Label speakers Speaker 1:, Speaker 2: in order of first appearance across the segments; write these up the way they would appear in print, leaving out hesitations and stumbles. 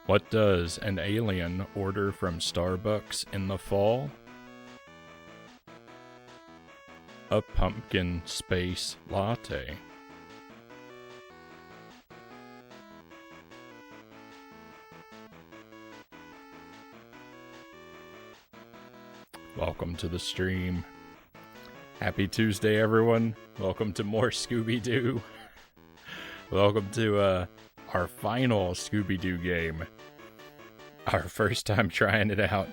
Speaker 1: What does an alien order from Starbucks in the fall? A pumpkin space latte. Welcome to the stream. Happy Tuesday, everyone. Welcome to more Scooby-Doo. Welcome to our final Scooby-Doo game. Our first time trying it out.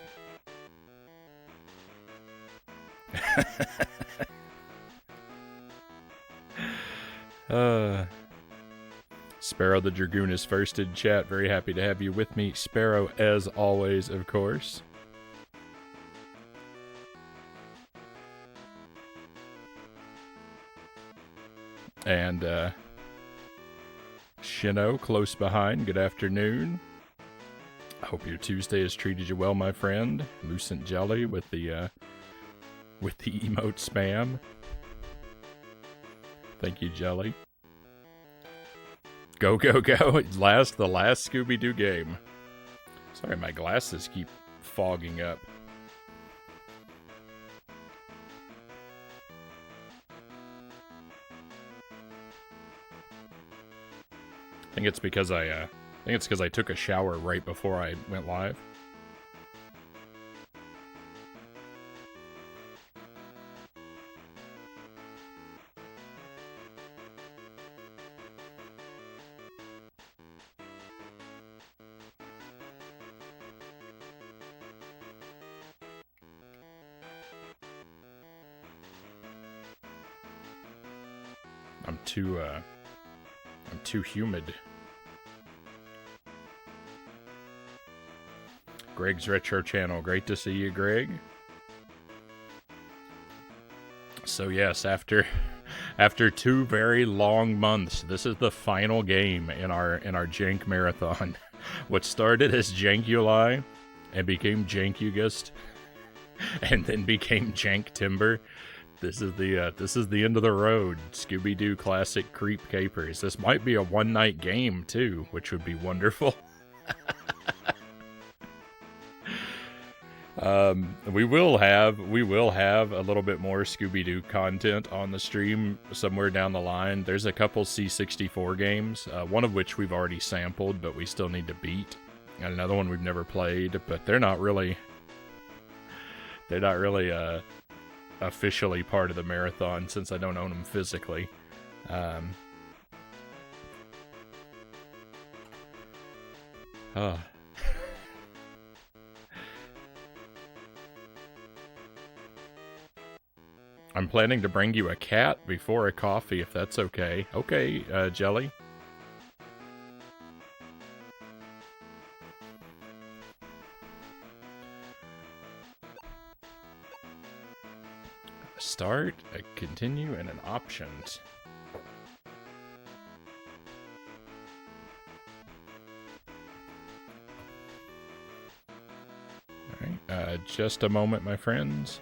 Speaker 1: Sparrow the Dragoon is first in chat. Very happy to have you with me. Sparrow, as always, of course. And, Shino, close behind. Good afternoon. I hope your Tuesday has treated you well, my friend. Lucent Jelly with the emote spam. Thank you, Jelly. Go, go, go. The last Scooby-Doo game. Sorry, my glasses keep fogging up. I think it's because I took a shower right before I went live. I'm too humid. Greg's Retro Channel. Great to see you, Greg. So yes, after 2 very long months, this is the final game in our Jank marathon. What started as Jankuli and became Jankugust and then became Janktember. This is the end of the road. Scooby-Doo Classic Creep Capers. This might be a one-night game too, which would be wonderful. We will have a little bit more Scooby-Doo content on the stream somewhere down the line. There's a couple C64 games, one of which we've already sampled, but we still need to beat, and another one we've never played. But they're not really officially part of the marathon since I don't own them physically. I'm planning to bring you a cat before a coffee, if that's okay. Okay, Jelly. Start, a continue, and an options. Alright, just a moment, my friends.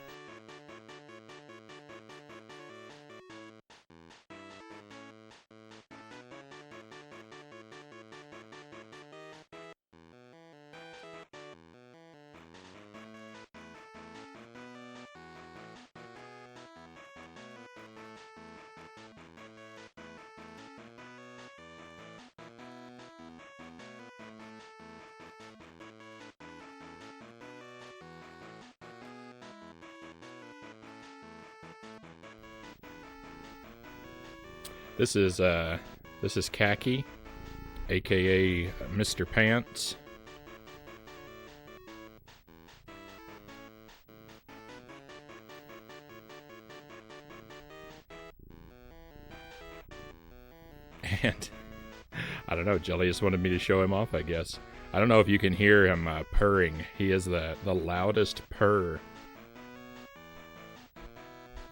Speaker 1: This is Khaki, aka Mr. Pants. And I don't know, Jelly just wanted me to show him off, I guess. I don't know if you can hear him purring. He is the loudest purr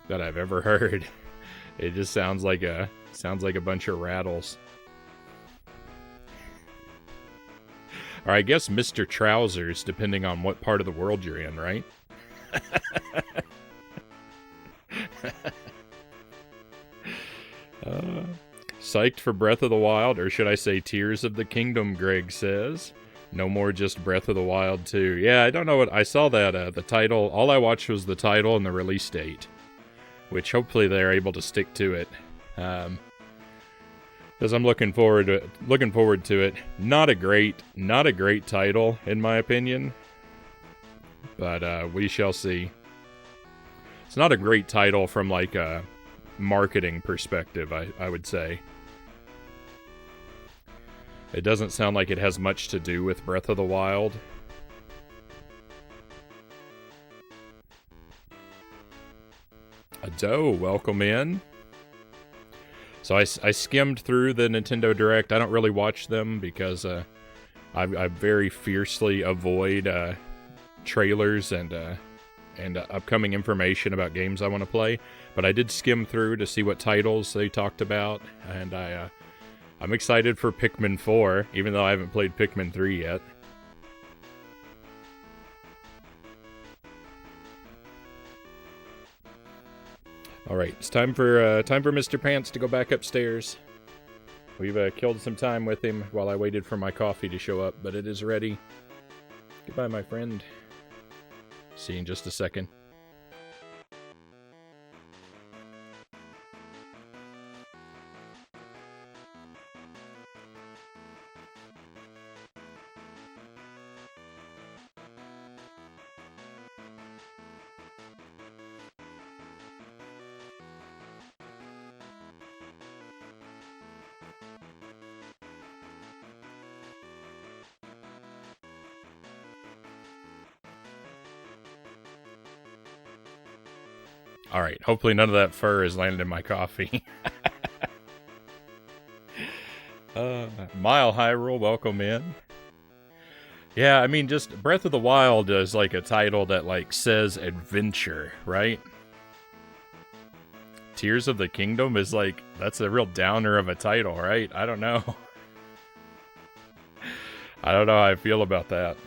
Speaker 1: that I've ever heard. It just sounds like a bunch of rattles. Or I guess Mr. Trousers, depending on what part of the world you're in, right? Psyched for Breath of the Wild, or should I say Tears of the Kingdom, Greg says. No more just Breath of the Wild 2. Yeah, I don't know what... I saw that, the title. All I watched was the title and the release date. Which hopefully they're able to stick to it. Because I'm looking forward to it. Not a great title, in my opinion. But we shall see. It's not a great title from, like, a marketing perspective, I would say. It doesn't sound like it has much to do with Breath of the Wild. Ado, welcome in. So I skimmed through the Nintendo Direct. I don't really watch them because I very fiercely avoid trailers and upcoming information about games I want to play. But I did skim through to see what titles they talked about, and I'm excited for Pikmin 4, even though I haven't played Pikmin 3 yet. Alright, it's time for Mr. Pants to go back upstairs. We've killed some time with him while I waited for my coffee to show up, but it is ready. Goodbye, my friend. See you in just a second. Alright, hopefully none of that fur has landed in my coffee. Mile Hyrule, welcome in. Yeah, I mean, just Breath of the Wild is like a title that, like, says adventure, right? Tears of the Kingdom is like, that's a real downer of a title, right? I don't know. I don't know how I feel about that.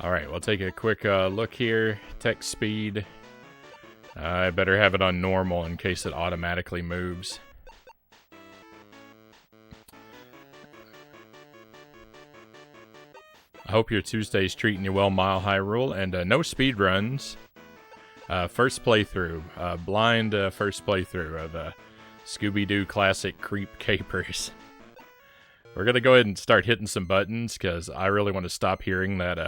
Speaker 1: Alright, we'll take a quick look here. Text speed. I better have it on normal in case it automatically moves. I hope your Tuesday's treating you well, Mile Hyrule, and no speed runs. First playthrough. Blind first playthrough of Scooby-Doo Classic Creep Capers. We're gonna go ahead and start hitting some buttons, because I really want to stop hearing that,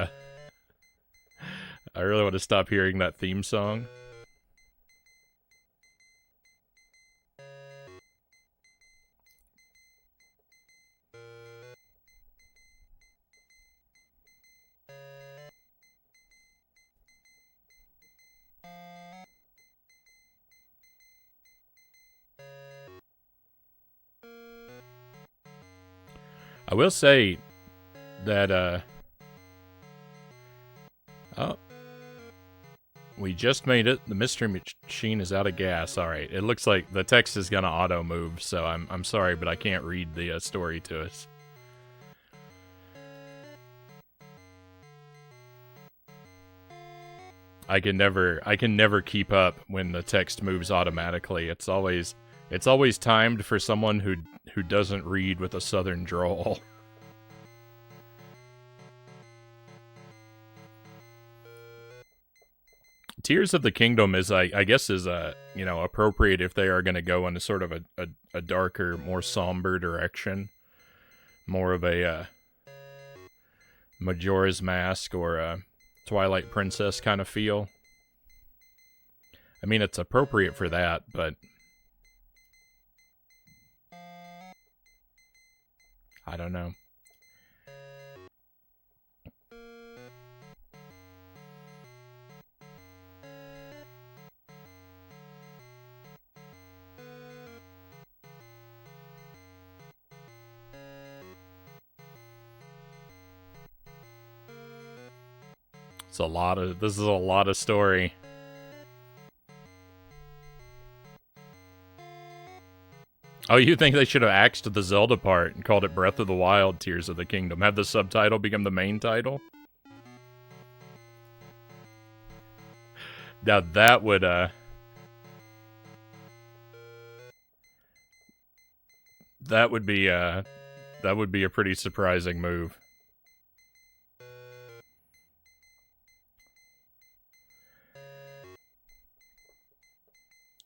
Speaker 1: I really want to stop hearing that theme song. I will say that, oh. We just made it. The mystery machine is out of gas. Alright, it looks like the text is gonna auto-move, so I'm sorry, but I can't read the story to us. I can never keep up when the text moves automatically. It's always timed for someone who doesn't read with a southern drawl. Tears of the Kingdom is, I guess, is appropriate if they are going to go into sort of a darker, more somber direction, more of a Majora's Mask or a Twilight Princess kind of feel. I mean, it's appropriate for that, but I don't know. This is a lot of story. Oh, you think they should have axed the Zelda part and called it Breath of the Wild, Tears of the Kingdom? Have the subtitle become the main title? Now that would, That would be a pretty surprising move.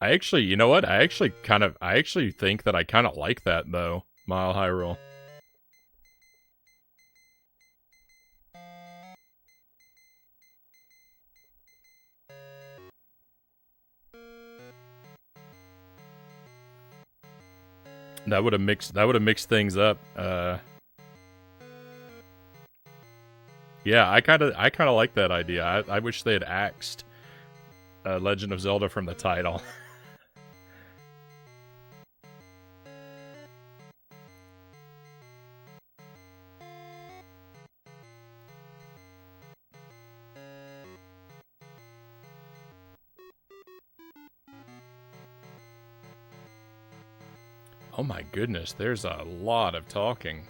Speaker 1: I actually, you know what? I actually think that I kind of like that though. Mile High Roll. That would have mixed things up. Yeah, I kind of like that idea. I wish they had axed Legend of Zelda from the title. Oh my goodness, there's a lot of talking.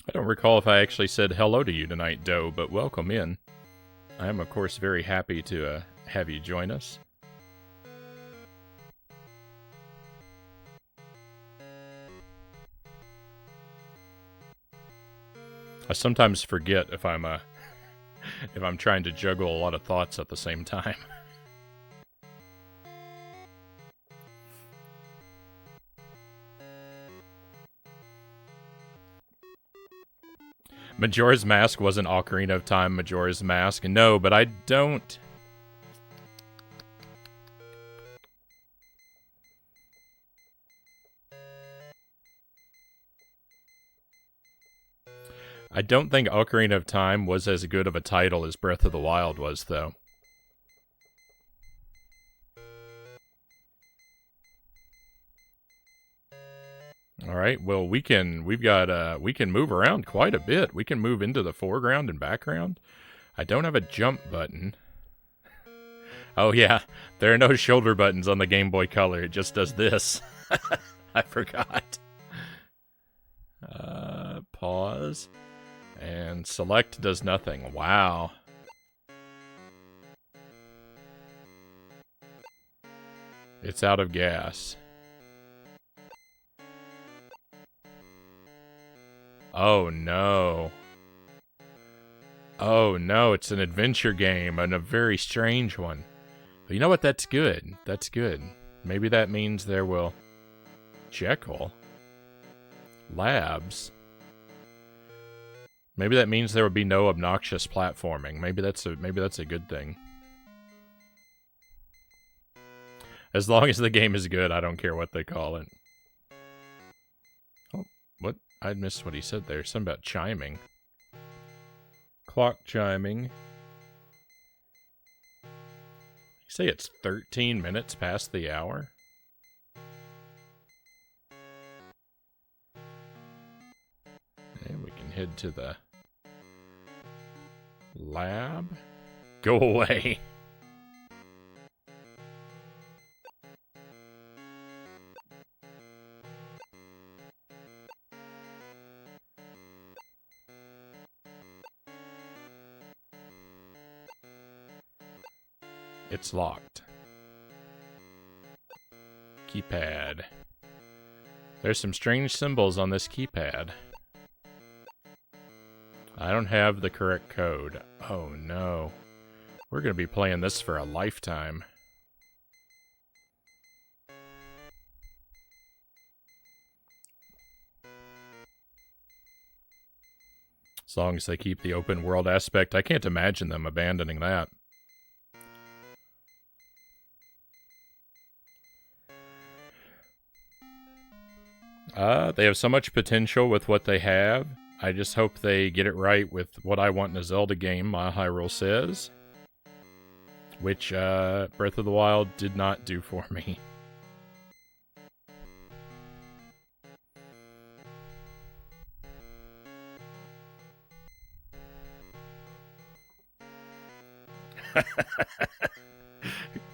Speaker 1: I don't recall if I actually said hello to you tonight, Doe, but welcome in. I am, of course, very happy to have you join us. I sometimes forget if I'm trying to juggle a lot of thoughts at the same time. Majora's Mask wasn't Ocarina of Time Majora's Mask. No, but I don't... I don't think Ocarina of Time was as good of a title as Breath of the Wild was, though. All right, well, we can move around quite a bit. We can move into the foreground and background. I don't have a jump button. Oh yeah, there are no shoulder buttons on the Game Boy Color. It just does this. I forgot. Pause. And select does nothing. Wow. It's out of gas. Oh no. Oh no, it's an adventure game and a very strange one. But you know what? That's good. That's good. Maybe that means there will... Jekyll? Labs? Maybe that means there will be no obnoxious platforming. Maybe that's a good thing. As long as the game is good, I don't care what they call it. Oh, what? I missed what he said there. Something about chiming. Clock chiming. You say it's 13 minutes past the hour? And we can head to the lab. Go away. It's locked. Keypad. There's some strange symbols on this keypad. I don't have the correct code. Oh no. We're gonna be playing this for a lifetime. As long as they keep the open world aspect, I can't imagine them abandoning that. They have so much potential with what they have. I just hope they get it right with what I want in a Zelda game, my Hyrule says. Which, Breath of the Wild did not do for me.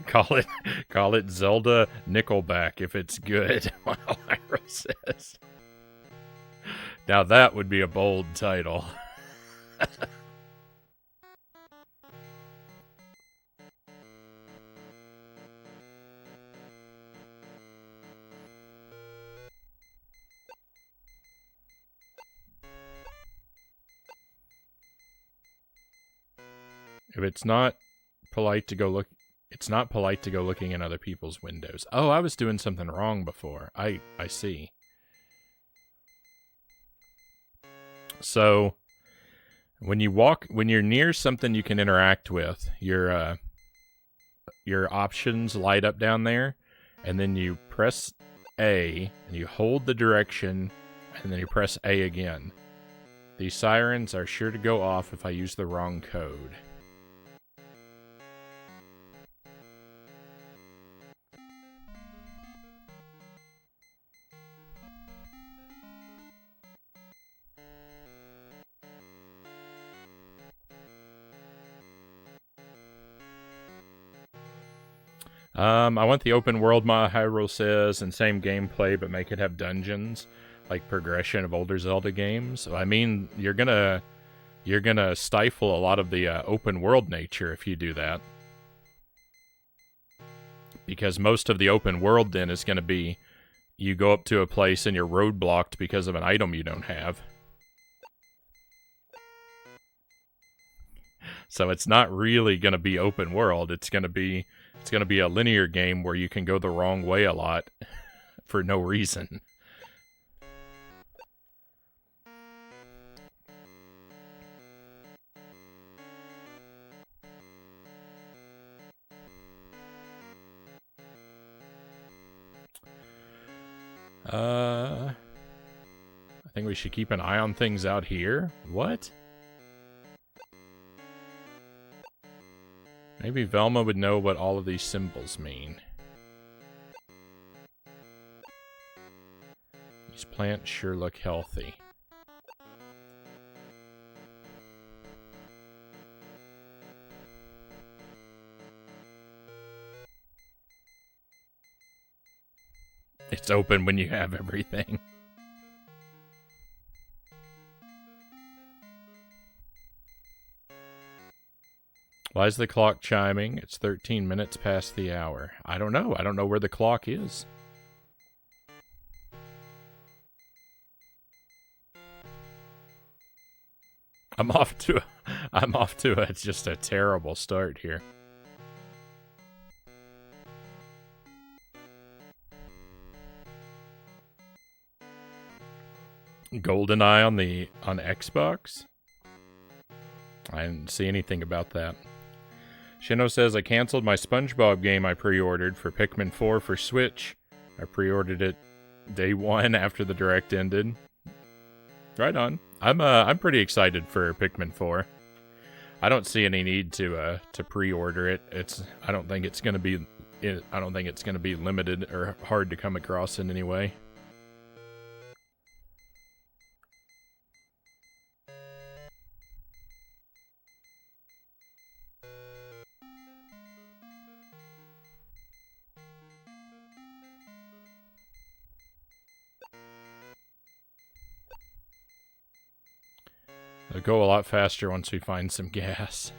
Speaker 1: Call it Zelda Nickelback if it's good. While Hyrule says. Now that would be a bold title. If it's not polite to go look, it's not polite to go looking in other people's windows. Oh, I was doing something wrong before. I see. So when you're near something you can interact with, your options light up down there, and then you press A and you hold the direction, and then you press A again. These sirens are sure to go off if I use the wrong code. I want the open world mod, Hyrule says, and same gameplay, but make it have dungeons, like progression of older Zelda games. I mean, you're gonna stifle a lot of the open world nature if you do that, because most of the open world then is gonna be you go up to a place and you're roadblocked because of an item you don't have. So it's not really gonna be open world. It's gonna be a linear game where you can go the wrong way a lot for no reason. I think we should keep an eye on things out here. What? Maybe Velma would know what all of these symbols mean. These plants sure look healthy. It's open when you have everything. Why is the clock chiming? It's 13 minutes past the hour. I don't know. I don't know where the clock is. I'm off to it's just a terrible start here. GoldenEye on Xbox? I didn't see anything about that. Shino says, I canceled my SpongeBob game I pre-ordered for Pikmin 4 for Switch. I pre-ordered it day one after the Direct ended. Right on. I'm pretty excited for Pikmin 4. I don't see any need to pre-order it. I don't think it's gonna be limited or hard to come across in any way. It'll go a lot faster once we find some gas.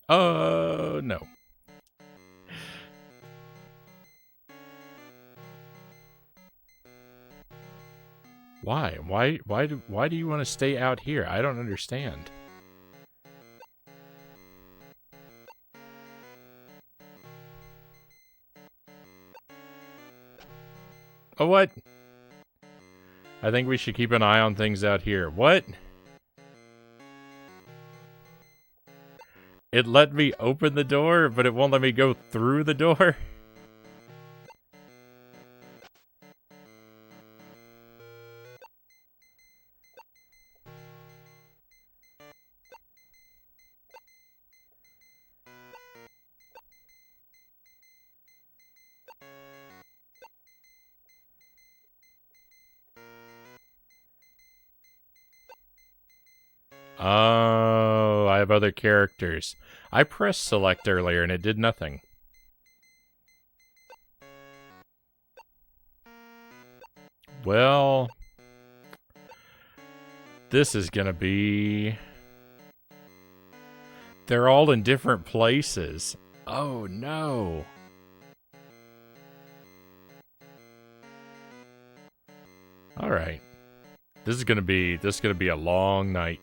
Speaker 1: No. Why? Why do you want to stay out here? I don't understand. Oh, what? I think we should keep an eye on things out here. What? It let me open the door, but it won't let me go through the door? Oh, I have other characters. I pressed select earlier and it did nothing. Well, this is gonna be... They're all in different places. Oh no. All right. This is gonna be a long night.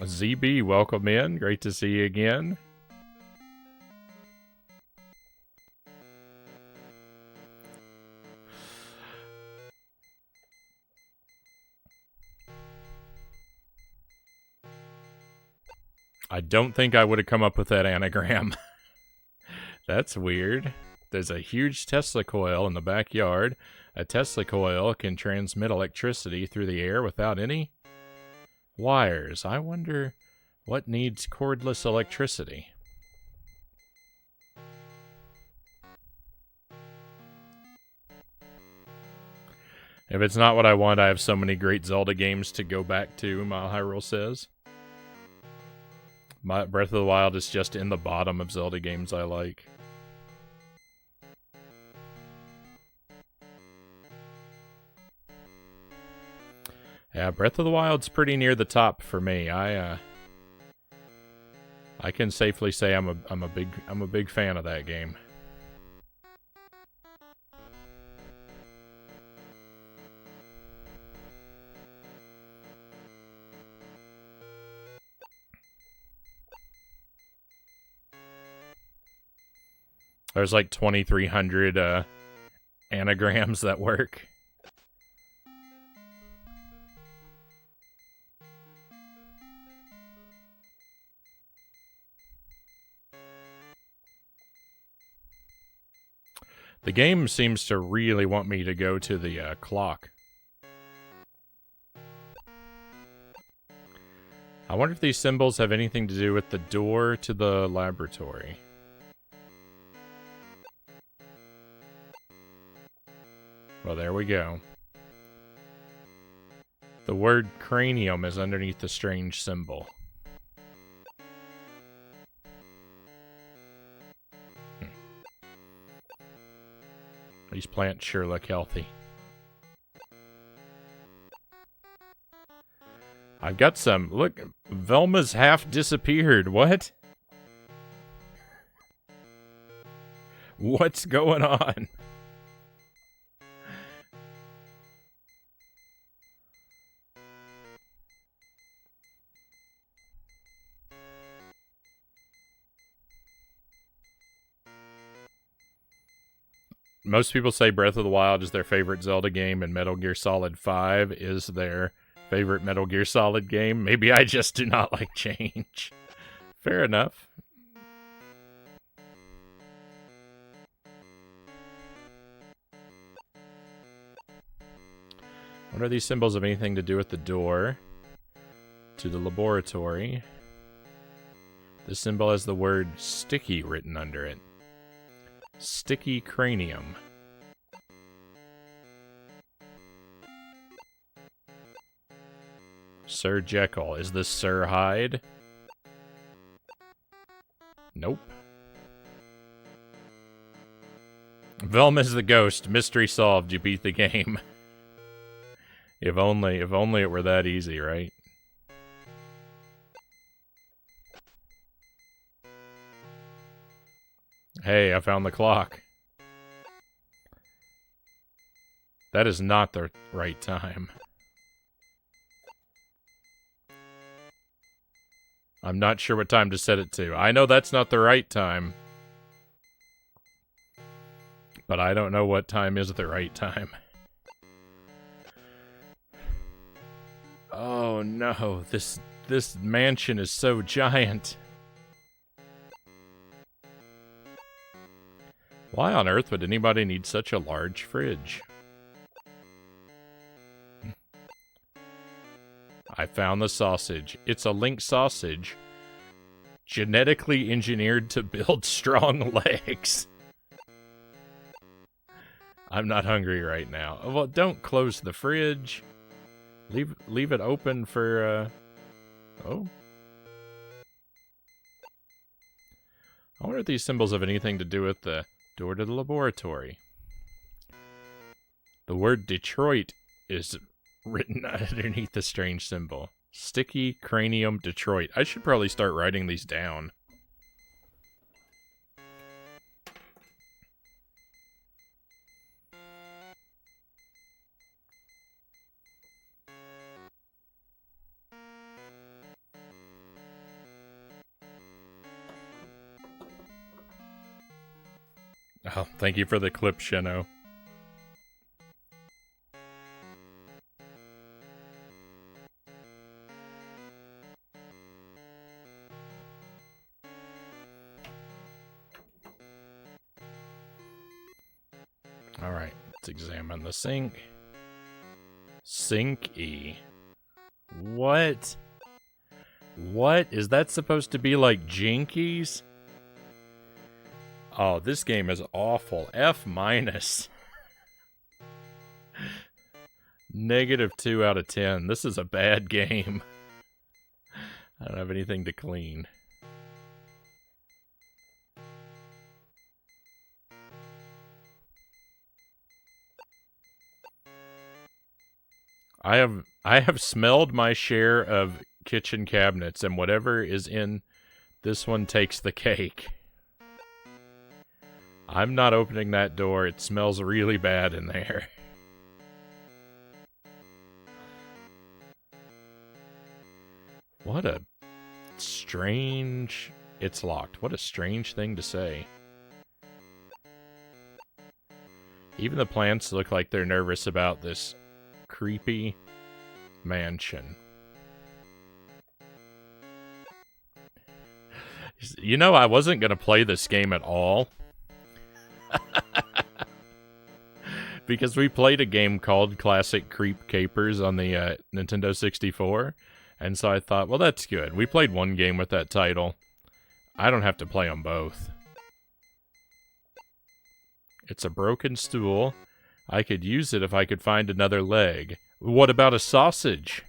Speaker 1: ZB, welcome in. Great to see you again. I don't think I would have come up with that anagram. That's weird. There's a huge Tesla coil in the backyard. A Tesla coil can transmit electricity through the air without any wires. I wonder what needs cordless electricity. If it's not what I want, I have so many great Zelda games to go back to, Mile Hyrule says. My Breath of the Wild is just in the bottom of Zelda games I like. Yeah, Breath of the Wild's pretty near the top for me. I can safely say I'm a big fan of that game. There's like 2,300 anagrams that work. The game seems to really want me to go to the clock. I wonder if these symbols have anything to do with the door to the laboratory. Well, there we go. The word cranium is underneath the strange symbol. These plants sure look healthy. I've got some... Look, Velma's half disappeared. What? What's going on? Most people say Breath of the Wild is their favorite Zelda game, and Metal Gear Solid 5 is their favorite Metal Gear Solid game. Maybe I just do not like change. Fair enough. What are these symbols have anything to do with the door to the laboratory? This symbol has the word sticky written under it. Sticky cranium. Sir Jekyll. Is this Sir Hyde? Nope. Velma's the ghost. Mystery solved. You beat the game. If only it were that easy, right? Hey, I found the clock. That is not the right time. I'm not sure what time to set it to. I know that's not the right time. But I don't know what time is the right time. Oh no, this mansion is so giant. Why on earth would anybody need such a large fridge? I found the sausage. It's a Link sausage, genetically engineered to build strong legs. I'm not hungry right now. Well, don't close the fridge. Leave it open for, oh. I wonder if these symbols have anything to do with the door to the laboratory. The word Detroit is written underneath the strange symbol. Sticky Cranium Detroit. I should probably start writing these down. Oh, thank you for the clip, Shino. Alright, let's examine the sink. Sink-y. What? What? Is that supposed to be like Jinkies? Oh, this game is awful. F-. -2 out of 10. This is a bad game. I don't have anything to clean. I have smelled my share of kitchen cabinets, and whatever is in this one takes the cake. I'm not opening that door. It smells really bad in there. What a strange... It's locked. What a strange thing to say. Even the plants look like they're nervous about this creepy mansion. You know, I wasn't going to play this game at all. Because we played a game called Classic Creep Capers on the Nintendo 64. And so I thought, well, that's good. We played one game with that title. I don't have to play them both. It's a broken stool. I could use it if I could find another leg. What about a sausage?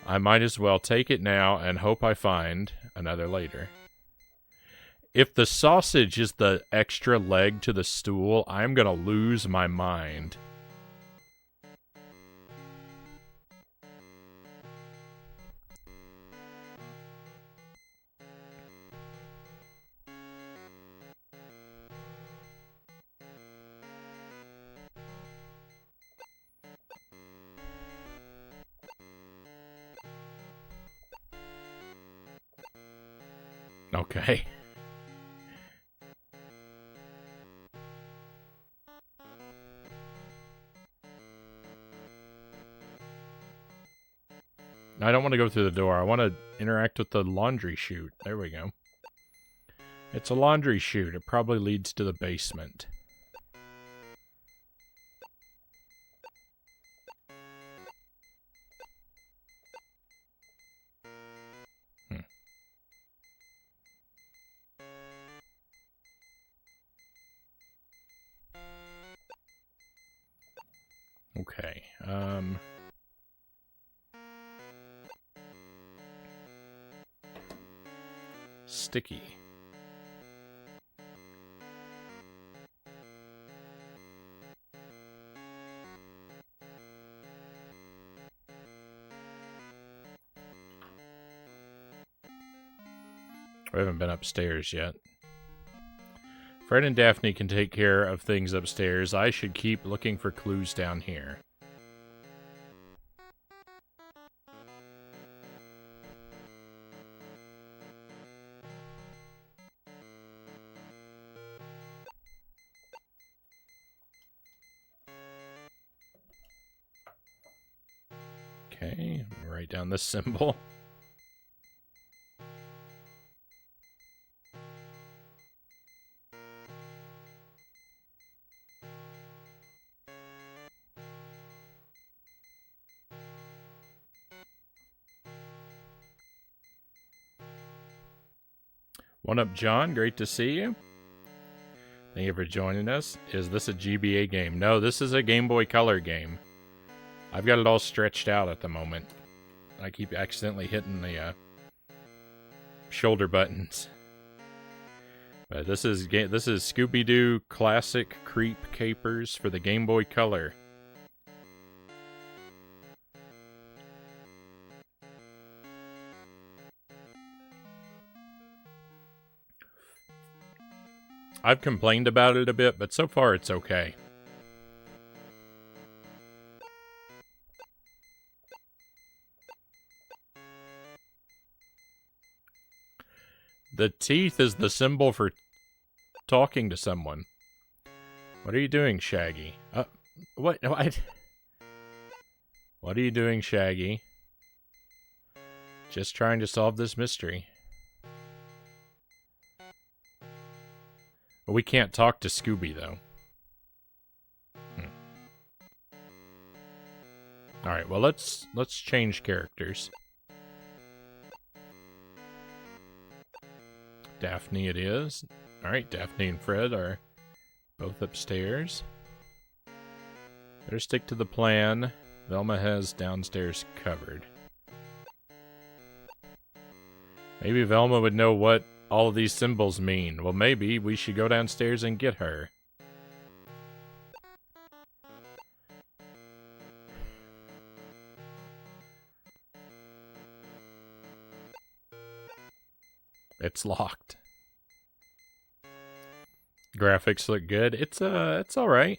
Speaker 1: I might as well take it now and hope I find another later. If the sausage is the extra leg to the stool, I'm gonna lose my mind. Okay. I don't want to go through the door. I want to interact with the laundry chute. There we go. It's a laundry chute. It probably leads to the basement. Okay. Sticky. We haven't been upstairs yet. Fred and Daphne can take care of things upstairs. I should keep looking for clues down here. Okay, write down this symbol. One up, John. Great to see you. Thank you for joining us. Is this a GBA game? No, this is a Game Boy Color game. I've got it all stretched out at the moment. I keep accidentally hitting the shoulder buttons. But this is Scooby-Doo Classic Creep Capers for the Game Boy Color. I've complained about it a bit, but so far it's okay. The teeth is the symbol for talking to someone. What are you doing, Shaggy? What? What are you doing, Shaggy? Just trying to solve this mystery. But we can't talk to Scooby, though. Alright, well, let's change characters. Daphne it is. Alright, Daphne and Fred are both upstairs. Better stick to the plan. Velma has downstairs covered. Maybe Velma would know what all of these symbols mean. Well, maybe we should go downstairs and get her. It's locked. Graphics look good. It's all right.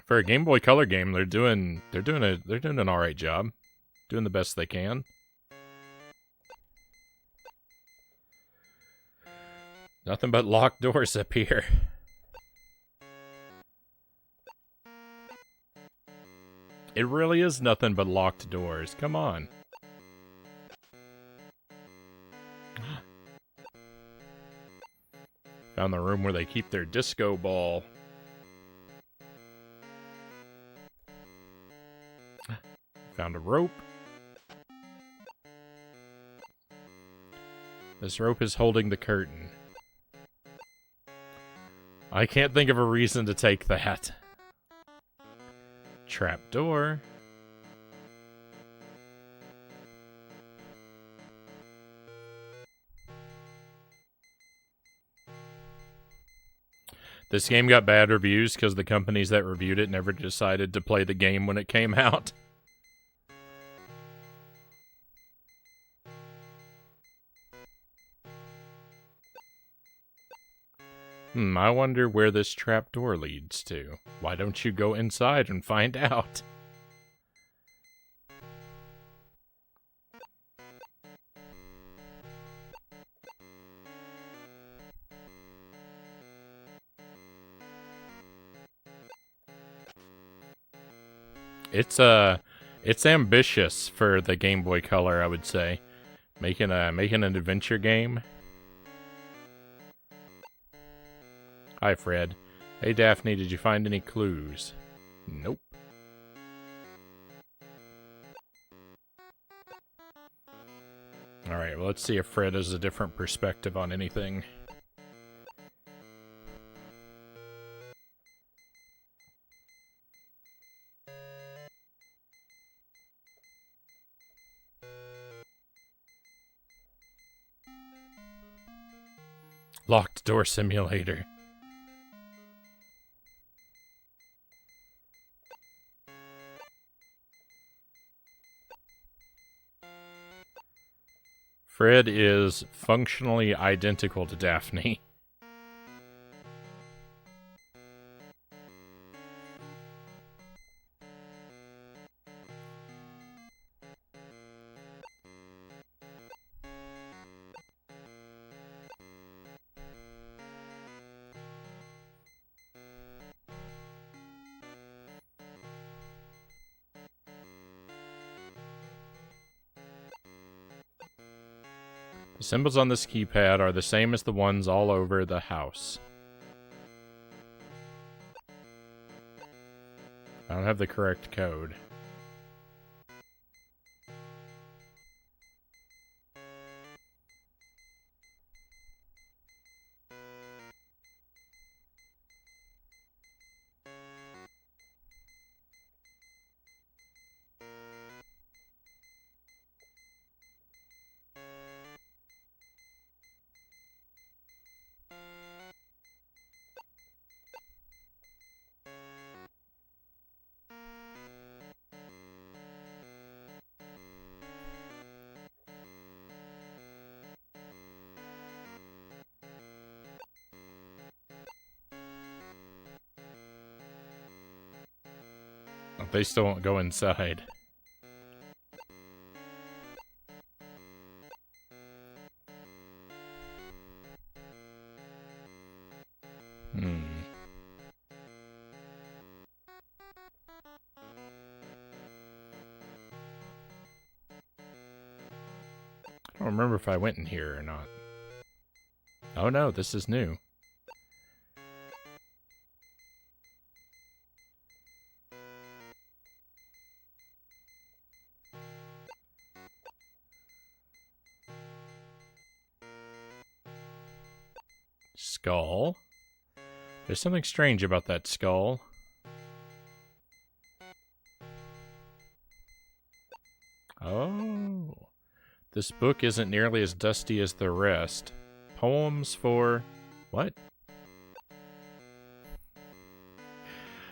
Speaker 1: For a Game Boy Color game, they're doing an all right job. Doing the best they can. Nothing but locked doors up here. It really is nothing but locked doors. Come on. Found the room where they keep their disco ball. Found a rope. This rope is holding the curtain. I can't think of a reason to take that. Trap door. This game got bad reviews because the companies that reviewed it never decided to play the game when it came out. I wonder where this trapdoor leads to. Why don't you go inside and find out? It's ambitious for the Game Boy Color, I would say. Making an adventure game. Hi, Fred. Hey, Daphne, did you find any clues? Nope. Alright, well, let's see if Fred has a different perspective on anything. Locked door simulator. Fred is functionally identical to Daphne. The symbols on this keypad are the same as the ones all over the house. I don't have the correct code. They still won't go inside. I don't remember if I went in here or not. Oh no, this is new. Skull. There's something strange about that skull. Oh. This book isn't nearly as dusty as the rest. Poems for... what?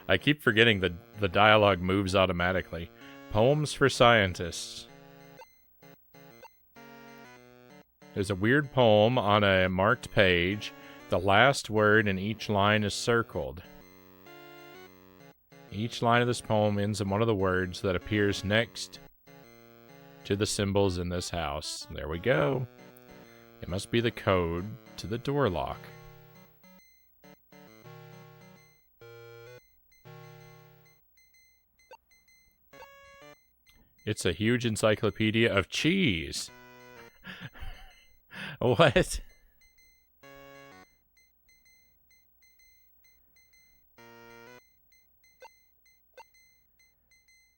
Speaker 1: I keep forgetting that the dialogue moves automatically. Poems for scientists. There's a weird poem on a marked page. The last word in each line is circled. Each line of this poem ends in one of the words that appears next to the symbols in this house. There we go. It must be the code to the door lock. It's a huge encyclopedia of cheese. What?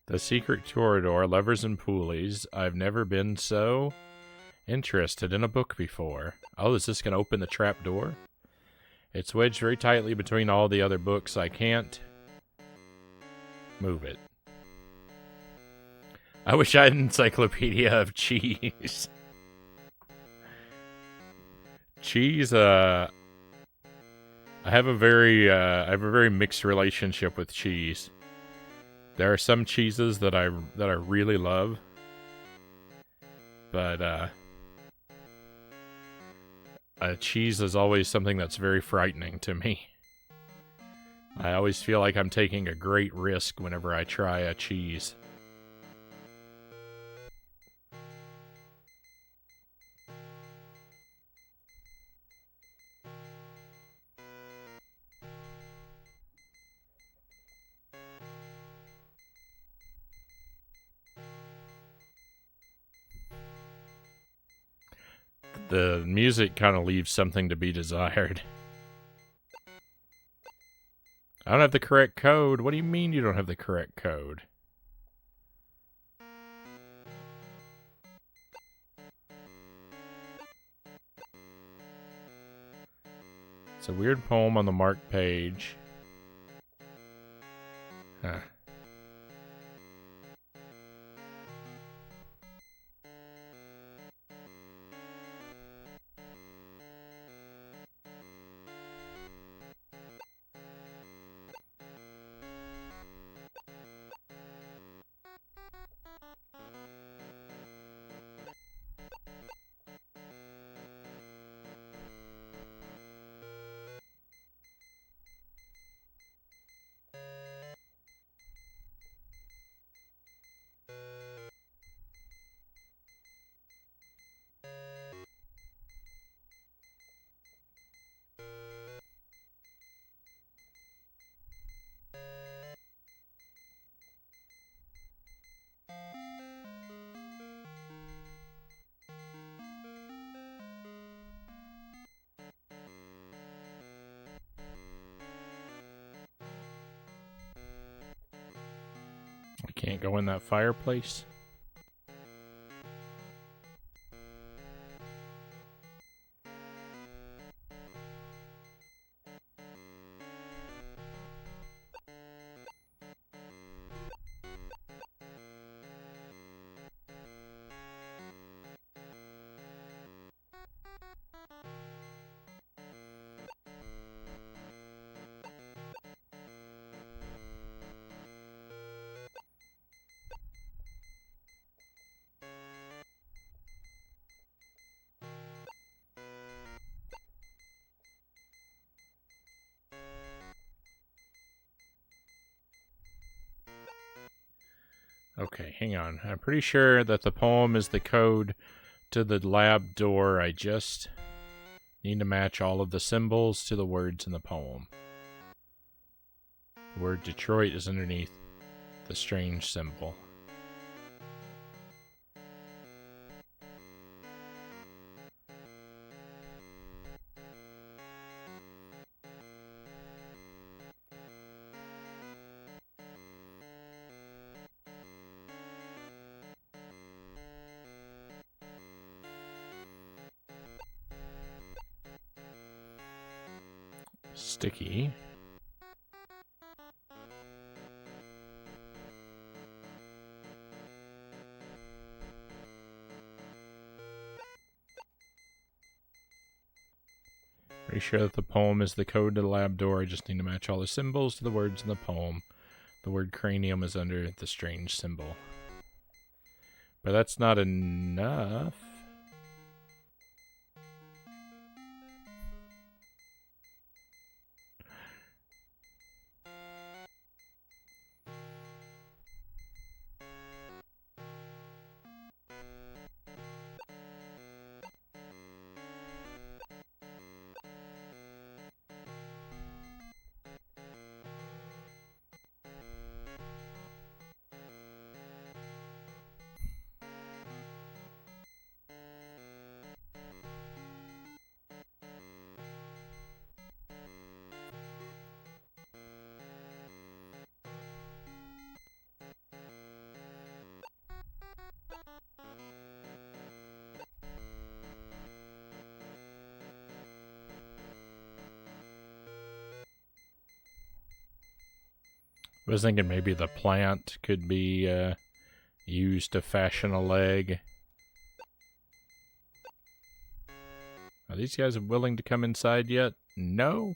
Speaker 1: The secret corridor, levers and pulleys. I've never been so interested in a book before. Oh, is this going to open the trap door? It's wedged very tightly between all the other books. I can't move it. I wish I had an encyclopedia of cheese. Cheese, I have a very mixed relationship with cheese. There are some cheeses that I really love, but cheese is always something that's very frightening to me. I always feel like I'm taking a great risk whenever I try a cheese. The music kind of leaves something to be desired. I don't have the correct code. What do you mean you don't have the correct code? It's a weird poem on the marked page. Huh. I can't go in that fireplace. Okay, hang on. I'm pretty sure that the poem is the code to the lab door. I just need to match all of the symbols to the words in the poem. The word Detroit is underneath the strange symbol. Sticky. Pretty sure that the poem is the code to the lab door. I just need to match all the symbols to the words in the poem. The word cranium is under the strange symbol. But that's not enough. I was thinking maybe the plant could be used to fashion a leg. Are these guys willing to come inside yet? No?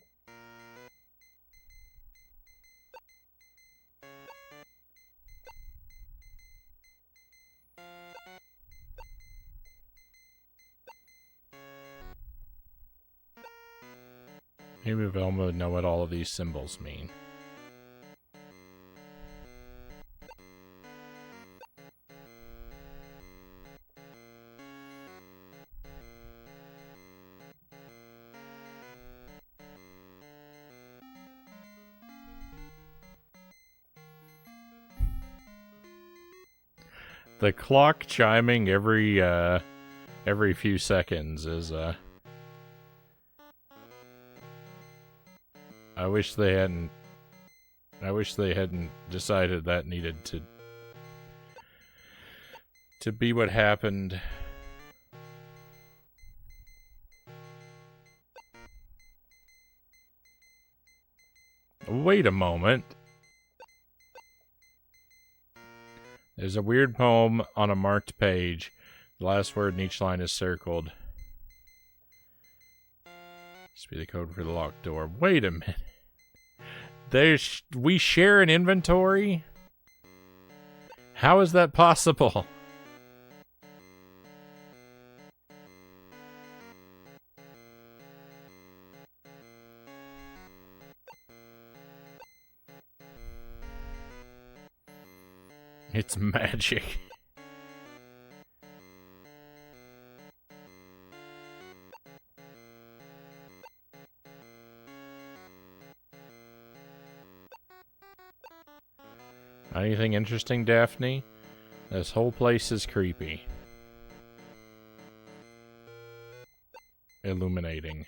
Speaker 1: Maybe Velma would know what all of these symbols mean. The clock chiming every few seconds is I wish they hadn't decided that needed to be what happened. Wait a moment. There's a weird poem on a marked page. The last word in each line is circled. This be the code for the locked door. Wait a minute. We share an inventory? How is that possible? It's magic. Anything interesting, Daphne? This whole place is creepy. Illuminating.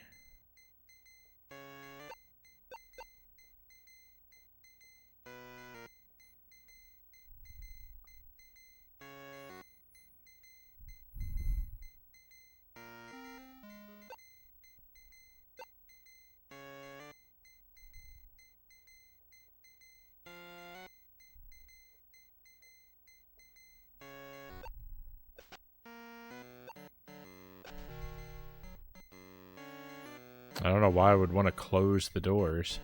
Speaker 1: I don't know why I would want to close the doors.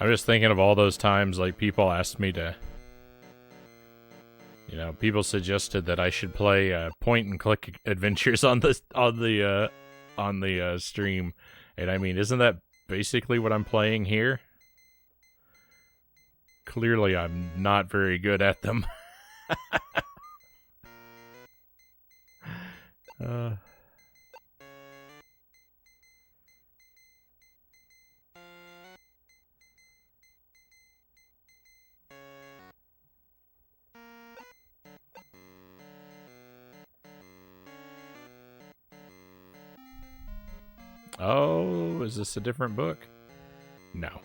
Speaker 1: I'm just thinking of all those times, like, people asked me to... You know, people suggested that I should play point-and-click adventures on the stream. And I mean, isn't that basically what I'm playing here? Clearly, I'm not very good at them. Oh, is this a different book? No.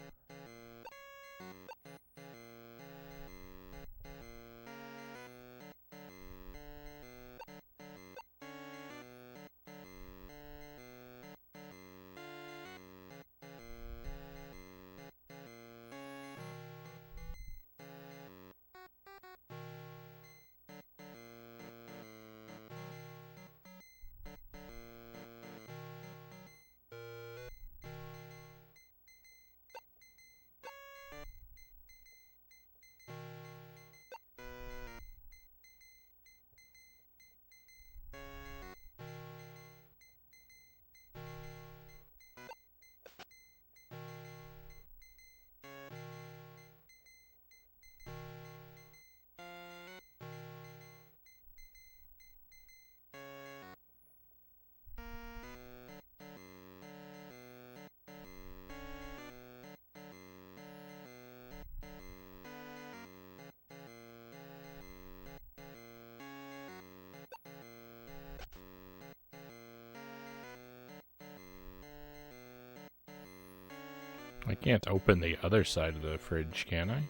Speaker 1: I can't open the other side of the fridge, can I?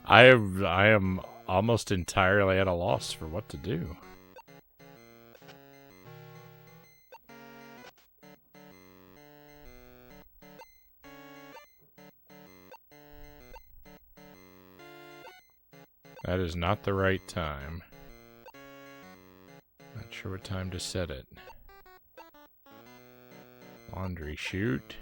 Speaker 1: I am almost entirely at a loss for what to do. That is not the right time. Not sure what time to set it. Laundry chute.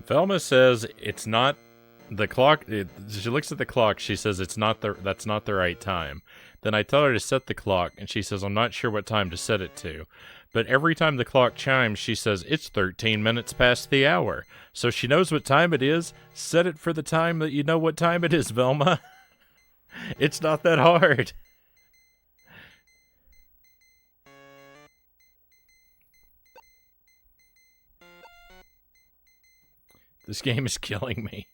Speaker 1: Velma says it's not the clock. She looks at the clock. She says that's not the right time. Then I tell her to set the clock, and she says I'm not sure what time to set it to. But every time the clock chimes, she says it's 13 minutes past the hour. So she knows what time it is. Set it for the time that you know what time it is, Velma. It's not that hard. This game is killing me.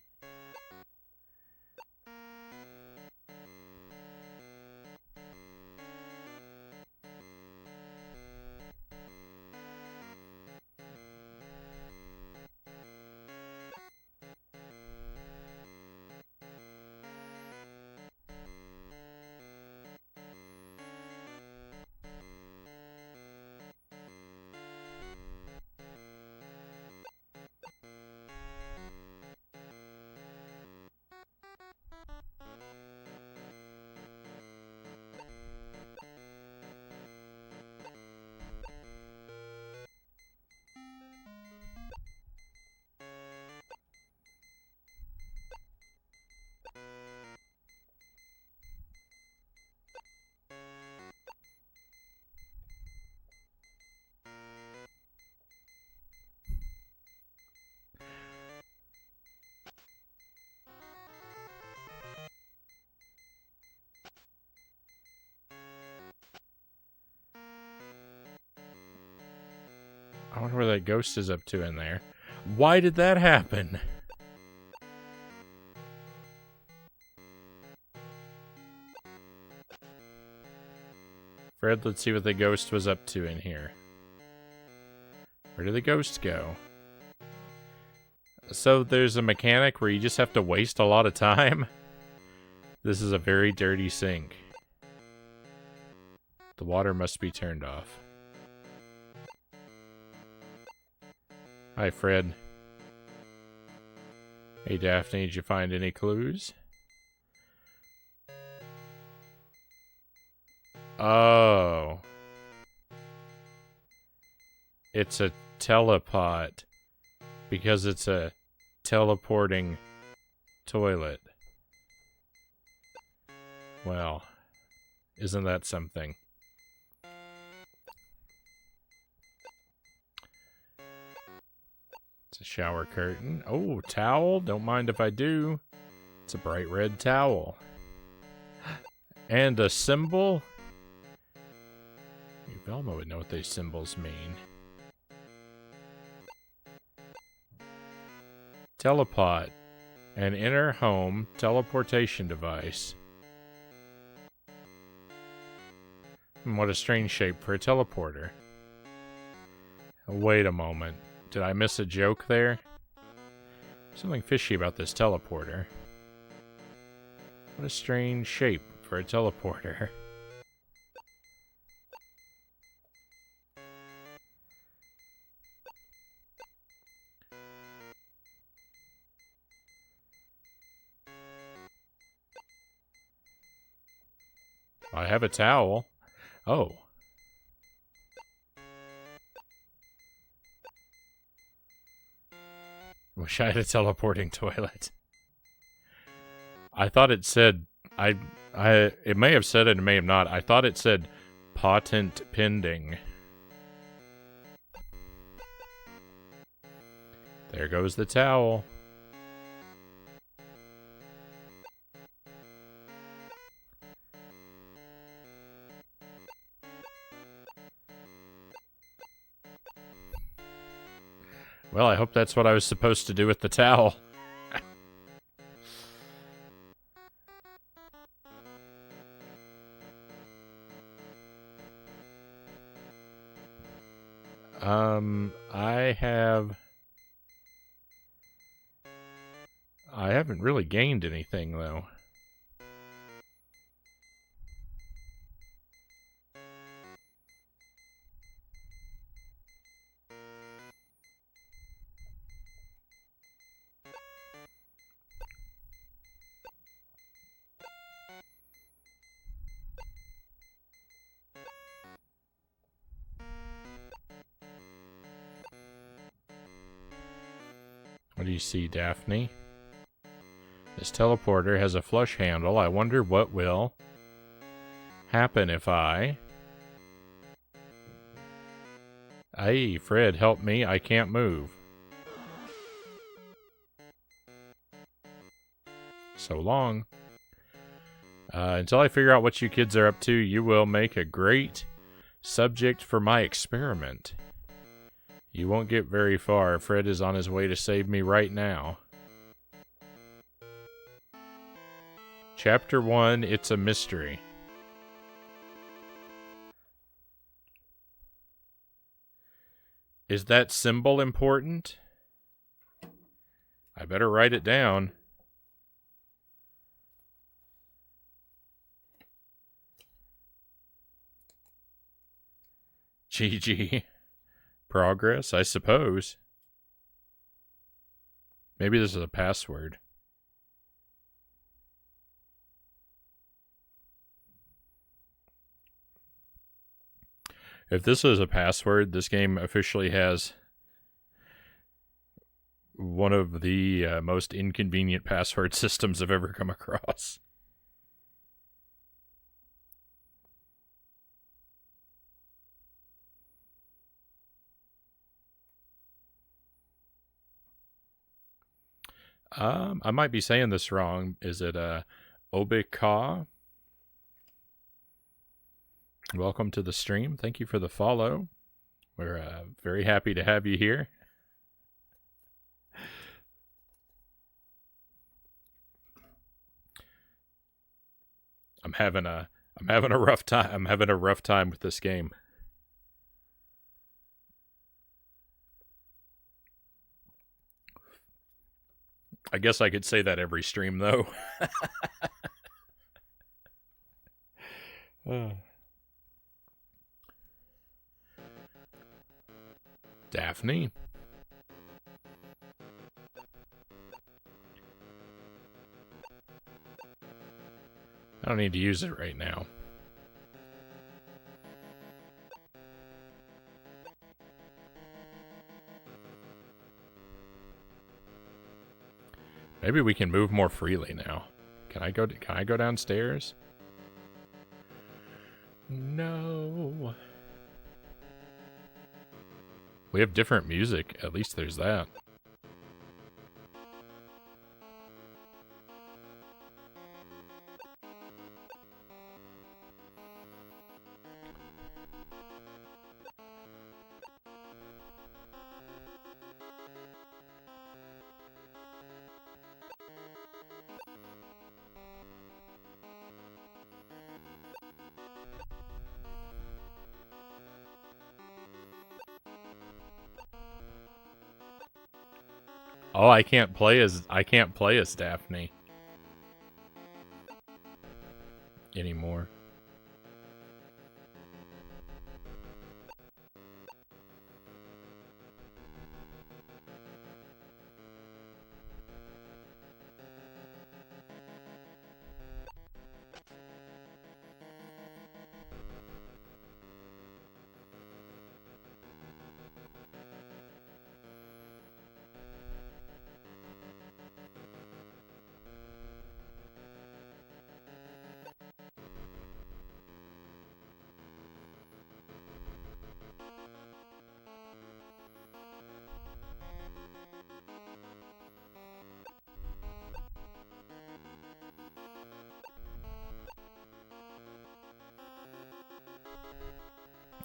Speaker 1: I wonder what that ghost is up to in there. Why did that happen? Fred, let's see what the ghost was up to in here. Where did the ghost go? So there's a mechanic where you just have to waste a lot of time. This is a very dirty sink. The water must be turned off. Hi, Fred. Hey, Daphne, did you find any clues? Oh. It's a telepot. Because it's a teleporting toilet. Well, isn't that something? It's a shower curtain. Oh, towel. Don't mind if I do. It's a bright red towel. And a symbol. Velma would know what these symbols mean. Telepot. An inner home teleportation device. What a strange shape for a teleporter. Wait a moment. Did I miss a joke there? Something fishy about this teleporter. What a strange shape for a teleporter. I have a towel. Oh. Wish I had a teleporting toilet. I thought it said... it may have said it, it may have not. I thought it said patent pending. There goes the towel. Well, I hope that's what I was supposed to do with the towel. I haven't really gained anything, though. What do you see, Daphne? This teleporter has a flush handle. I wonder what will happen if I... Hey, Fred, help me. I can't move. So long. Until I figure out what you kids are up to, you will make a great subject for my experiment. You won't get very far. Fred is on his way to save me right now. Chapter 1, It's a Mystery. Is that symbol important? I better write it down. GG. Progress, I suppose. Maybe this is a password. If this is a password, this game officially has one of the most inconvenient password systems I've ever come across. I might be saying this wrong. Is it Obika? Welcome to the stream. Thank you for the follow. We're very happy to have you here. I'm having a rough time. I'm having a rough time with this game. I guess I could say that every stream though. Daphne. I don't need to use it right now. Maybe we can move more freely now. Can I go downstairs? No. We have different music. At least there's that. Oh, I can't play as Daphne anymore.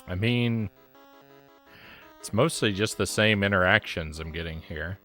Speaker 1: I mean, it's mostly just the same interactions I'm getting here.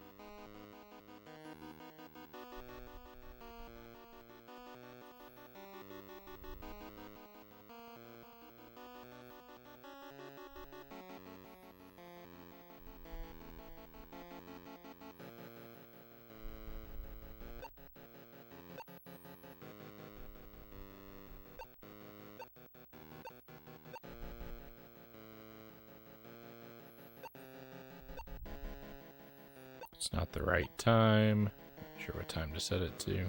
Speaker 1: It's not the right time. Not sure what time to set it to.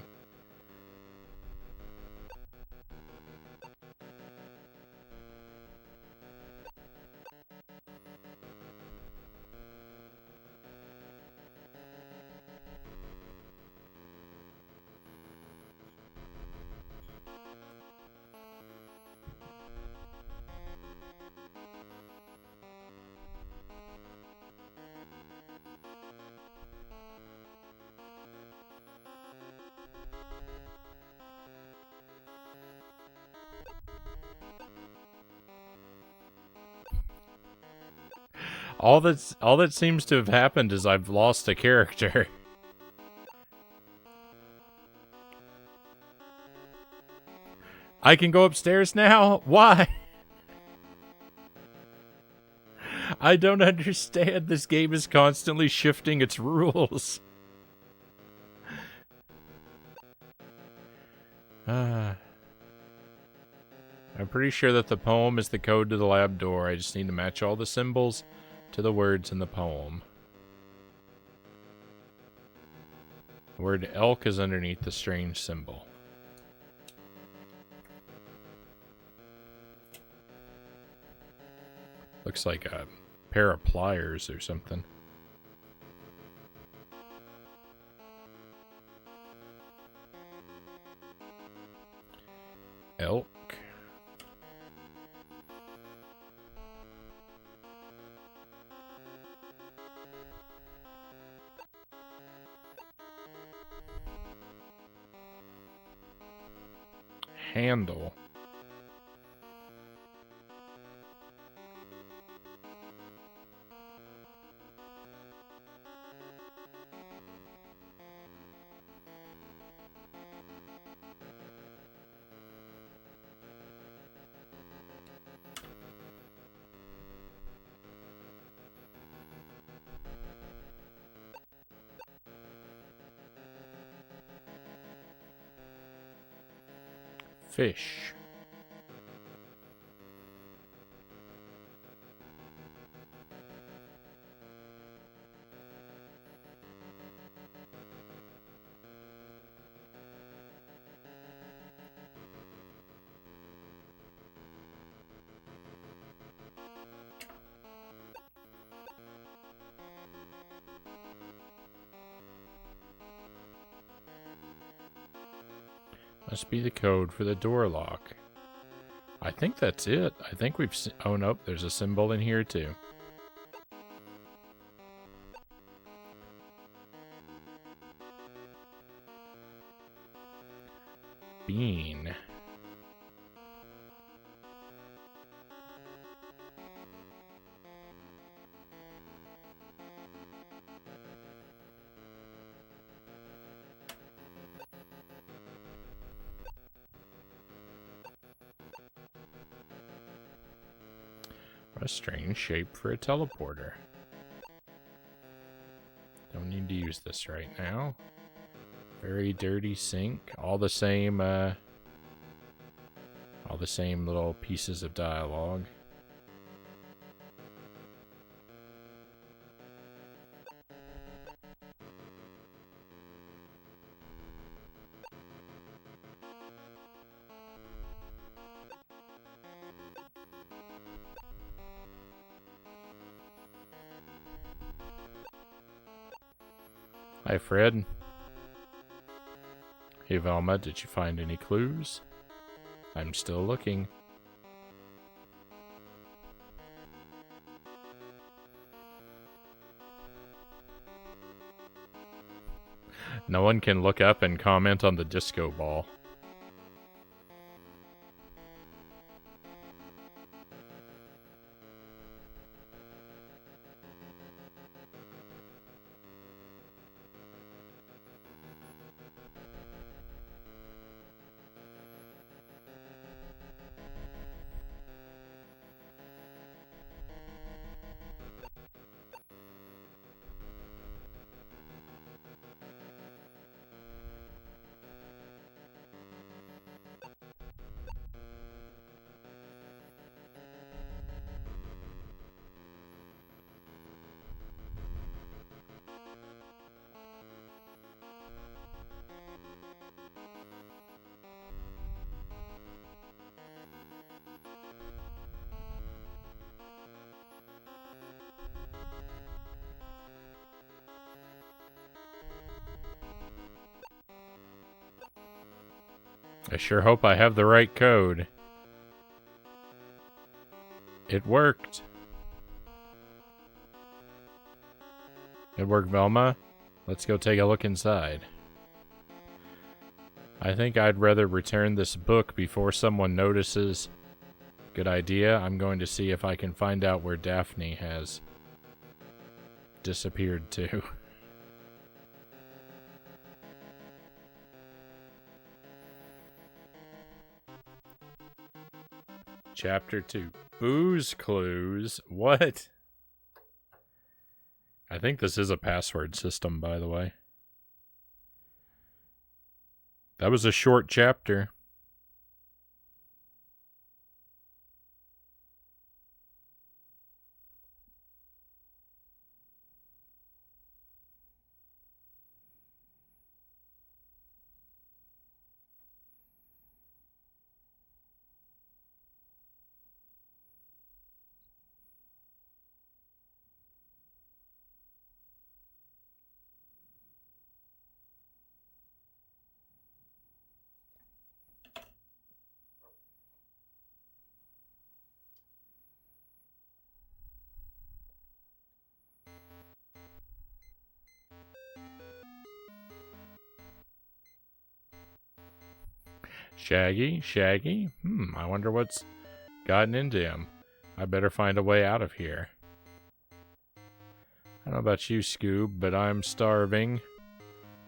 Speaker 1: All that seems to have happened is I've lost a character. I can go upstairs now? Why? I don't understand. This game is constantly shifting its rules. I'm pretty sure that the poem is the code to the lab door. I just need to match all the symbols to the words in the poem. The word elk is underneath the strange symbol. Looks like a pair of pliers or something. Elk. Handle. Fish. Must be the code for the door lock. I think that's it. I think we've oh nope, there's a symbol in here too. Bean. A strange shape for a teleporter. Don't need to use this right now. Very dirty sink. All the same little pieces of dialogue. Hi, Fred. Hey, Velma, did you find any clues? I'm still looking. No one can look up and comment on the disco ball. I sure hope I have the right code. It worked. It worked, Velma. Let's go take a look inside. I think I'd rather return this book before someone notices. Good idea. I'm going to see if I can find out where Daphne has disappeared to. Chapter 2. Booze clues? What? I think this is a password system, by the way. That was a short chapter. Shaggy? I wonder what's gotten into him. I better find a way out of here. I don't know about you, Scoob, but I'm starving.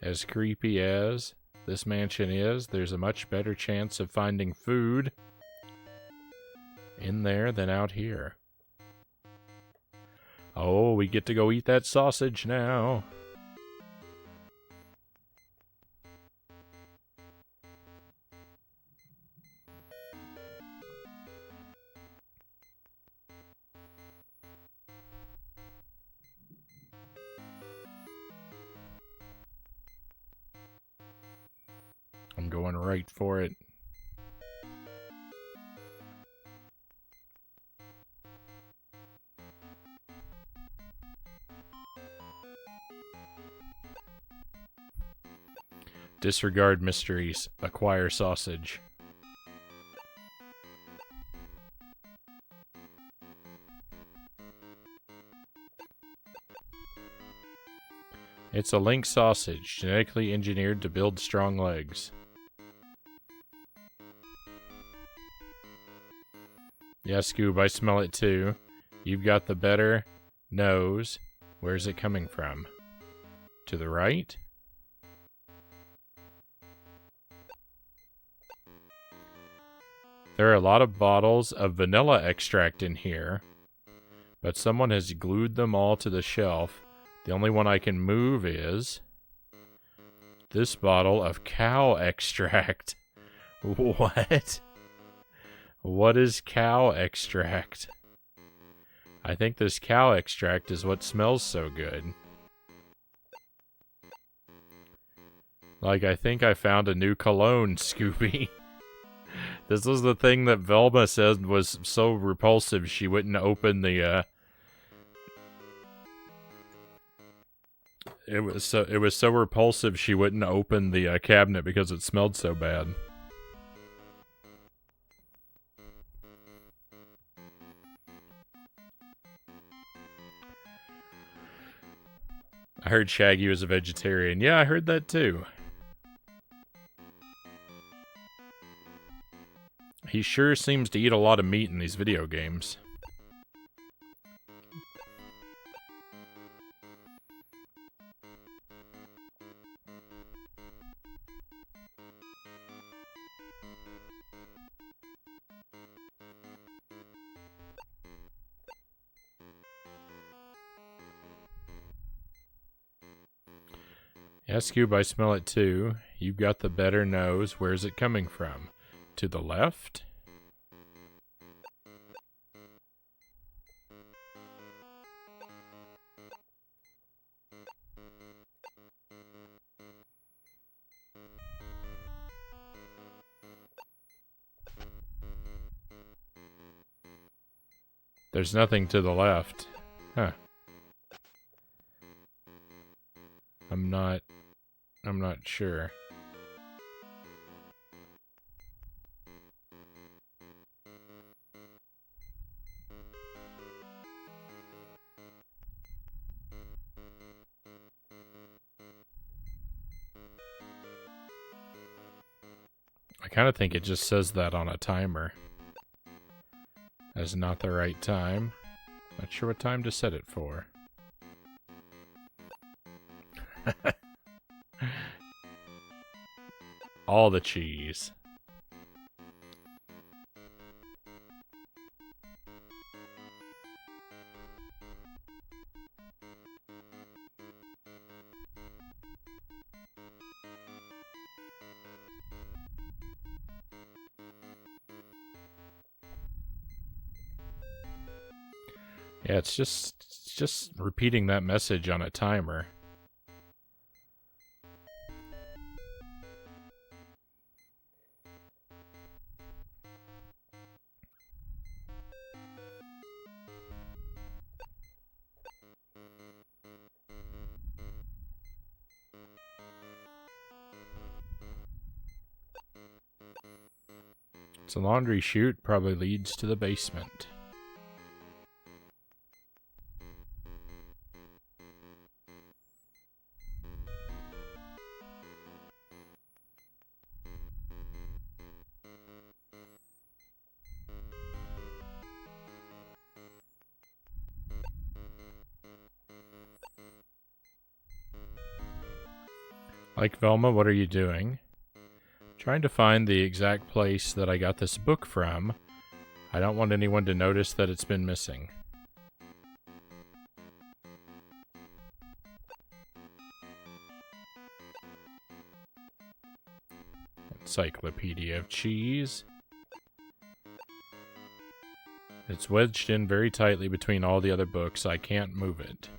Speaker 1: As creepy as this mansion is, there's a much better chance of finding food in there than out here. Oh, we get to go eat that sausage now. going right for it. Disregard mysteries. Acquire sausage. It's a link sausage, genetically engineered to build strong legs. Yeah, Scoob, I smell it too. You've got the better nose. Where's it coming from? To the right? There are a lot of bottles of vanilla extract in here, but someone has glued them all to the shelf. The only one I can move is this bottle of cow extract. What? What is cow extract? I think this cow extract is what smells so good. Like, I think I found a new cologne, Scooby. This was the thing that Velma said was so repulsive she wouldn't open the, It was so repulsive she wouldn't open the cabinet because it smelled so bad. I heard Shaggy was a vegetarian. Yeah, I heard that too. He sure seems to eat a lot of meat in these video games. Yeah, Scoob, I smell it too. You've got the better nose. Where's it coming from? To the left? There's nothing to the left. Huh. I'm not sure. I kind of think it just says that on a timer. That's not the right time. Not sure what time to set it for. All the cheese. Yeah, it's just repeating that message on a timer. It's a laundry chute, probably leads to the basement. Like, Velma, what are you doing? Trying to find the exact place that I got this book from. I don't want anyone to notice that it's been missing. Encyclopedia of Cheese. It's wedged in very tightly between all the other books. I can't move it.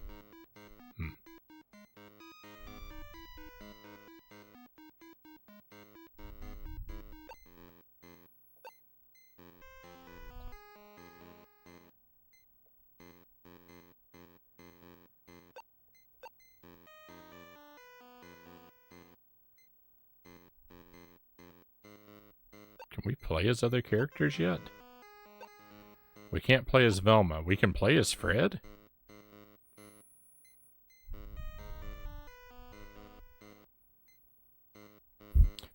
Speaker 1: we play as other characters yet? We can't play as Velma. We can play as Fred?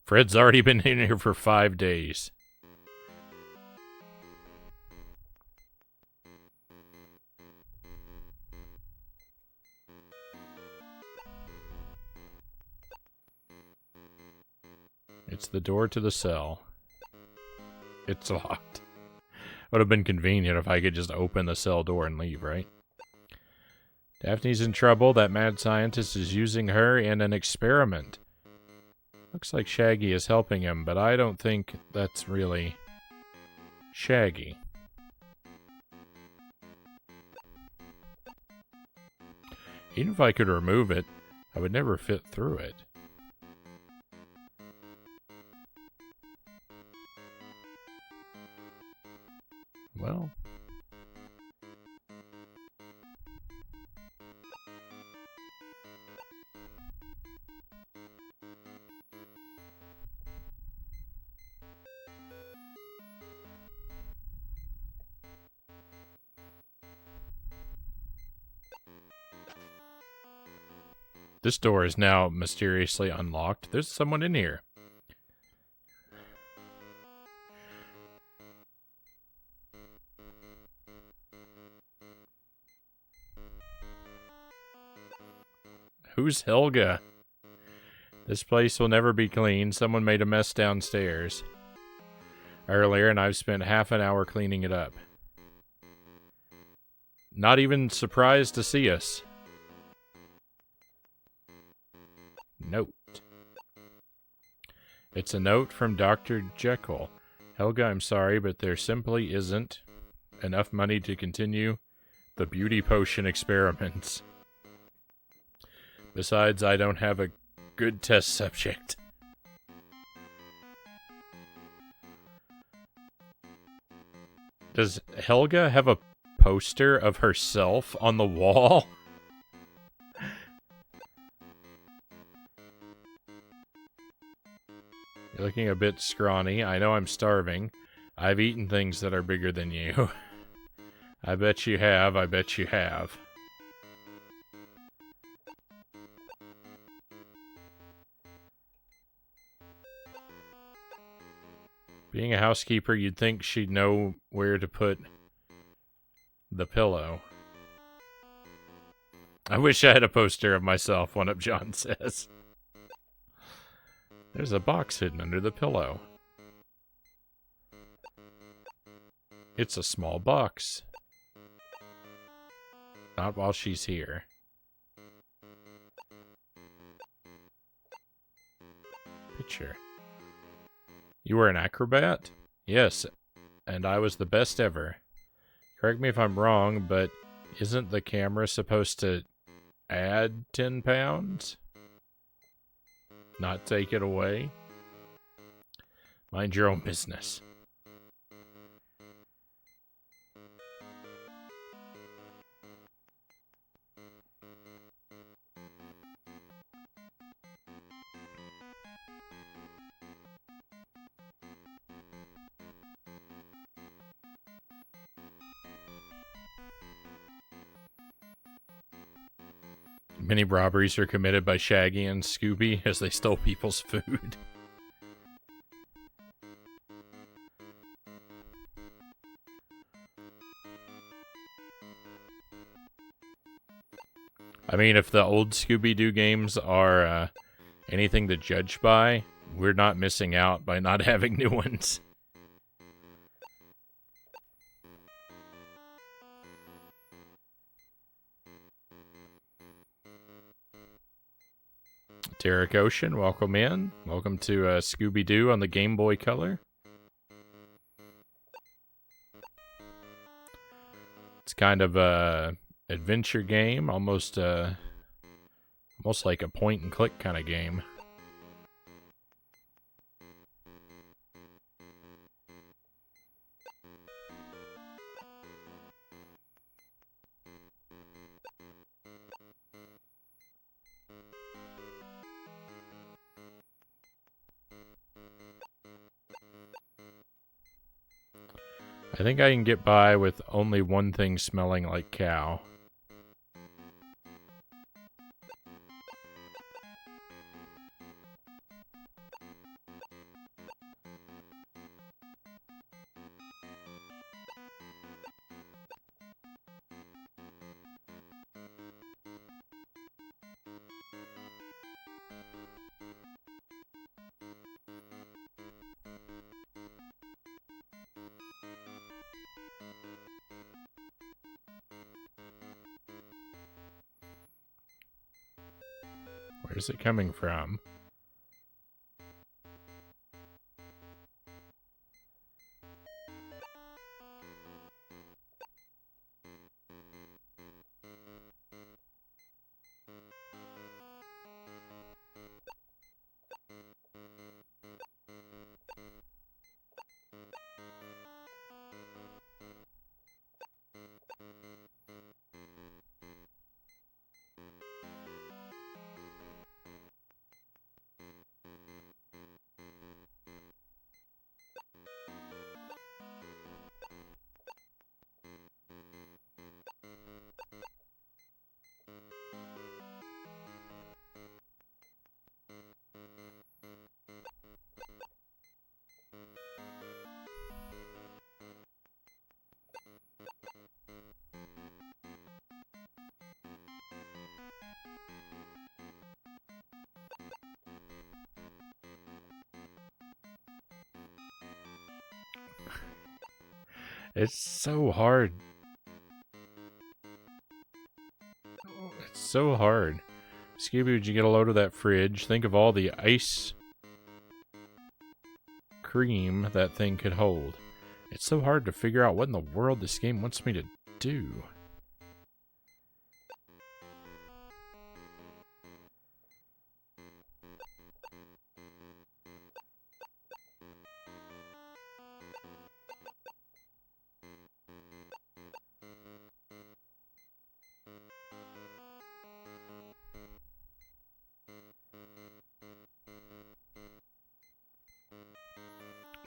Speaker 1: Fred's already been in here for 5 days. It's the door to the cell. It's locked. Would have been convenient if I could just open the cell door and leave, right? Daphne's in trouble. That mad scientist is using her in an experiment. Looks like Shaggy is helping him, but I don't think that's really Shaggy. Even if I could remove it, I would never fit through it. Well... This door is now mysteriously unlocked. There's someone in here. Who's Helga? This place will never be clean. Someone made a mess downstairs earlier, and I've spent half an hour cleaning it up. Not even surprised to see us. Note. It's a note from Dr. Jekyll. Helga, I'm sorry, but there simply isn't enough money to continue the beauty potion experiments. Besides, I don't have a good test subject. Does Helga have a poster of herself on the wall? You're looking a bit scrawny. I know I'm starving. I've eaten things that are bigger than you. I bet you have. I bet you have. Being a housekeeper, you'd think she'd know where to put the pillow. I wish I had a poster of myself, one up John says. There's a box hidden under the pillow. It's a small box. Not while she's here. Picture. You were an acrobat? Yes, and I was the best ever. Correct me if I'm wrong, but isn't the camera supposed to add 10 pounds? Not take it away? Mind your own business. Many robberies are committed by Shaggy and Scooby as they stole people's food. I mean, if the old Scooby-Doo games are anything to judge by, we're not missing out by not having new ones. Tarek Ocean, welcome in. Welcome to Scooby-Doo on the Game Boy Color. It's kind of a adventure game, almost like a point-and-click kind of game. I think I can get by with only one thing smelling like cow. Where's it coming from? It's so hard. It's so hard. Scooby, would you get a load of that fridge? Think of all the ice cream that thing could hold. It's so hard to figure out what in the world this game wants me to do.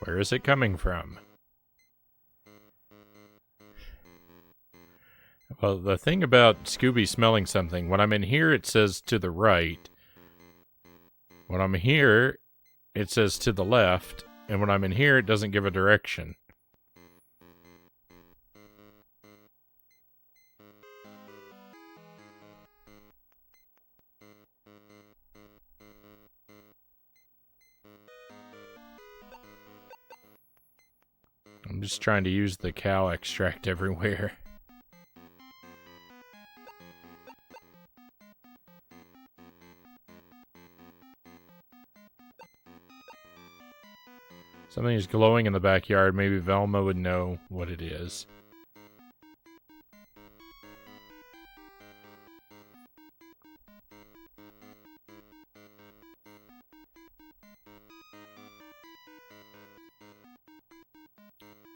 Speaker 1: Where is it coming from? Well, the thing about Scooby smelling something, when I'm in here, it says to the right. When I'm here, it says to the left. And when I'm in here, it doesn't give a direction. I'm just trying to use the cow extract everywhere. Something is glowing in the backyard. Maybe Velma would know what it is.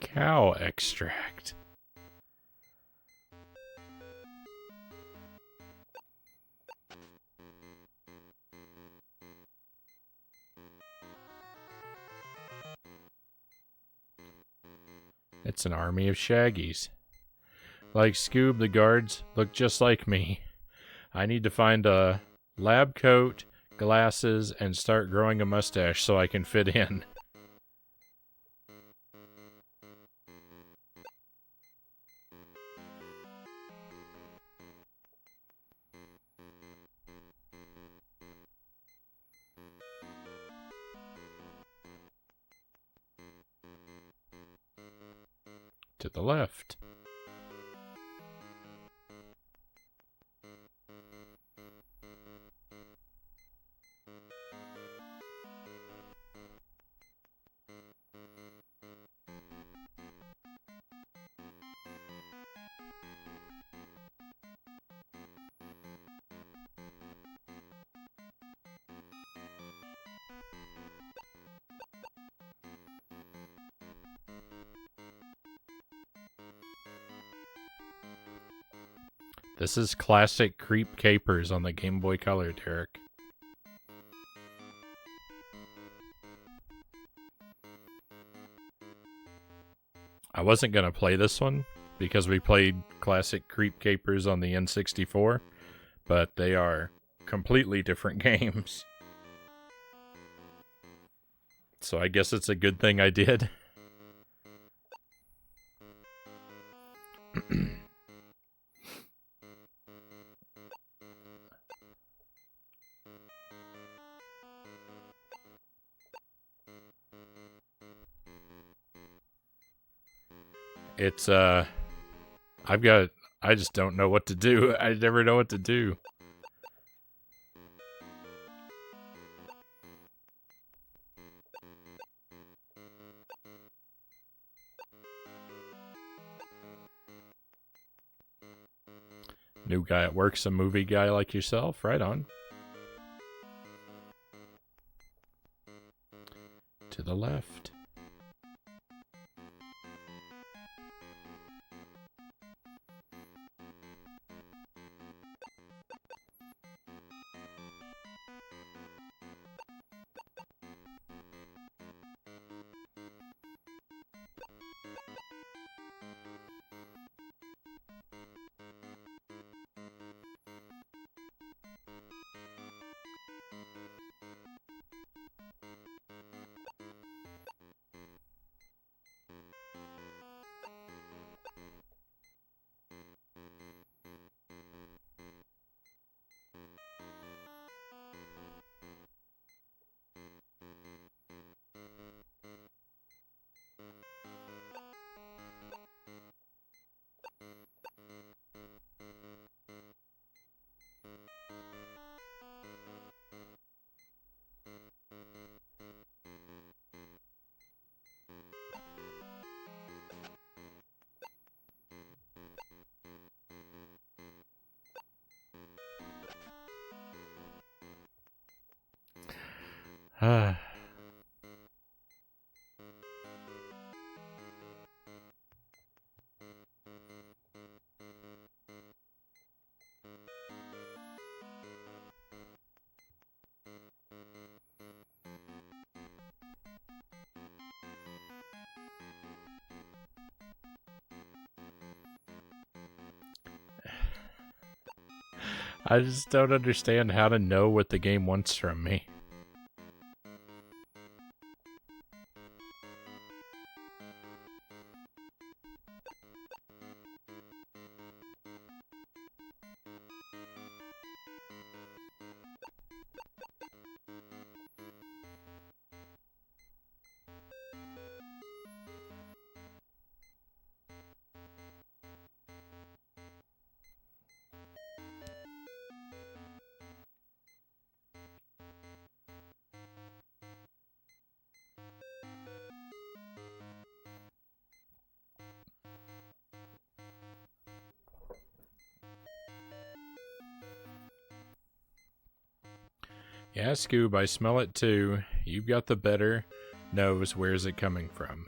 Speaker 1: Cow extract. It's an army of Shaggies. Like Scoob, the guards look just like me. I need to find a lab coat, glasses, and start growing a mustache so I can fit in. To the left. This is classic Creep Capers on the Game Boy Color, Derek. I wasn't going to play this one because we played classic Creep Capers on the N64, but they are completely different games. So I guess it's a good thing I did. It's, I just don't know what to do. I never know what to do. New guy at work's a movie guy like yourself. Right on. To the left. I just don't understand how to know what the game wants from me. Yeah, Scoob, I smell it too. You've got the better nose. Where's it coming from?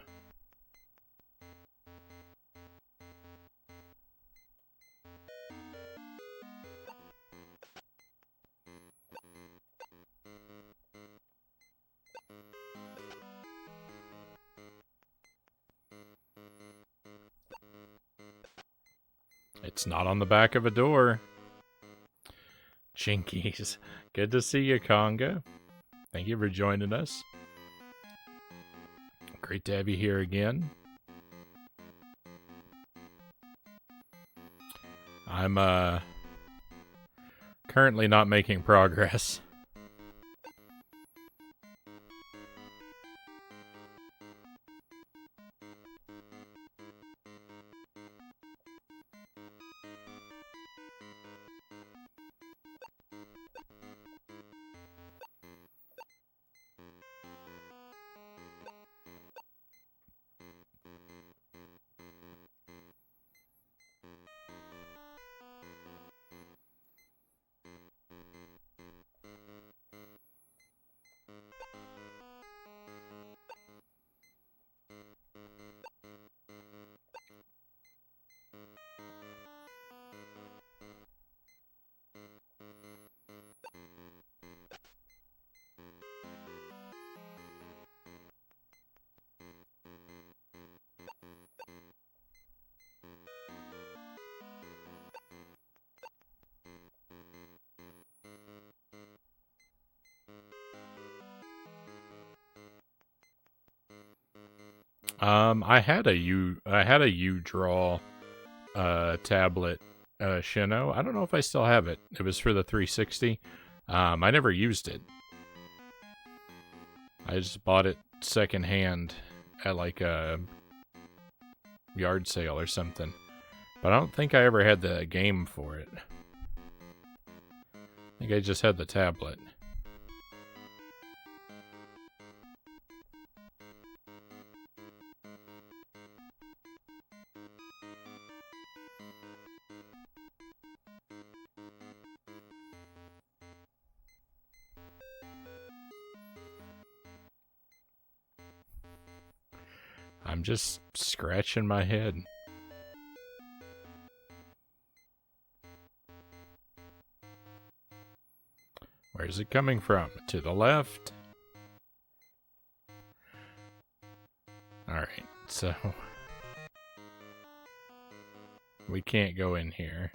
Speaker 1: It's not on the back of a door. Jinkies. Good to see you, Conga. Thank you for joining us. Great to have you here again. I'm currently not making progress. I had a U-Draw tablet Shino. I don't know if I still have it. It was for the 360. I never used it. I just bought it secondhand at like a yard sale or something. But I don't think I ever had the game for it. I think I just had the tablet. I'm just scratching my head. Where's it coming from? To the left? Alright, so... we can't go in here.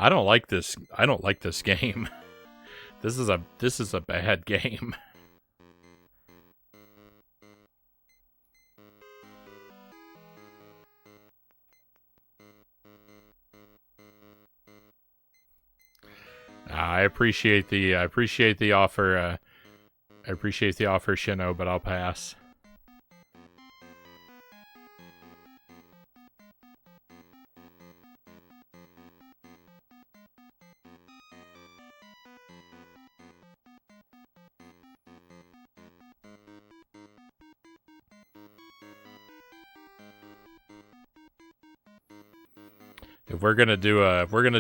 Speaker 1: I don't like this game. This is a bad game. I appreciate the offer. I appreciate the offer, Shino, but I'll pass. If we're gonna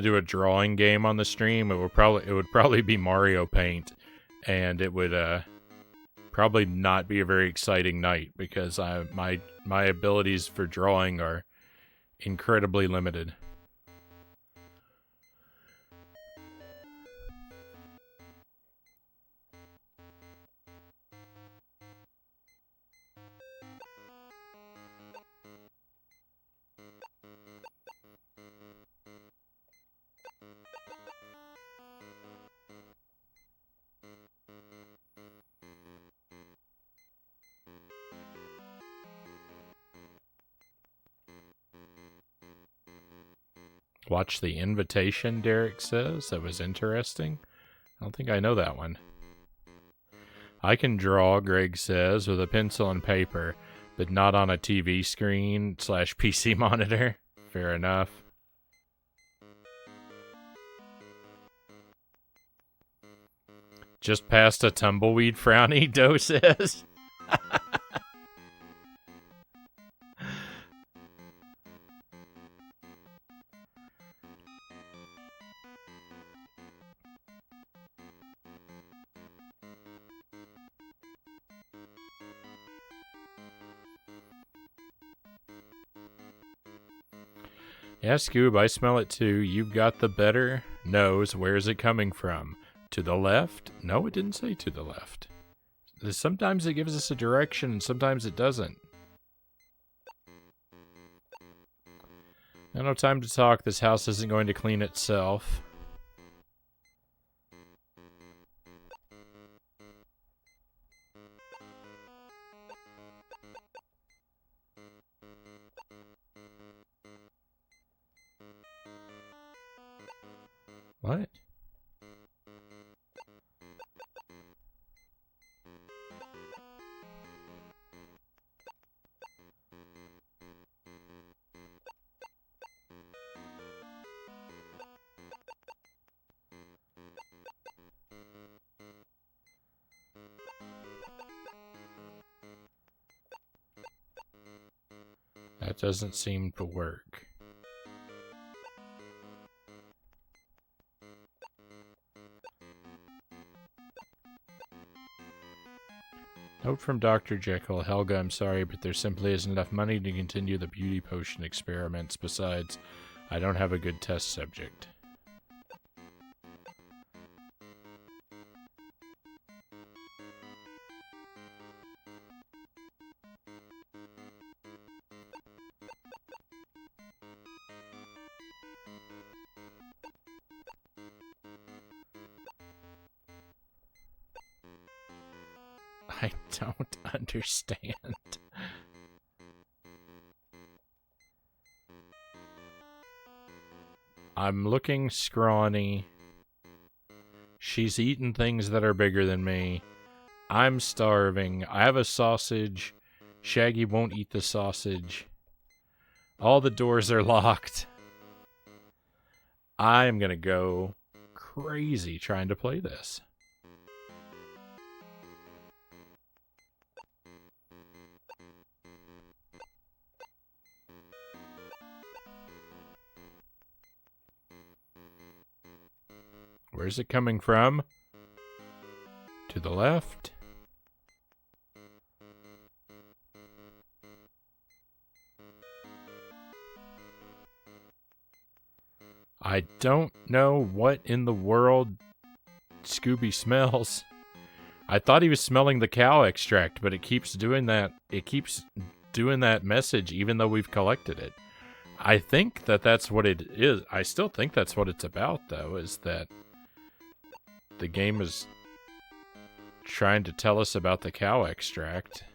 Speaker 1: do a drawing game on the stream, it would probably be Mario Paint, and it would probably not be a very exciting night because my abilities for drawing are incredibly limited. Watch The Invitation, Derek says. That was interesting. I don't think I know that one. I can draw, Greg says, with a pencil and paper, but not on a TV screen / PC monitor. Fair enough. Just past a tumbleweed, Frownie, Doe says. Yeah, Scoob, I smell it too. You've got the better nose. Where's it coming from? To the left? No, it didn't say to the left. Sometimes it gives us a direction, and sometimes it doesn't. No time to talk. This house isn't going to clean itself. What? That doesn't seem to work. Note from Dr. Jekyll. Helga, I'm sorry, but there simply isn't enough money to continue the beauty potion experiments. Besides, I don't have a good test subject. I don't understand. I'm looking scrawny. She's eating things that are bigger than me. I'm starving. I have a sausage. Shaggy won't eat the sausage. All the doors are locked. I'm gonna go crazy trying to play this. Where's it coming from? To the left. I don't know what in the world Scooby smells. I thought he was smelling the cow extract, but it keeps doing that. It keeps doing that message even though we've collected it. I think that that's what it is. I still think that's what it's about, though, is that the game is trying to tell us about the cow extract.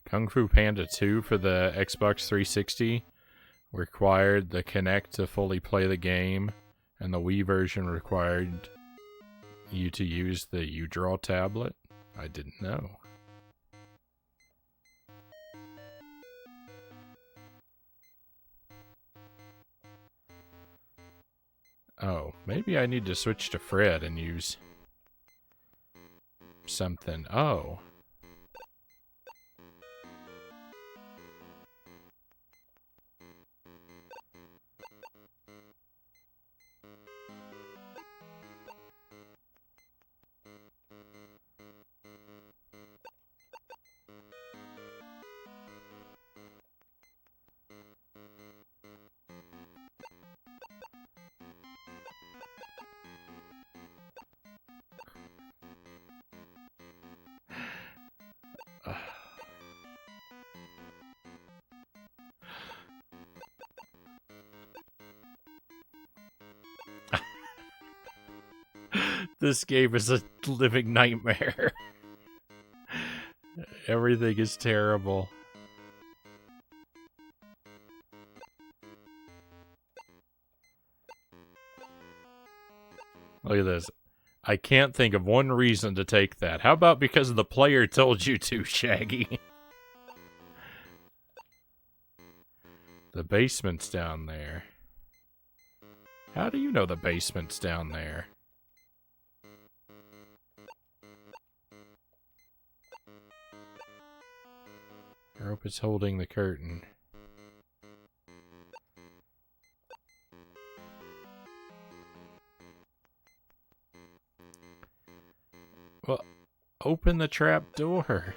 Speaker 1: Kung Fu Panda 2 for the Xbox 360 required the Kinect to fully play the game, and the Wii version required you to use the U-Draw tablet. I didn't know. Oh, maybe I need to switch to Fred and use something. Oh. This game is a living nightmare. Everything is terrible. Look at this. I can't think of one reason to take that. How about because the player told you to, Shaggy? The basement's down there. How do you know the basement's down there? I hope it's holding the curtain. Well, open the trap door.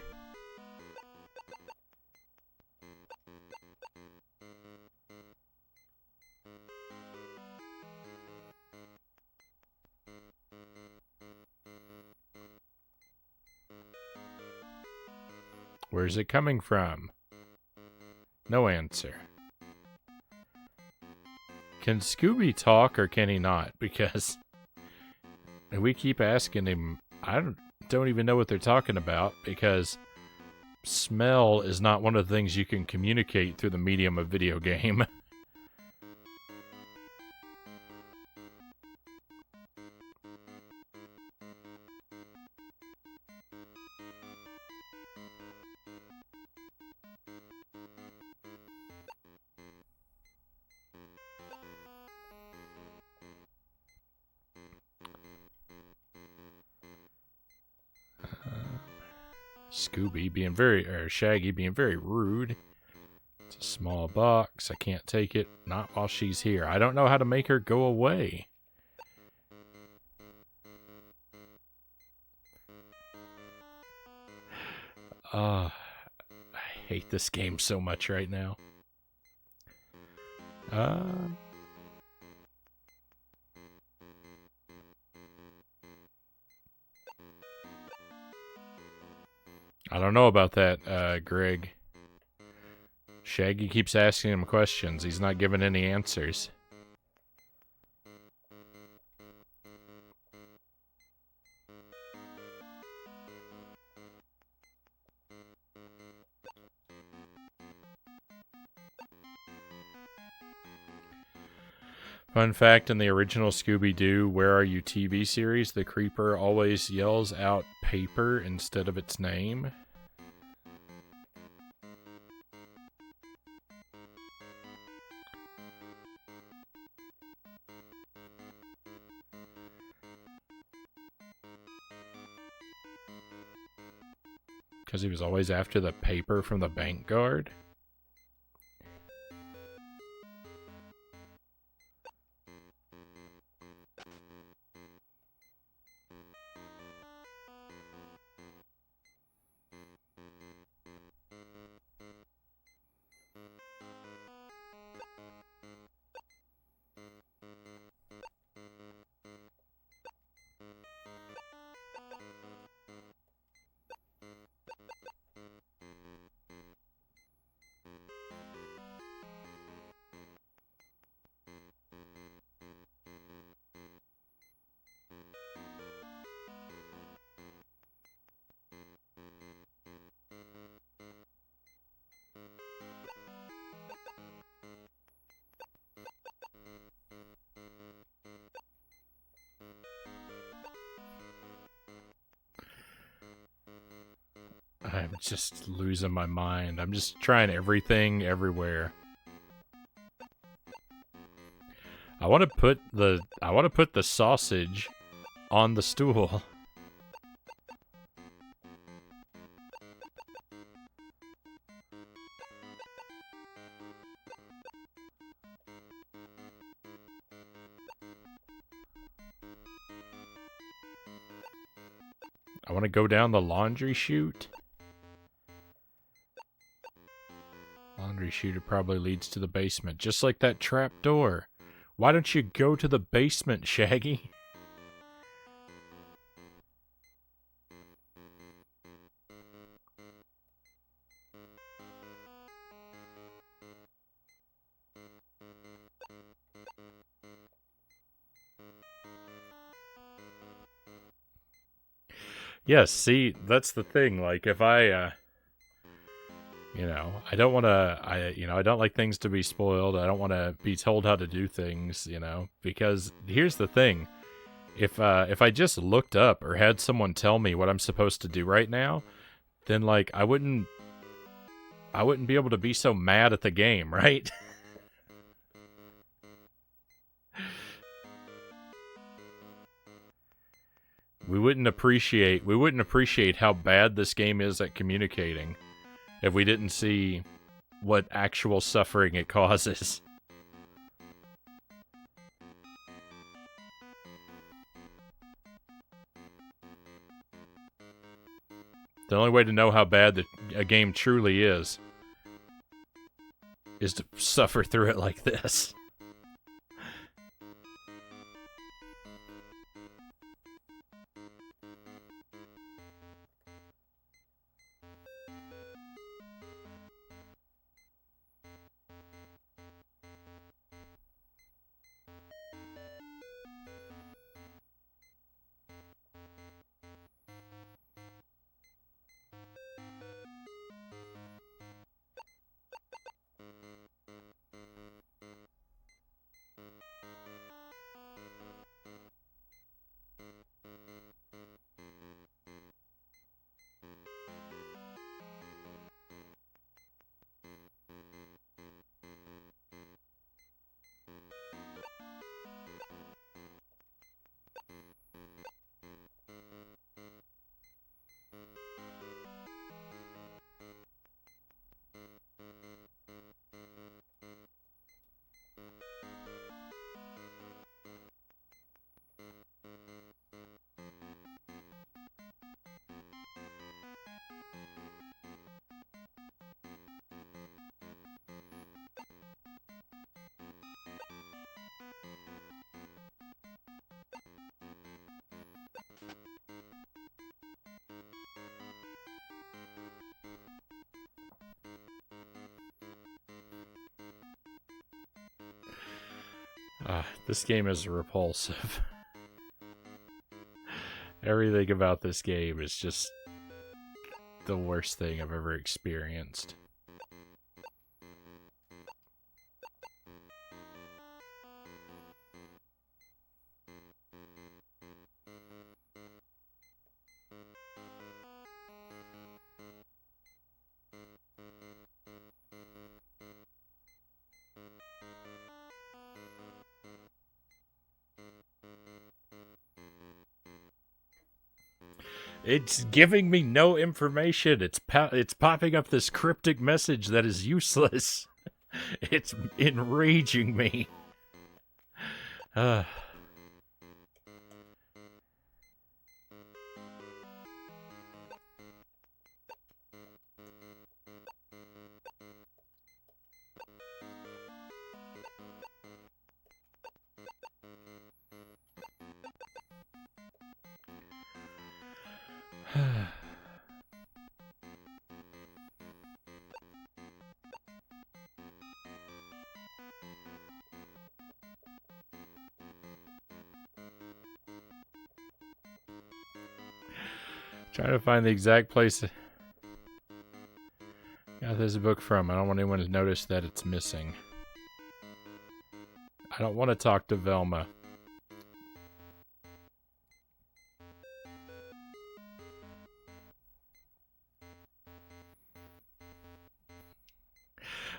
Speaker 1: Where's it coming from? No answer. Can Scooby talk or can he not? Because we keep asking him. I don't even know what they're talking about, because smell is not one of the things you can communicate through the medium of video game. Scooby being or Shaggy being very rude. It's a small box. I can't take it. Not while she's here. I don't know how to make her go away. I hate this game so much right now. I don't know about that, Greg. Shaggy keeps asking him questions. He's not giving any answers. Fun fact, in the original Scooby-Doo Where Are You TV series, the creeper always yells out paper instead of its name. Because he was always after the paper from the bank guard. I'm just losing my mind. I'm just trying everything everywhere. I want to put the sausage on the stool. I want to go down the laundry chute. Laundry chute probably leads to the basement, just like that trap door. Why don't you go to the basement, Shaggy? Yes, see, that's the thing. Like, if I, I don't want to, I don't like things to be spoiled. I don't want to be told how to do things, because here's the thing. If I just looked up or had someone tell me what I'm supposed to do right now, then, like, I wouldn't be able to be so mad at the game, right? We wouldn't appreciate how bad this game is at communicating if we didn't see what actual suffering it causes. The only way to know how bad a game truly is to suffer through it like this. This game is repulsive. Everything about this game is just the worst thing I've ever experienced. It's giving me no information. It's popping up this cryptic message that is useless. It's enraging me. Trying to find the exact place got this book from. I don't want anyone to notice that it's missing. I don't want to talk to Velma.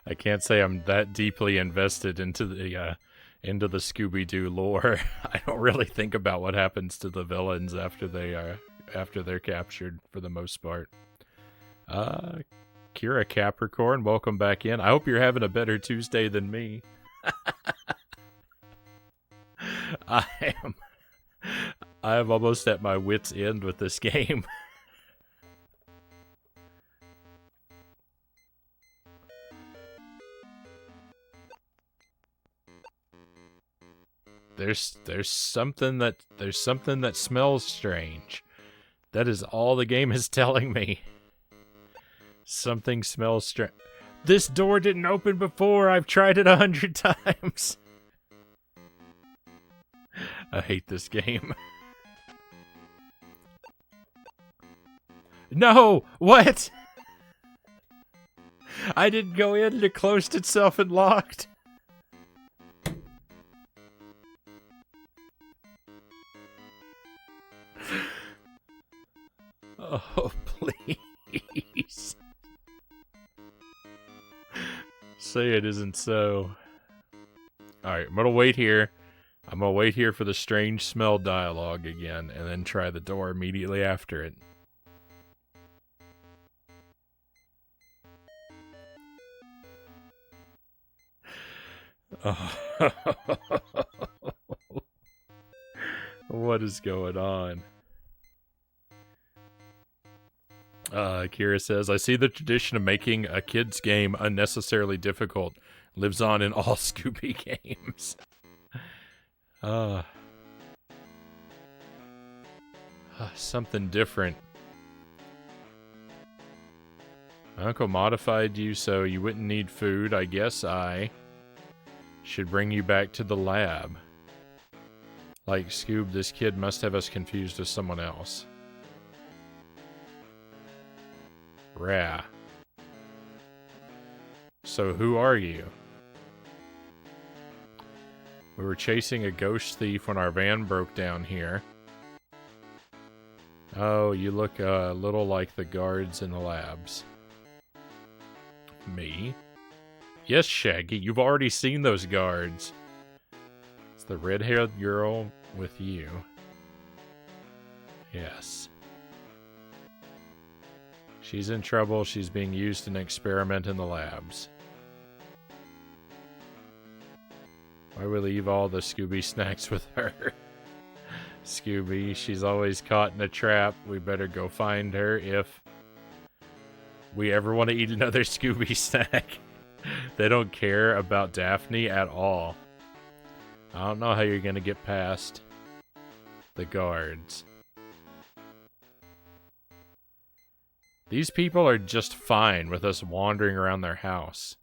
Speaker 1: I can't say I'm that deeply invested into the Scooby-Doo lore. I don't really think about what happens to the villains after they're captured for the most part. Kira Capricorn, welcome back in. I hope you're having a better Tuesday than me. I am almost at my wit's end with this game. There's something that smells strange. That is all the game is telling me. Something smells strange. This door didn't open before. I've tried it 100 times. I hate this game. No! What? I didn't go in. It closed itself and locked. Oh, please. Say it isn't so. Alright, I'm gonna wait here. I'm gonna wait here for the strange smell dialogue again, and then try the door immediately after it. Oh. What is going on? Kira says, I see the tradition of making a kid's game unnecessarily difficult lives on in all Scooby games. Something different. My uncle modified you so you wouldn't need food. I guess I should bring you back to the lab. Like Scoob, this kid must have us confused with someone else. Rah. So who are you? We were chasing a ghost thief when our van broke down here. Oh, you look a little like the guards in the labs. Me? Yes, Shaggy, you've already seen those guards. It's the red-haired girl with you. Yes. She's in trouble. She's being used in an experiment in the labs. Why we leave all the Scooby snacks with her? Scooby, she's always caught in a trap. We better go find her if we ever want to eat another Scooby snack. They don't care about Daphne at all. I don't know how you're going to get past the guards. These people are just fine with us wandering around their house.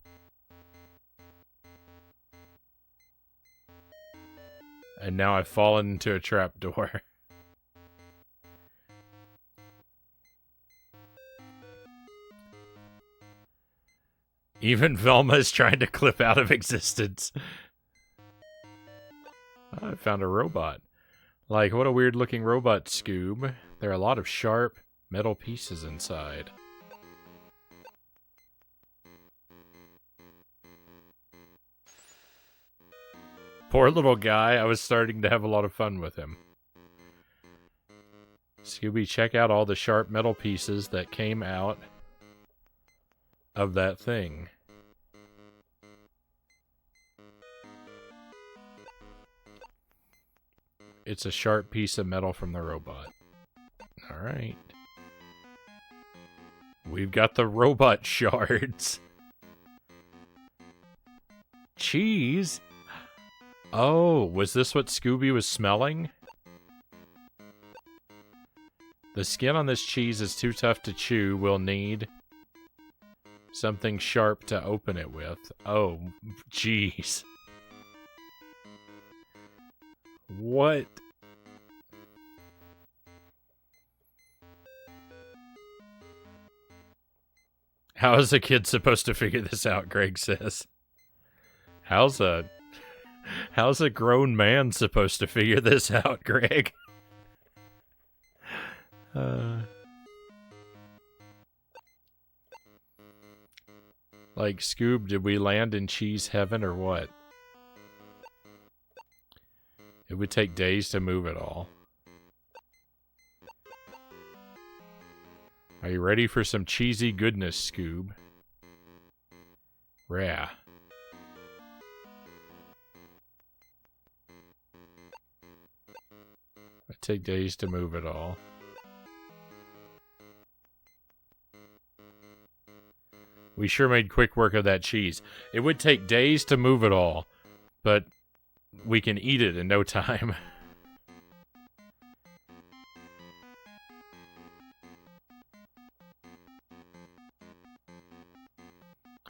Speaker 1: And now I've fallen into a trapdoor. Even Velma is trying to clip out of existence. Oh, I found a robot. Like, what a weird looking robot, Scoob. There are a lot of sharp metal pieces inside. Poor little guy, I was starting to have a lot of fun with him. Scooby, check out all the sharp metal pieces that came out of that thing. It's a sharp piece of metal from the robot. Alright. We've got the robot shards. Cheese? Oh, was this what Scooby was smelling? The skin on this cheese is too tough to chew. We'll need something sharp to open it with. Oh, jeez. What? How is a kid supposed to figure this out, Greg says. How's a grown man supposed to figure this out, Greg? Like, Scoob, did we land in cheese heaven or what? It would take days to move it all. Are you ready for some cheesy goodness, Scoob? Rah. It'd take days to move it all. We sure made quick work of that cheese. It would take days to move it all, but we can eat it in no time.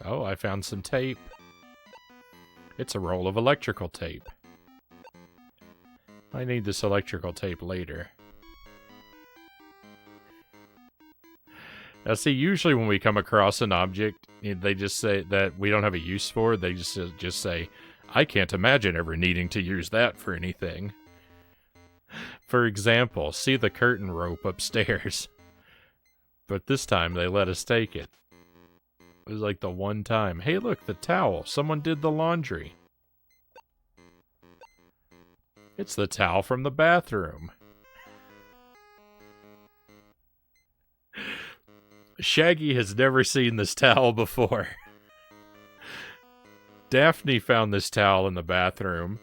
Speaker 1: Oh, I found some tape. It's a roll of electrical tape. I need this electrical tape later. Now, see, usually when we come across an object, they just say that we don't have a use for it. They just say, I can't imagine ever needing to use that for anything. For example, see the curtain rope upstairs. But this time they let us take it. It was like the one time. Hey, look, the towel. Someone did the laundry. It's the towel from the bathroom. Shaggy has never seen this towel before. Daphne found this towel in the bathroom,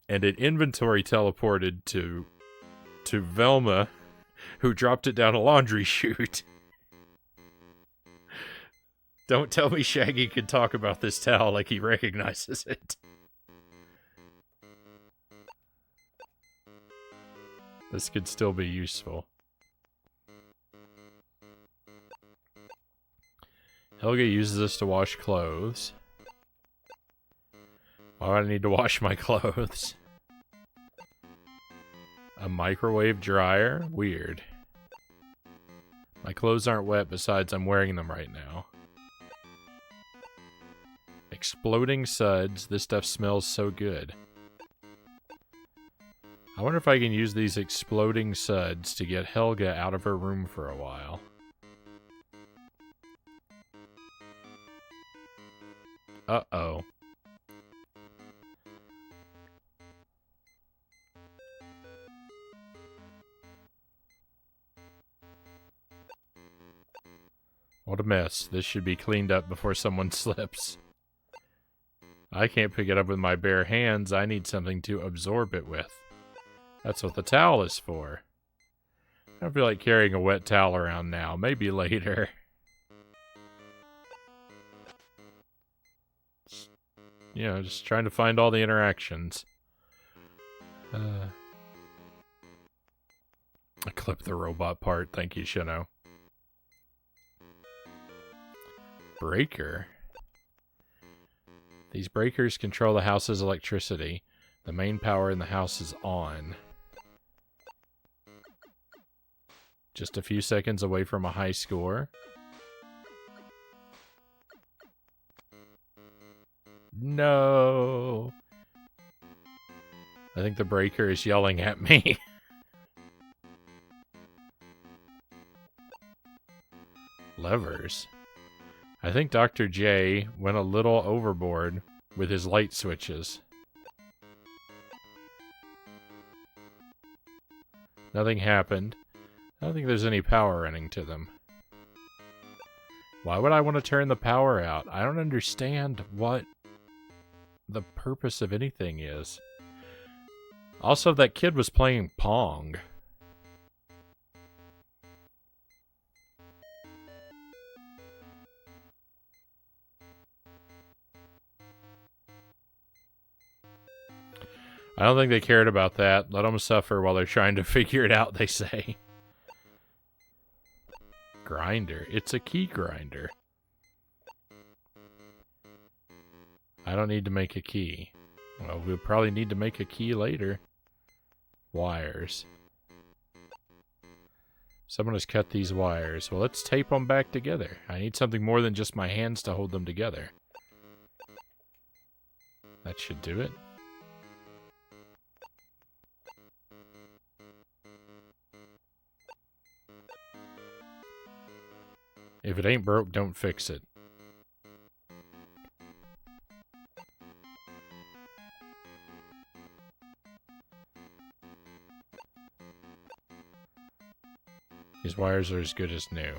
Speaker 1: and it inventory teleported to Velma, who dropped it down a laundry chute. Don't tell me Shaggy can talk about this towel like he recognizes it. This could still be useful. Helga uses this to wash clothes. Why do I need to wash my clothes? A microwave dryer? Weird. My clothes aren't wet, besides I'm wearing them right now. Exploding suds. This stuff smells so good. I wonder if I can use these exploding suds to get Helga out of her room for a while. Uh-oh. What a mess. This should be cleaned up before someone slips. I can't pick it up with my bare hands. I need something to absorb it with. That's what the towel is for. I don't feel like carrying a wet towel around now. Maybe later. You know, just trying to find all the interactions. I clipped the robot part. Thank you, Shino. Breaker. These breakers control the house's electricity. The main power in the house is on. Just a few seconds away from a high score. No! I think the breaker is yelling at me. Levers. I think Dr. J went a little overboard with his light switches. Nothing happened. I don't think there's any power running to them. Why would I want to turn the power out? I don't understand what the purpose of anything is. Also, that kid was playing Pong. I don't think they cared about that. Let them suffer while they're trying to figure it out, they say. Grinder. It's a key grinder. I don't need to make a key. Well, we'll probably need to make a key later. Wires. Someone has cut these wires. Well, let's tape them back together. I need something more than just my hands to hold them together. That should do it. If it ain't broke, don't fix it. These wires are as good as new.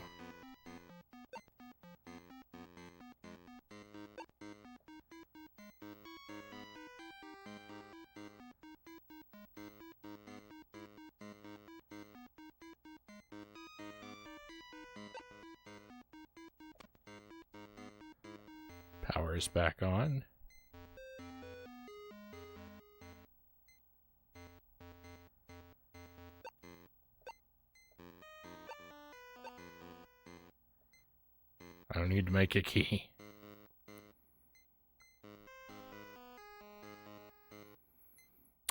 Speaker 1: Power is back on. I don't need to make a key.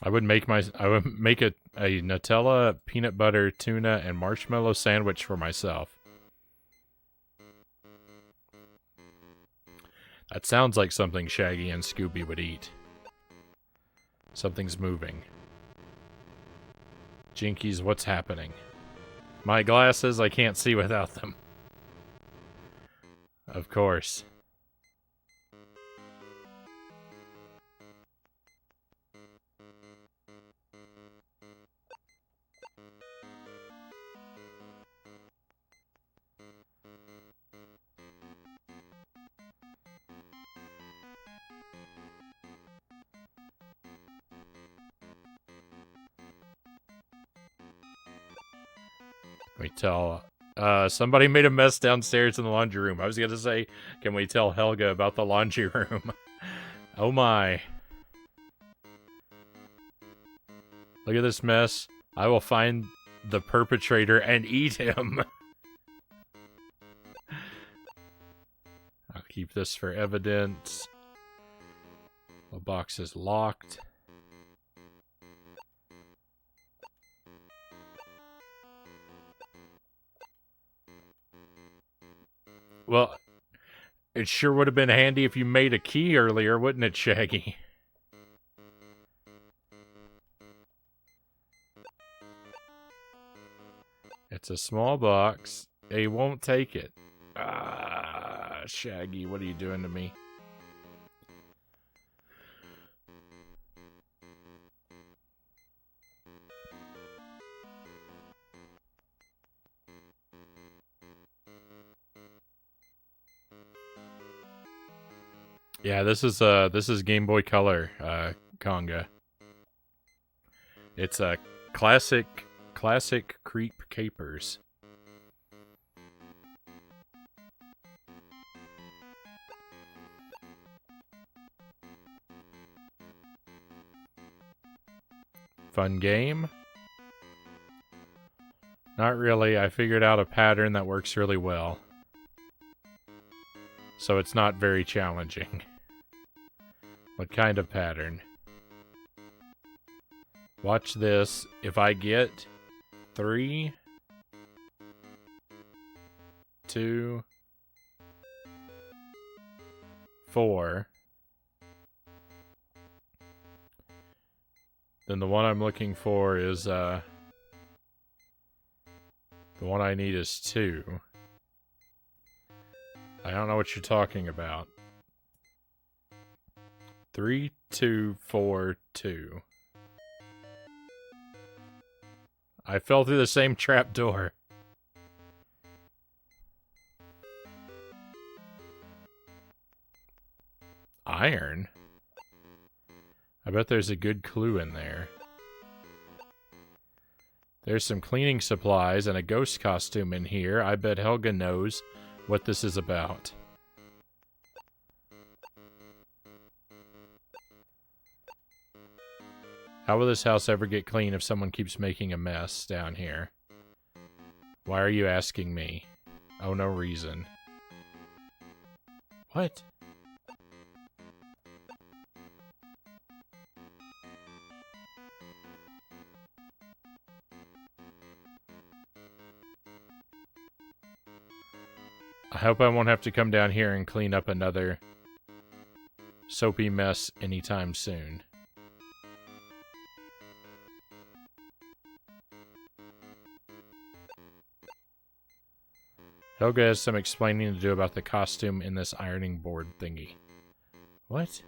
Speaker 1: I would make a Nutella, peanut butter, tuna, and marshmallow sandwich for myself. That sounds like something Shaggy and Scooby would eat. Something's moving. Jinkies, what's happening? My glasses, I can't see without them. Of course. Can we tell... somebody made a mess downstairs in the laundry room. I was gonna say, can we tell Helga about the laundry room? Oh my. Look at this mess. I will find the perpetrator and eat him. I'll keep this for evidence. The box is locked. Well, it sure would have been handy if you made a key earlier, wouldn't it, Shaggy? It's a small box. They won't take it. Ah, Shaggy, what are you doing to me? Yeah, this is Game Boy Color Conga. It's a classic Creep Capers. Fun game? Not really. I figured out a pattern that works really well. So it's not very challenging. What kind of pattern? Watch this. If I get 3, 2, 4, then the one I'm looking for is, the one I need is 2. I don't know what you're talking about. 3, 2, 4, 2. I fell through the same trap door. Iron? I bet there's a good clue in there. There's some cleaning supplies and a ghost costume in here. I bet Helga knows what this is about. How will this house ever get clean if someone keeps making a mess down here? Why are you asking me? Oh, no reason. What? I hope I won't have to come down here and clean up another soapy mess anytime soon. Helga has some explaining to do about the costume in this ironing board thingy. What?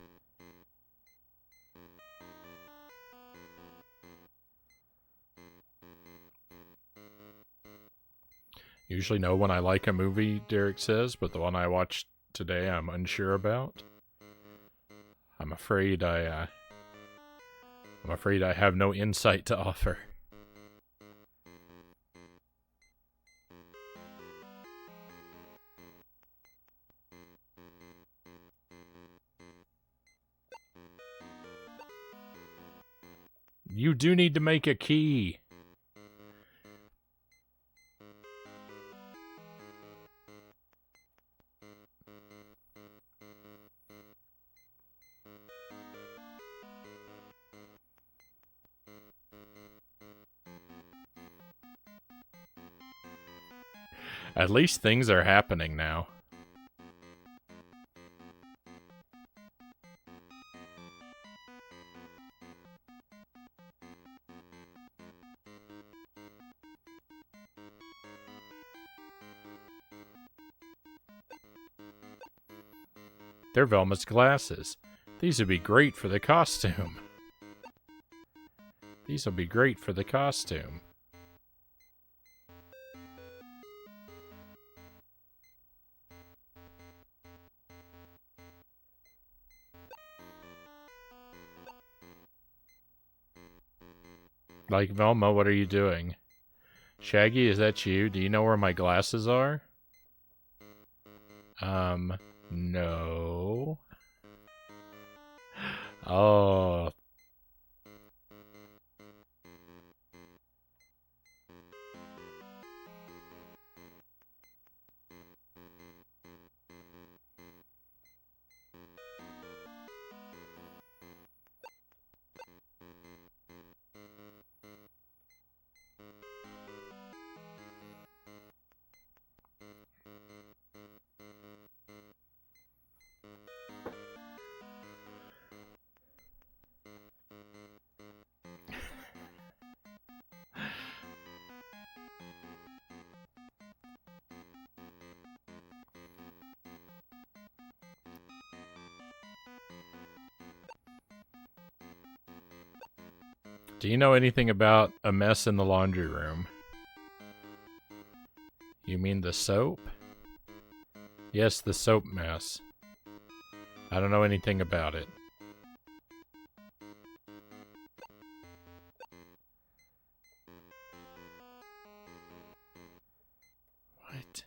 Speaker 1: Usually know when I like a movie, Derek says, but the one I watched today I'm unsure about. I'm afraid I have no insight to offer. You do need to make a key. At least things are happening now. They're Velma's glasses. These would be great for the costume. These will be great for the costume. Like, Velma, what are you doing? Shaggy, is that you? Do you know where my glasses are? No. Oh. Do you know anything about a mess in the laundry room? You mean the soap? Yes, the soap mess. I don't know anything about it. What?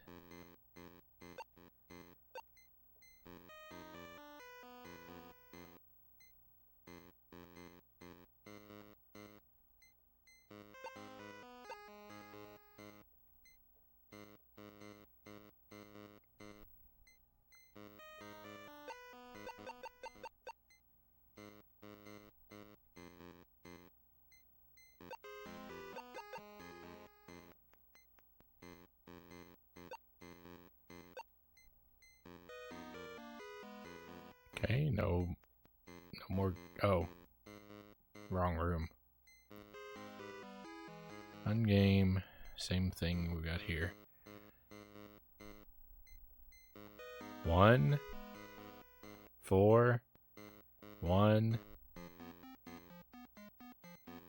Speaker 1: Okay, no more. Oh, wrong room. Ungame, same thing we got here. 1 4 1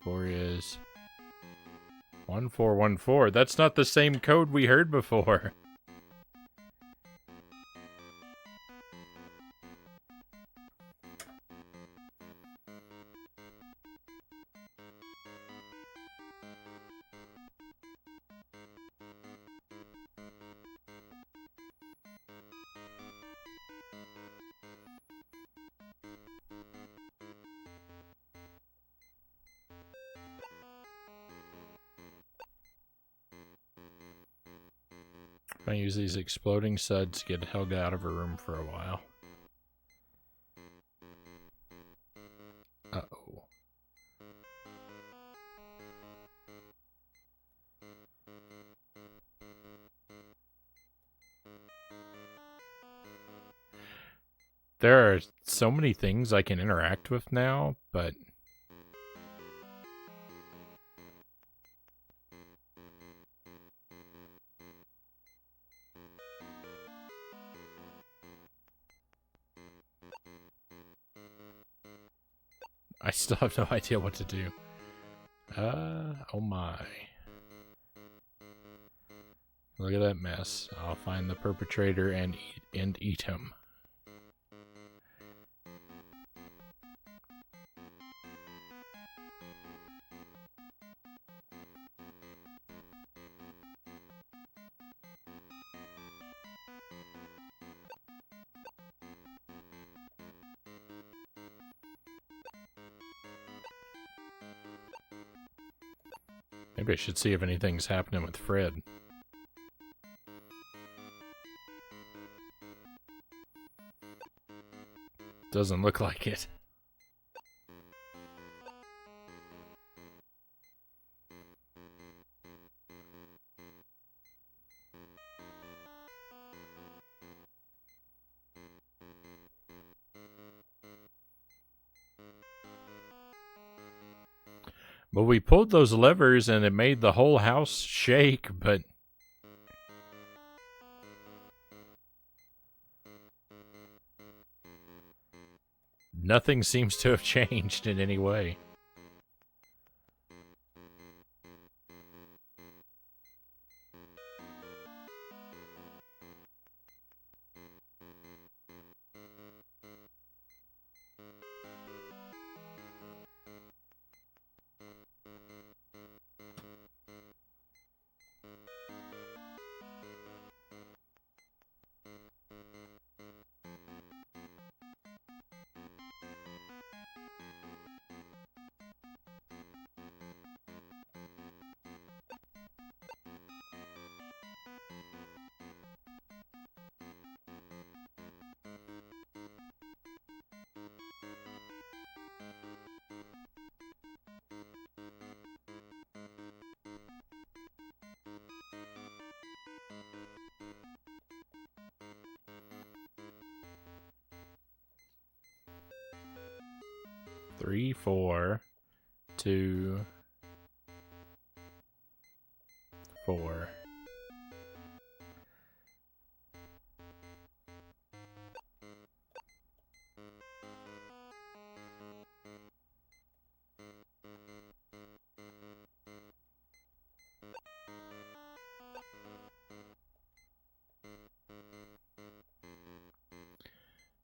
Speaker 1: 4 is 1414. That's not the same code we heard before. I use these exploding suds to get Helga out of her room for a while. Uh-oh. There are so many things I can interact with now, but I still have no idea what to do. Oh my. Look at that mess. I'll find the perpetrator and eat him. Maybe I should see if anything's happening with Fred. Doesn't look like it. But we pulled those levers and it made the whole house shake, but nothing seems to have changed in any way. Three, 4, 2, 4.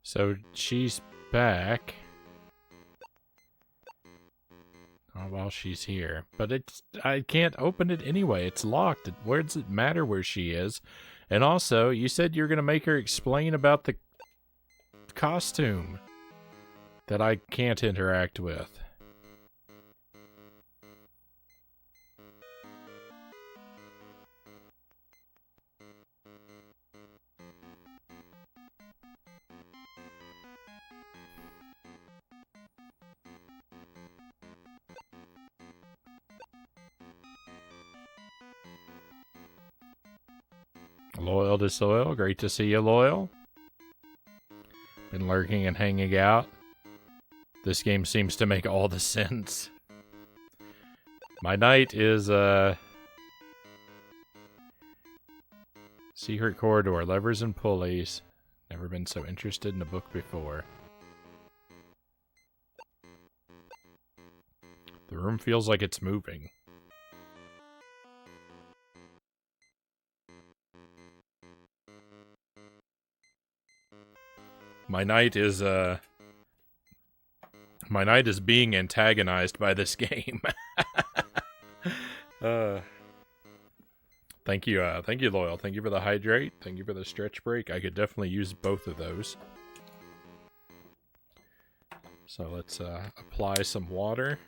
Speaker 1: So she's back. Oh, well, she's here. But I can't open it anyway. It's locked. Where does it matter where she is? And also, you said you're going to make her explain about the costume that I can't interact with. Loyal to Soil. Great to see you, Loyal. Been lurking and hanging out. This game seems to make all the sense. My knight is, secret corridor, levers and pulleys. Never been so interested in a book before. The room feels like it's moving. My knight is being antagonized by this game. Thank you, Loyal. Thank you for the hydrate. Thank you for the stretch break. I could definitely use both of those. So let's apply some water.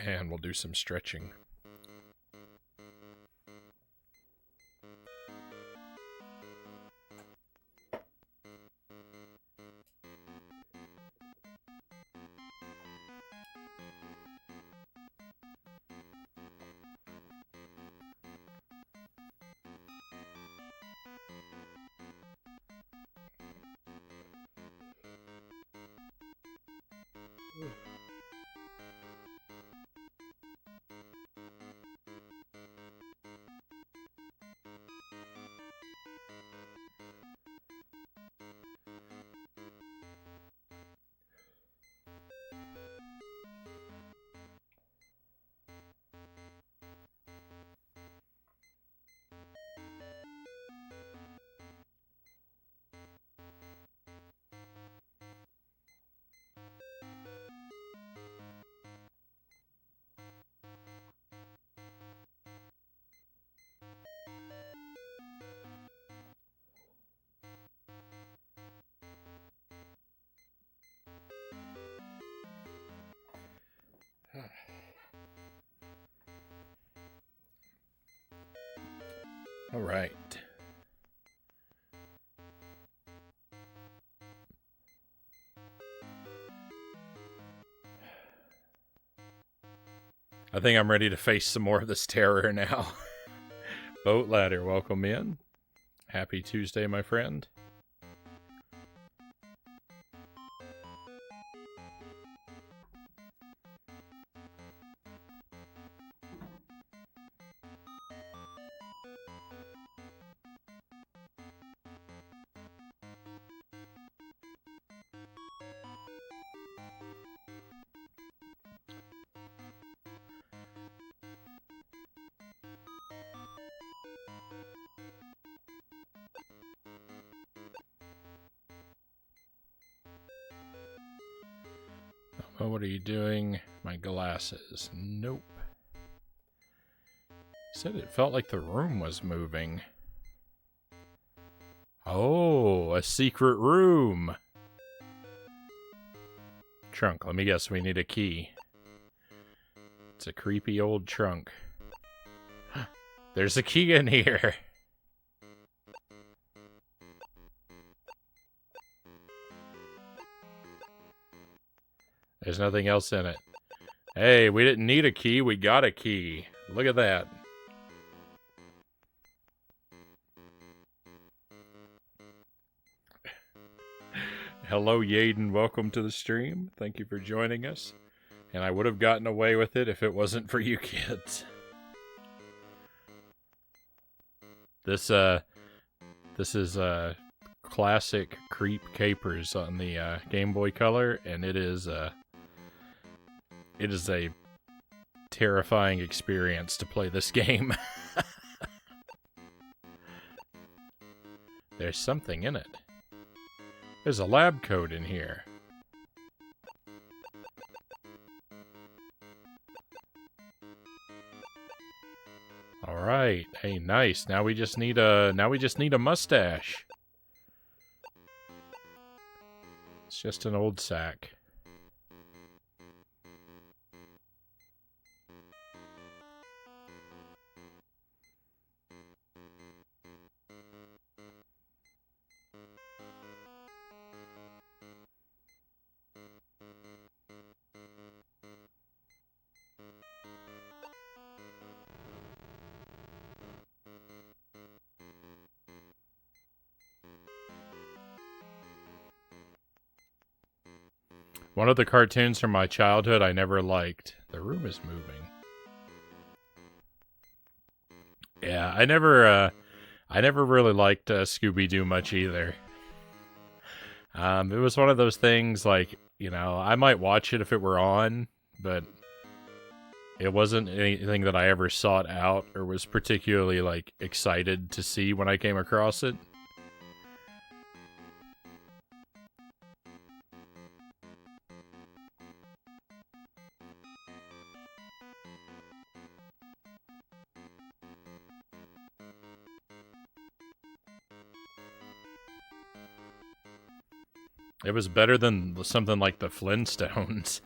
Speaker 1: And we'll do some stretching. All right. I think I'm ready to face some more of this terror now. Boat Ladder, welcome in. Happy Tuesday, my friend. Oh, what are you doing? My glasses. Nope. Said it felt like the room was moving. Oh, a secret room. Trunk. Let me guess, we need a key. It's a creepy old trunk. There's a key in here. There's nothing else in it. Hey, we didn't need a key. We got a key. Look at that. Hello, Yaden. Welcome to the stream. Thank you for joining us. And I would have gotten away with it if it wasn't for you kids. This is classic Creep Capers on the Game Boy Color, and it is a terrifying experience to play this game. There's something in it. There's a lab coat in here. All right. Hey, nice. Now we just need a mustache. It's just an old sack. One of the cartoons from my childhood I never liked. The room is moving. Yeah, I never really liked Scooby-Doo much either. It was one of those things like, you know, I might watch it if it were on, but it wasn't anything that I ever sought out or was particularly, like, excited to see when I came across it. It was better than something like the Flintstones.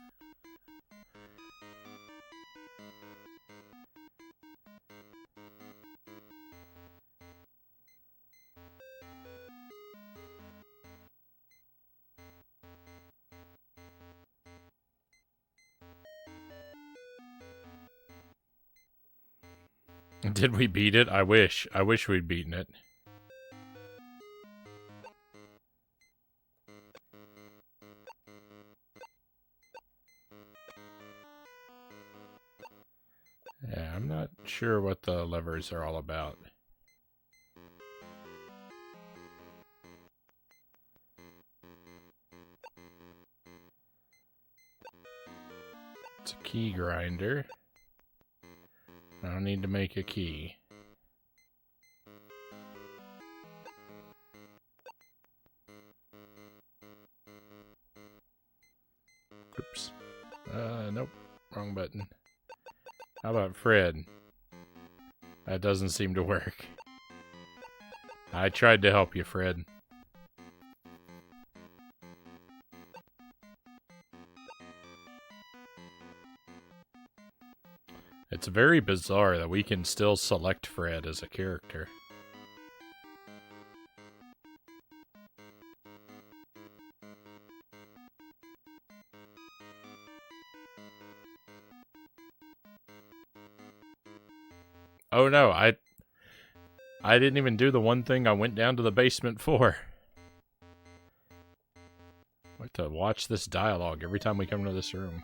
Speaker 1: Did we beat it? I wish. I wish we'd beaten it. Yeah, I'm not sure what the levers are all about. It's a key grinder. I don't need to make a key. Oops. Nope. Wrong button. How about Fred? That doesn't seem to work. I tried to help you, Fred. It's very bizarre that we can still select Fred as a character. Oh no, I didn't even do the one thing I went down to the basement for. I like to watch this dialogue every time we come to this room.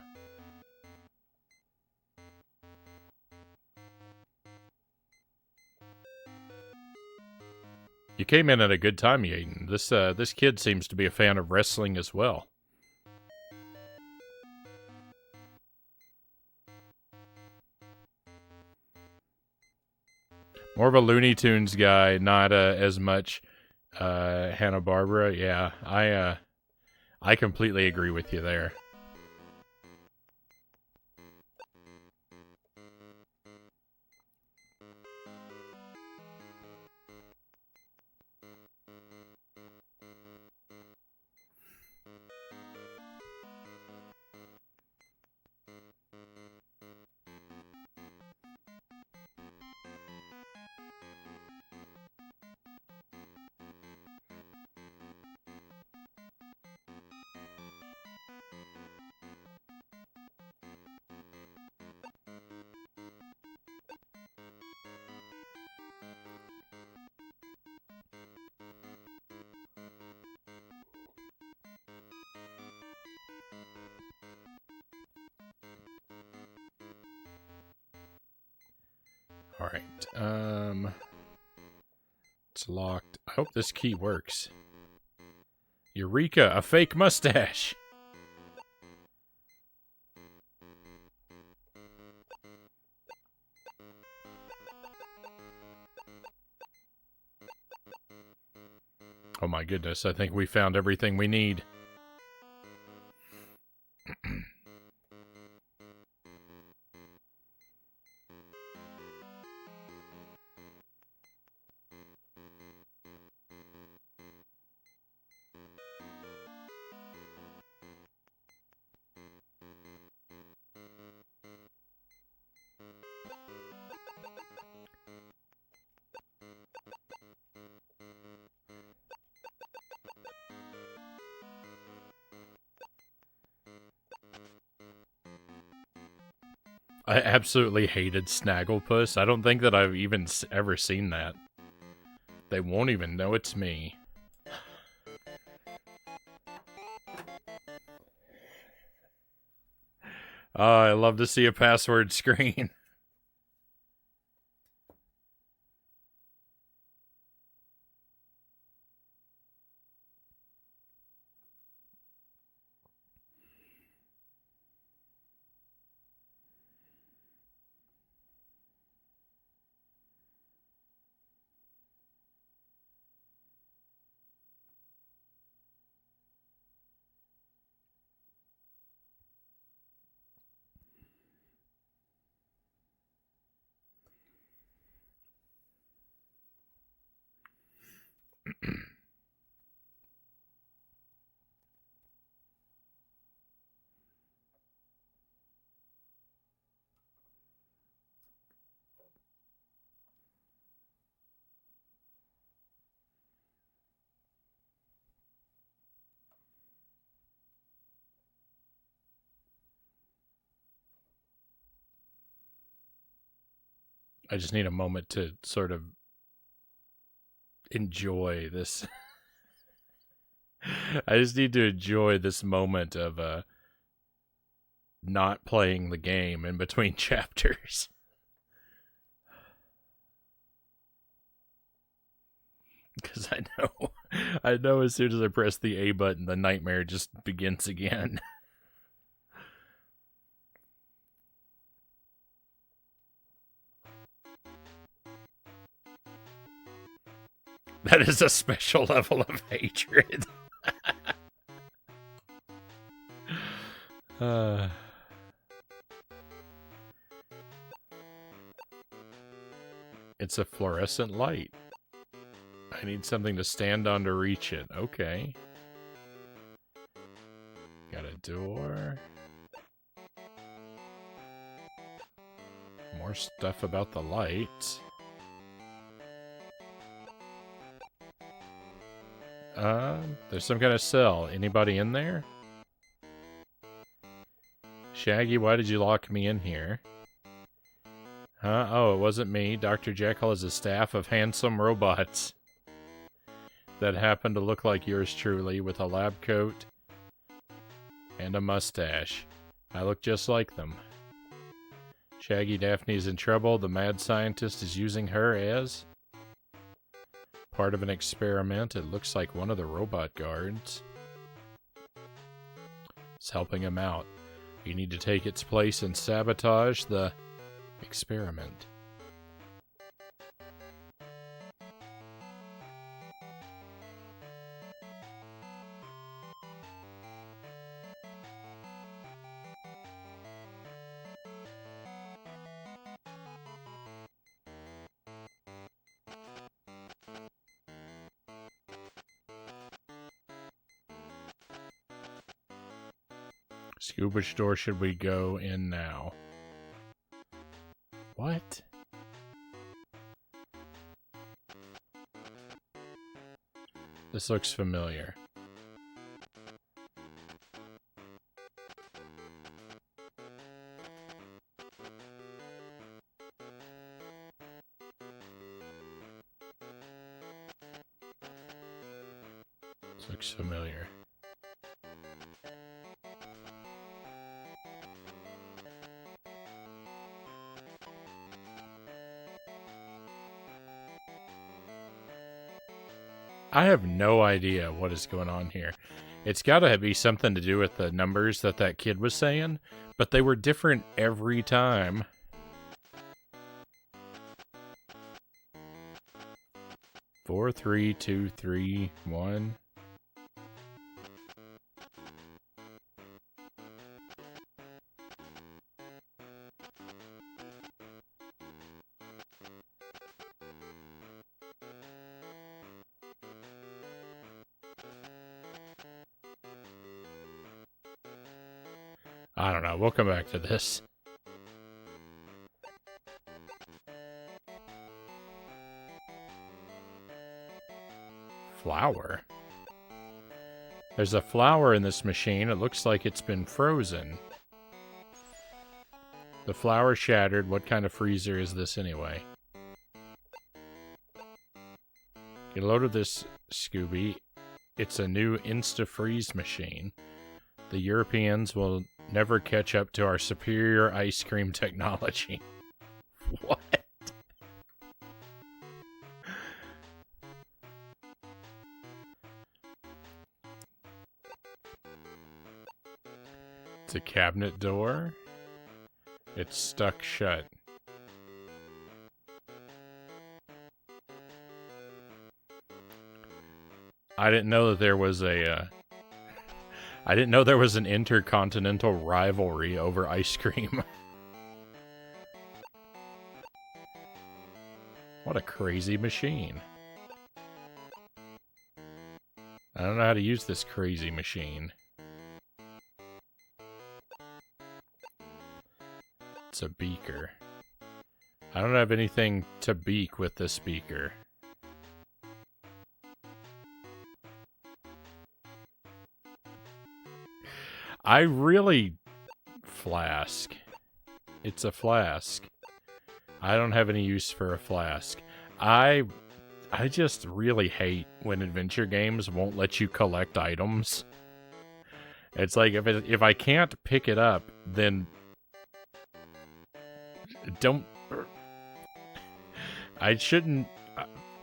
Speaker 1: You came in at a good time, Yaden. This kid seems to be a fan of wrestling as well. More of a Looney Tunes guy, not as much Hanna-Barbera. Yeah, I completely agree with you there. Alright, it's locked. I hope this key works. Eureka, a fake mustache! Oh my goodness, I think we found everything we need. I absolutely hated Snagglepuss. I don't think that I've even ever seen that. They won't even know it's me. Oh, I love to see a password screen. I just need a moment to sort of enjoy this. I just need to enjoy this moment of not playing the game in between chapters. Because I know as soon as I press the A button, the nightmare just begins again. That is a special level of hatred. It's a fluorescent light. I need something to stand on to reach it. Okay. Got a door. More stuff about the light. There's some kind of cell. Anybody in there? Shaggy, why did you lock me in here? Huh? Oh, it wasn't me. Dr. Jekyll is a staff of handsome robots that happen to look like yours truly, with a lab coat and a mustache. I look just like them. Shaggy, Daphne's in trouble. The mad scientist is using her as part of an experiment. It looks like one of the robot guards is helping him out. You need to take its place and sabotage the experiment. Which door should we go in now? What? This looks familiar. This looks familiar. I have no idea what is going on here. It's got to be something to do with the numbers that kid was saying, but they were different every time. Four, 3, 2, 3, 1. I don't know. We'll come back to this. Flower. There's a flower in this machine. It looks like it's been frozen. The flower shattered. What kind of freezer is this anyway? Get a load of this, Scooby. It's a new Insta-freeze machine. The Europeans will never catch up to our superior ice cream technology. What? It's a cabinet door. It's stuck shut. I didn't know that there was a, I didn't know there was an intercontinental rivalry over ice cream. What a crazy machine. I don't know how to use this crazy machine. It's a beaker. I don't have anything to beak with this beaker. I really... Flask. It's a flask. I don't have any use for a flask. I just really hate when adventure games won't let you collect items. It's like, if I can't pick it up, then... Don't... I shouldn't...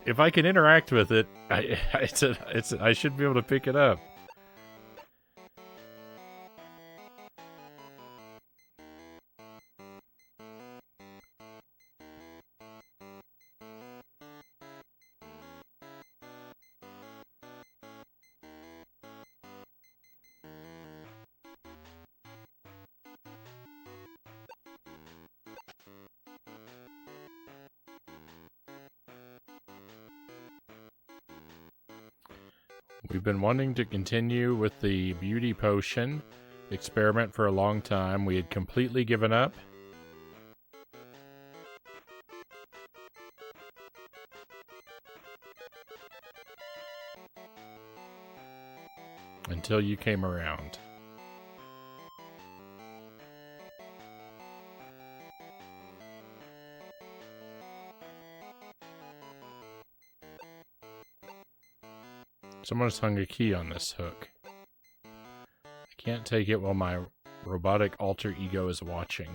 Speaker 1: If I can interact with it, I should be able to pick it up. We've been wanting to continue with the beauty potion experiment for a long time. We had completely given up. Until you came around. Someone's hung a key on this hook. I can't take it while my robotic alter ego is watching.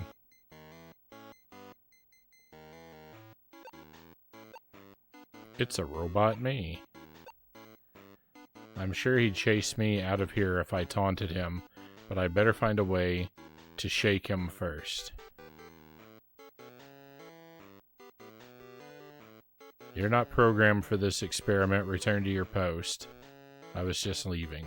Speaker 1: It's a robot me. I'm sure he'd chase me out of here if I taunted him, but I better find a way to shake him first. You're not programmed for this experiment. Return to your post. I was just leaving.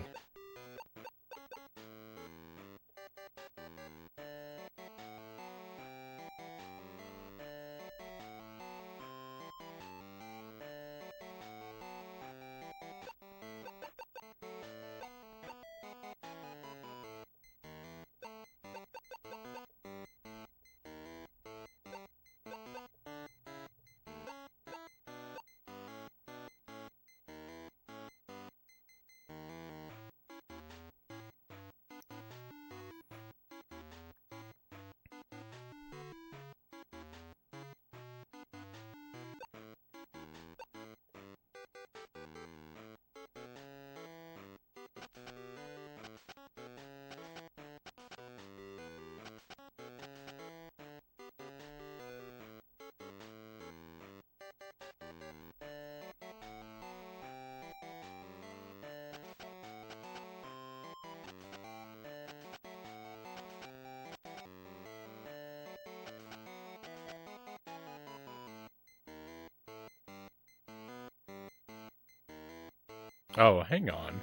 Speaker 1: Oh, hang on.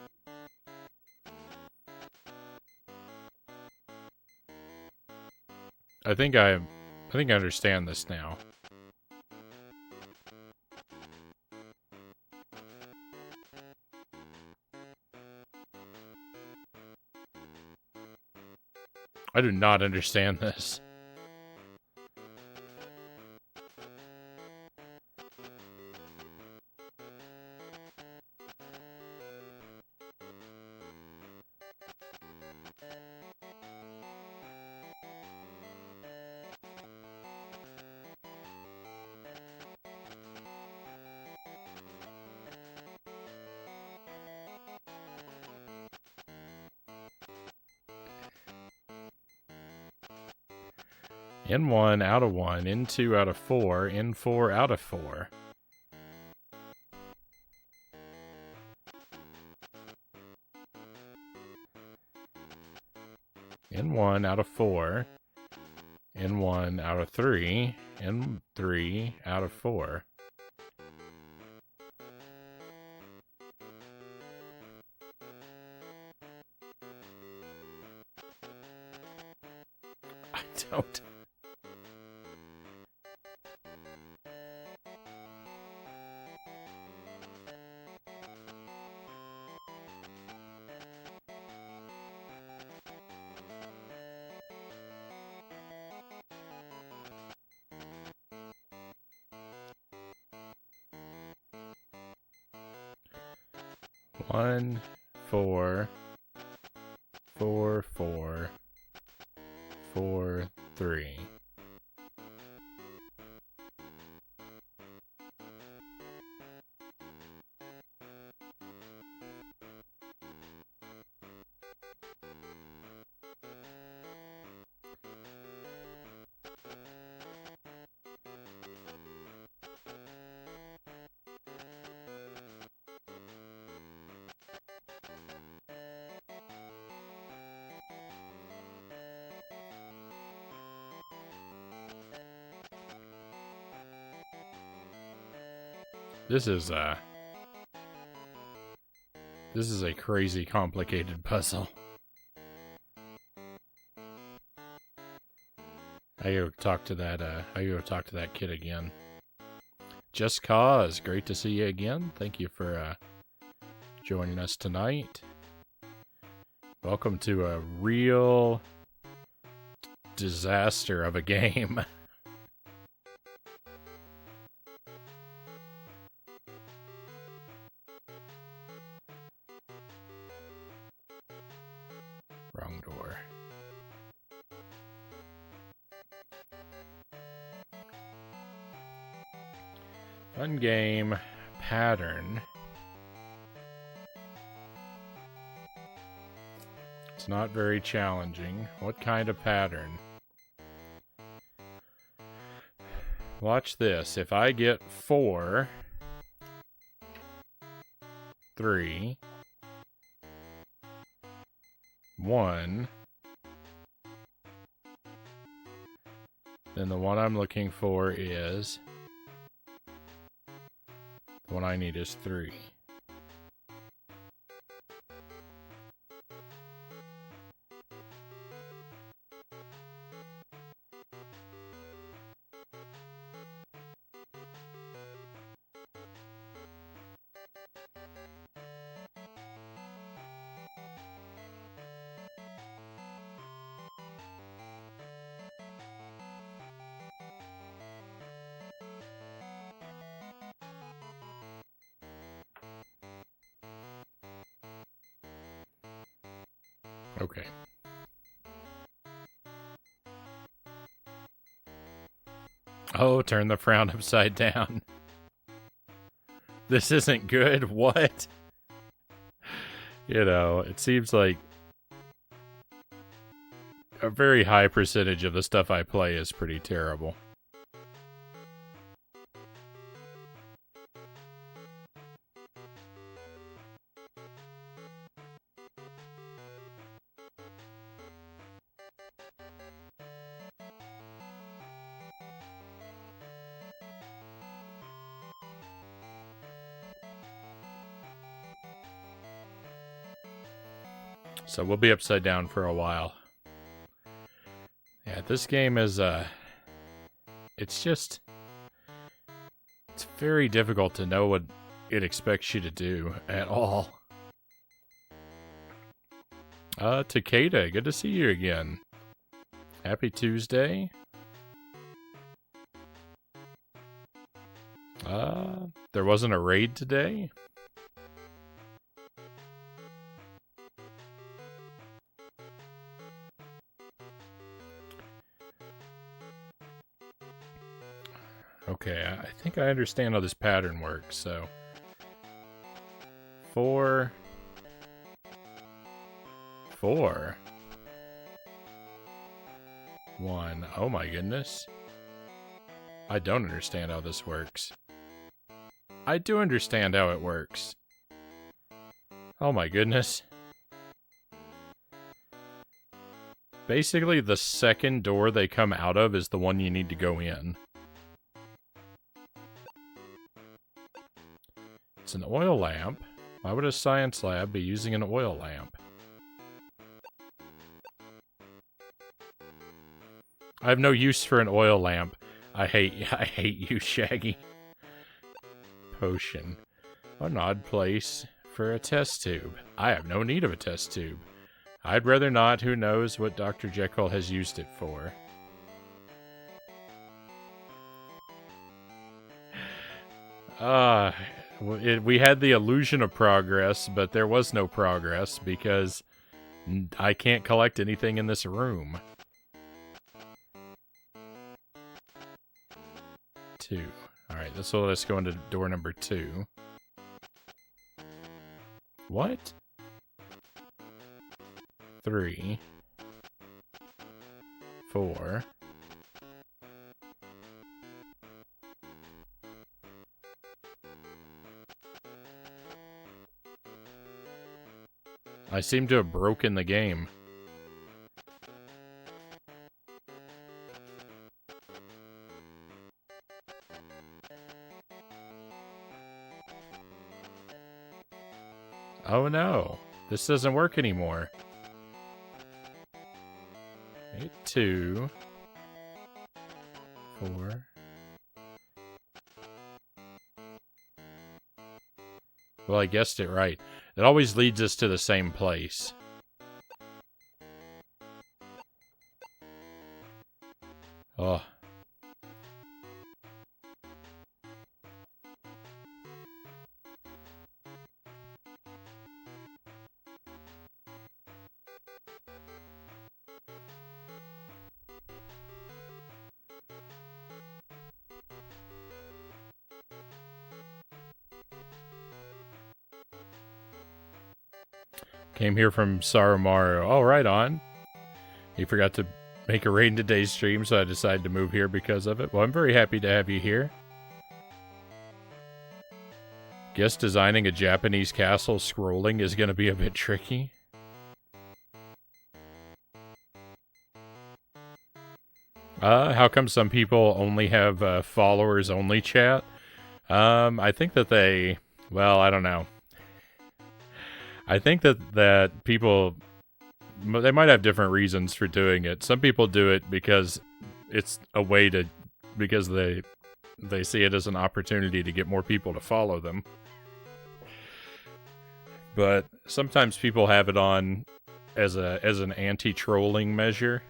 Speaker 1: I think I understand this now. I do not understand this. In 1 out of 1. In 2 out of 4. In 4 out of 4. In 1 out of 4. In 1 out of 3. In 3 out of 4. I don't. One, 4, 4, 4, 4, 3. This is a crazy complicated puzzle. I gotta talk to that kid again. Just Cause, great to see you again. Thank you for joining us tonight. Welcome to a real disaster of a game. Wrong door. Fun game. Pattern. It's not very challenging. What kind of pattern? Watch this. If I get 4, 3, 1, then the one I'm looking for is... the one I need is 3. Okay. Oh, turn the frown upside down. This isn't good. What? You know, it seems like a very high percentage of the stuff I play is pretty terrible. So we'll be upside down for a while. Yeah, this game is, it's very difficult to know what it expects you to do at all. Takeda, good to see you again. Happy Tuesday. There wasn't a raid today? Okay, I think I understand how this pattern works, so... 4... 4... 1. Oh my goodness. I don't understand how this works. I do understand how it works. Oh my goodness. Basically, the second door they come out of is the one you need to go in. It's an oil lamp. Why would a science lab be using an oil lamp? I have no use for an oil lamp. I hate you, Shaggy. Potion. An odd place for a test tube. I have no need of a test tube. I'd rather not. Who knows what Dr. Jekyll has used it for. We had the illusion of progress, but there was no progress because I can't collect anything in this room. 2. Alright, this will let us go into door number 2. What? 3. 4. I seem to have broken the game. Oh no, this doesn't work anymore. 8, 2, 4. Well, I guessed it right. It always leads us to the same place. Oh. Came here from Sarumaru. Oh, right on. He forgot to make a raid in today's stream, so I decided to move here because of it. Well, I'm very happy to have you here. Guess designing a Japanese castle scrolling is going to be a bit tricky. How come some people only have followers-only chat? I think that they... Well, I don't know. I think that people... They might have different reasons for doing it. Some people do it because it's a way to... Because they see it as an opportunity to get more people to follow them. But sometimes people have it on as an anti-trolling measure.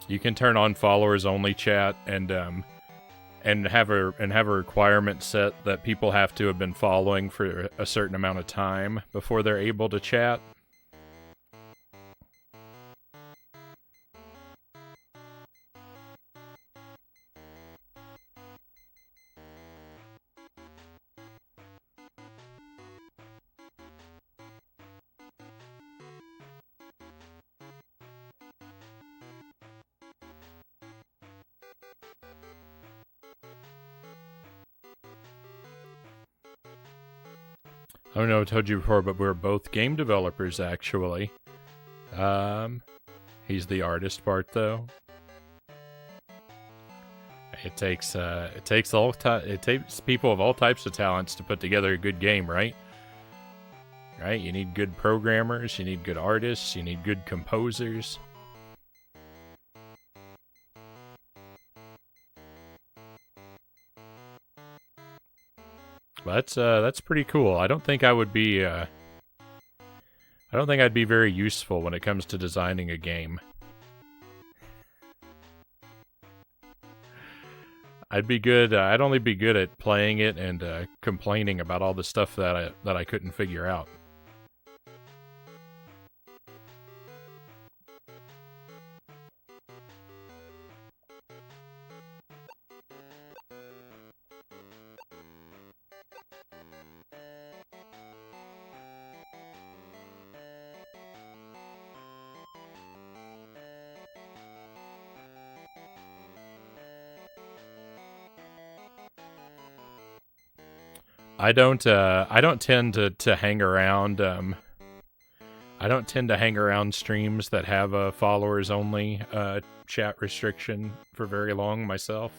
Speaker 1: You can turn on followers only chat and have a requirement set that people have to have been following for a certain amount of time before they're able to chat. I don't know if I told you before, but we're both game developers, actually. He's the artist part, though. It takes people of all types of talents to put together a good game, right? Right? You need good programmers, you need good artists, you need good composers. That's pretty cool. I don't think I would be I don't think I'd be very useful when it comes to designing a game. I'd be good. I'd only be good at playing it and complaining about all the stuff that I couldn't figure out. I don't tend to hang around. I don't tend to hang around streams that have a followers only chat restriction for very long myself.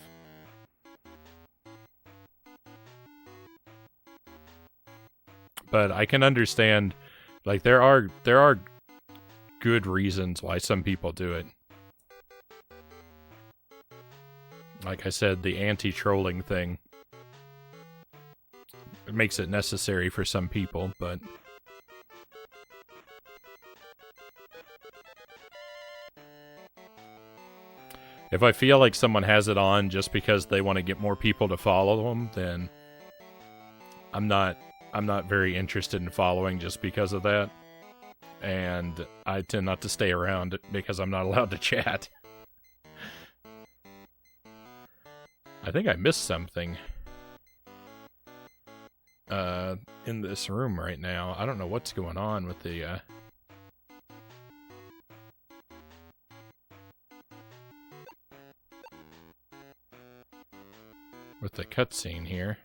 Speaker 1: But I can understand, like, there are good reasons why some people do it. Like I said, the anti-trolling thing. It makes it necessary for some people, but if I feel like someone has it on just because they want to get more people to follow them, then I'm not very interested in following just because of that. And I tend not to stay around because I'm not allowed to chat. I think I missed something in this room right now. I don't know what's going on with the cutscene here.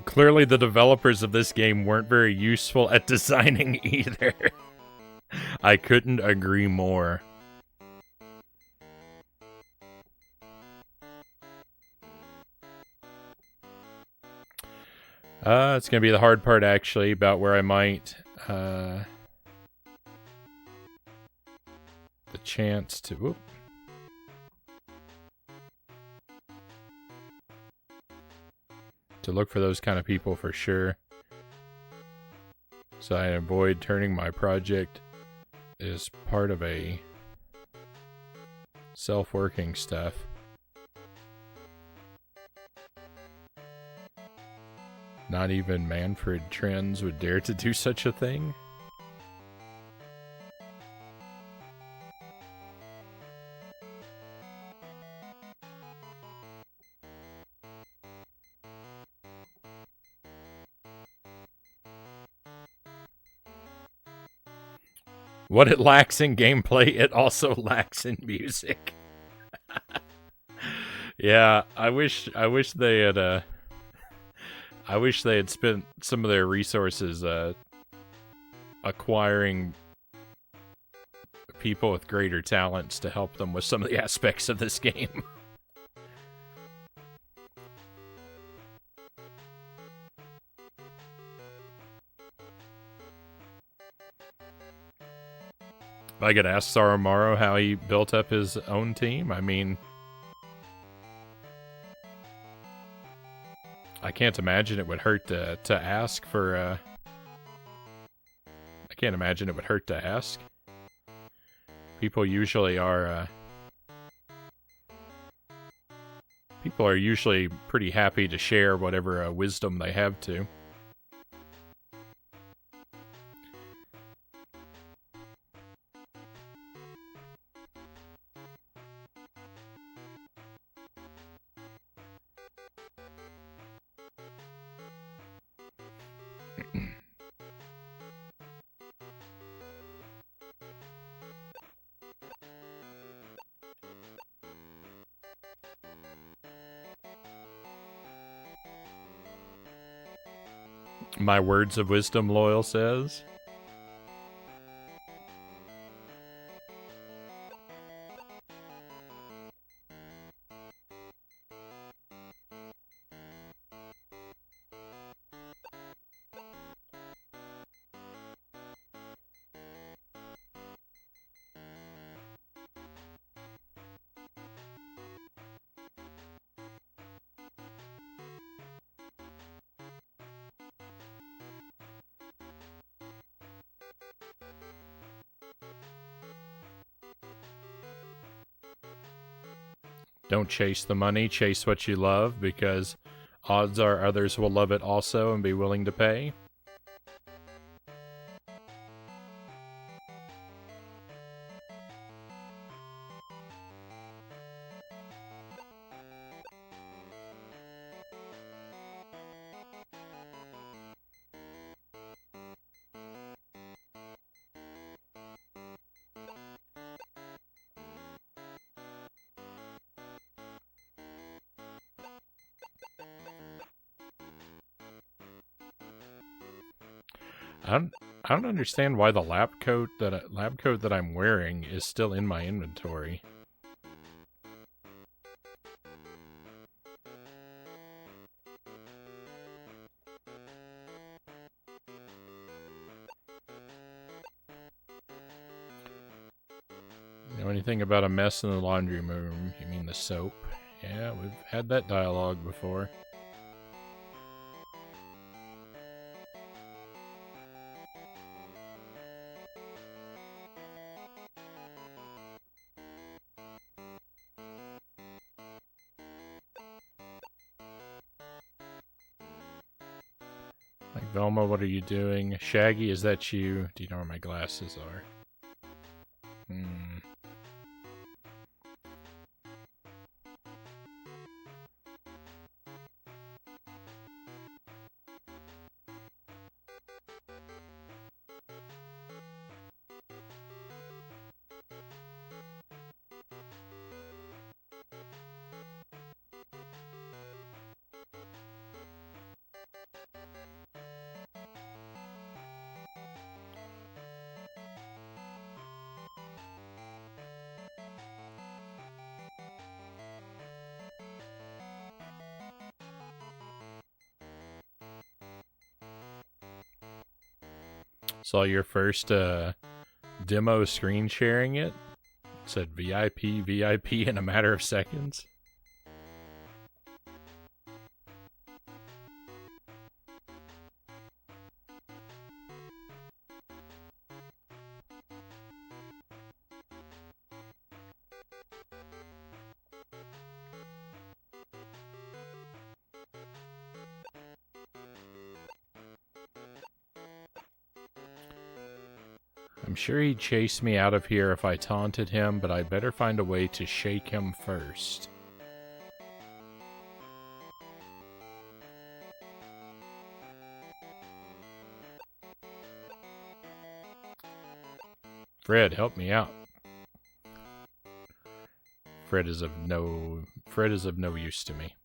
Speaker 1: Clearly the developers of this game weren't very useful at designing either. I couldn't agree more. It's gonna be the hard part, actually, about where I might, the chance to, whoop. To look for those kind of people for sure. So I avoid turning my project as part of a self-working stuff. Not even Manfred Trends would dare to do such a thing. What it lacks in gameplay, it also lacks in music. Yeah, I wish they had I wish they had spent some of their resources acquiring people with greater talents to help them with some of the aspects of this game. I could ask Saramaru how he built up his own team. I mean, I can't imagine it would hurt to ask for. I can't imagine it would hurt to ask. People usually are. People are usually pretty happy to share whatever wisdom they have to. My words of wisdom, Loyal says. Don't chase the money, chase what you love, because odds are others will love it also and be willing to pay. I don't understand why the lab coat that I'm wearing is still in my inventory. Know anything about a mess in the laundry room? You mean the soap? Yeah, we've had that dialogue before. Like, Velma, what are you doing? Shaggy, is that you? Do you know where my glasses are? Saw your first demo screen sharing it. Said VIP, VIP in a matter of seconds. I'm sure he'd chase me out of here if I taunted him, but I'd better find a way to shake him first. Fred, help me out. Fred is of no use to me.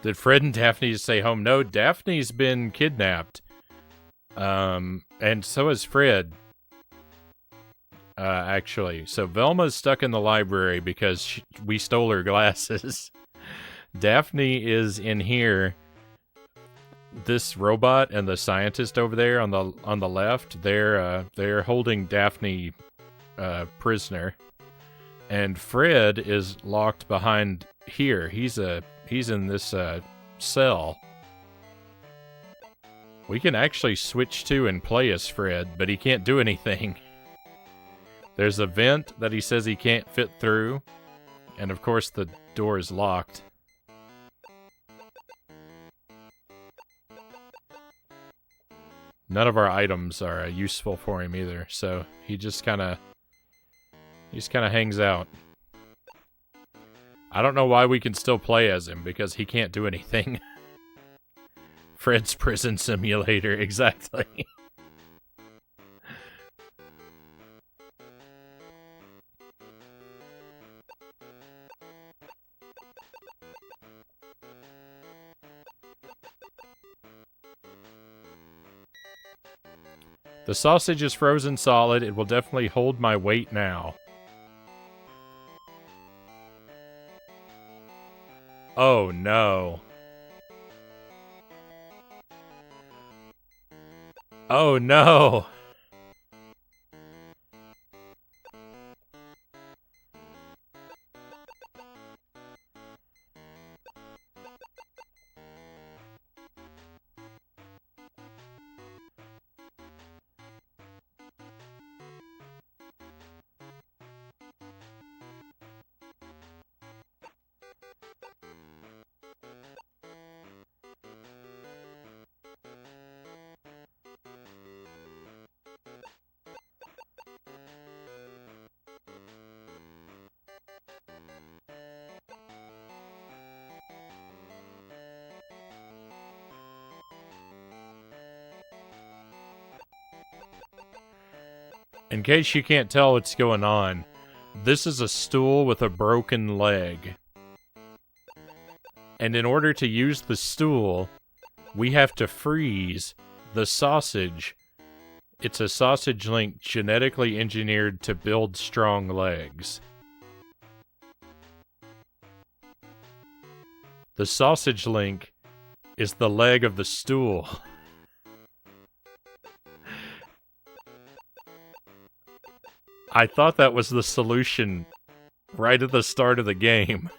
Speaker 1: Did Fred and Daphne stay home? No, Daphne's been kidnapped. And so is Fred. Actually. So Velma's stuck in the library because we stole her glasses. Daphne is in here. This robot and the scientist over there on the left, they're holding Daphne prisoner. And Fred is locked behind here. He's in this cell. We can actually switch to and play as Fred, but he can't do anything. There's a vent that he says he can't fit through, and of course the door is locked. None of our items are useful for him either, so he just kind of hangs out. I don't know why we can still play as him, because he can't do anything. Fred's prison simulator, exactly. The sausage is frozen solid. It will definitely hold my weight now. Oh no. Oh no! In case you can't tell what's going on, this is a stool with a broken leg. And in order to use the stool, We have to freeze the sausage. It's a sausage link genetically engineered to build strong legs. The sausage link is the leg of the stool. I thought that was the solution right at the start of the game.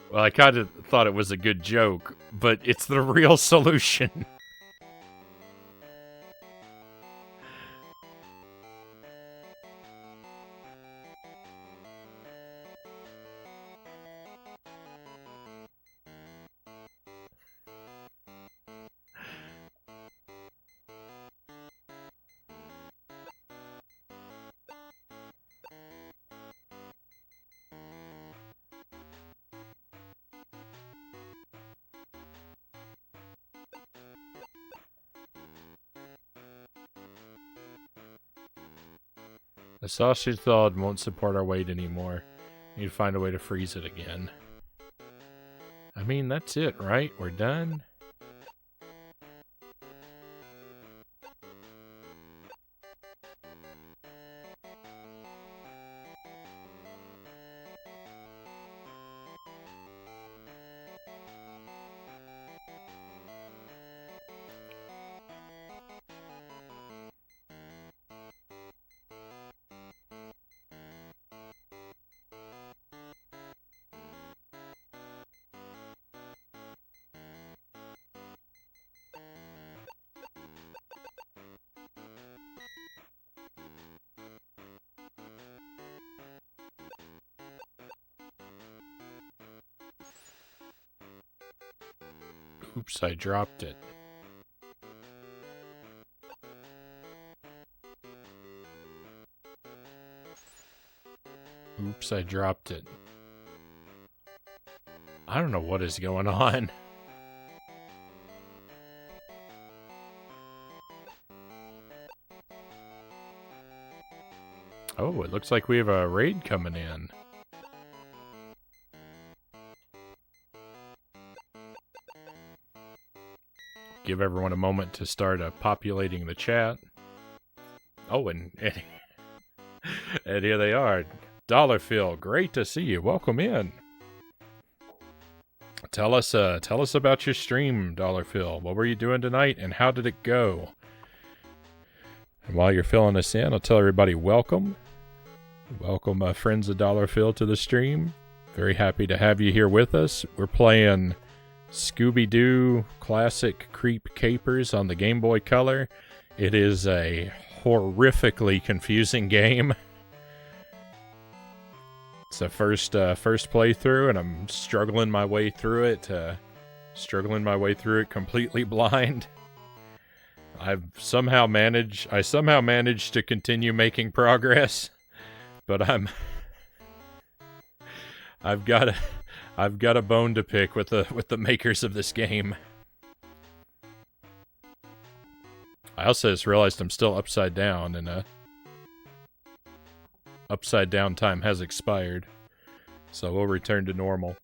Speaker 1: Well, I kind of thought it was a good joke, but it's the real solution. The sausage thawed won't support our weight anymore. Need to find a way to freeze it again. I mean, that's it, right? We're done? Oops, I dropped it. Oops, I dropped it. I don't know what is going on. Oh, it looks like we have a raid coming in. Give everyone a moment to start populating the chat. Oh, and here they are. Dollar Phil, great to see you. Welcome in. Tell us about your stream, Dollar Phil. What were you doing tonight, and how did it go? And while you're filling us in, I'll tell everybody welcome. Welcome, friends of Dollar Phil, to the stream. Very happy to have you here with us. We're playing Scooby-Doo Classic Creep Capers on the Game Boy Color. It is a horrifically confusing game. It's a first playthrough, and I'm struggling my way through it. Completely blind. I somehow managed to continue making progress, but I've got a bone to pick with the makers of this game. I also just realized I'm still upside down, and upside down time has expired, so we'll return to normal.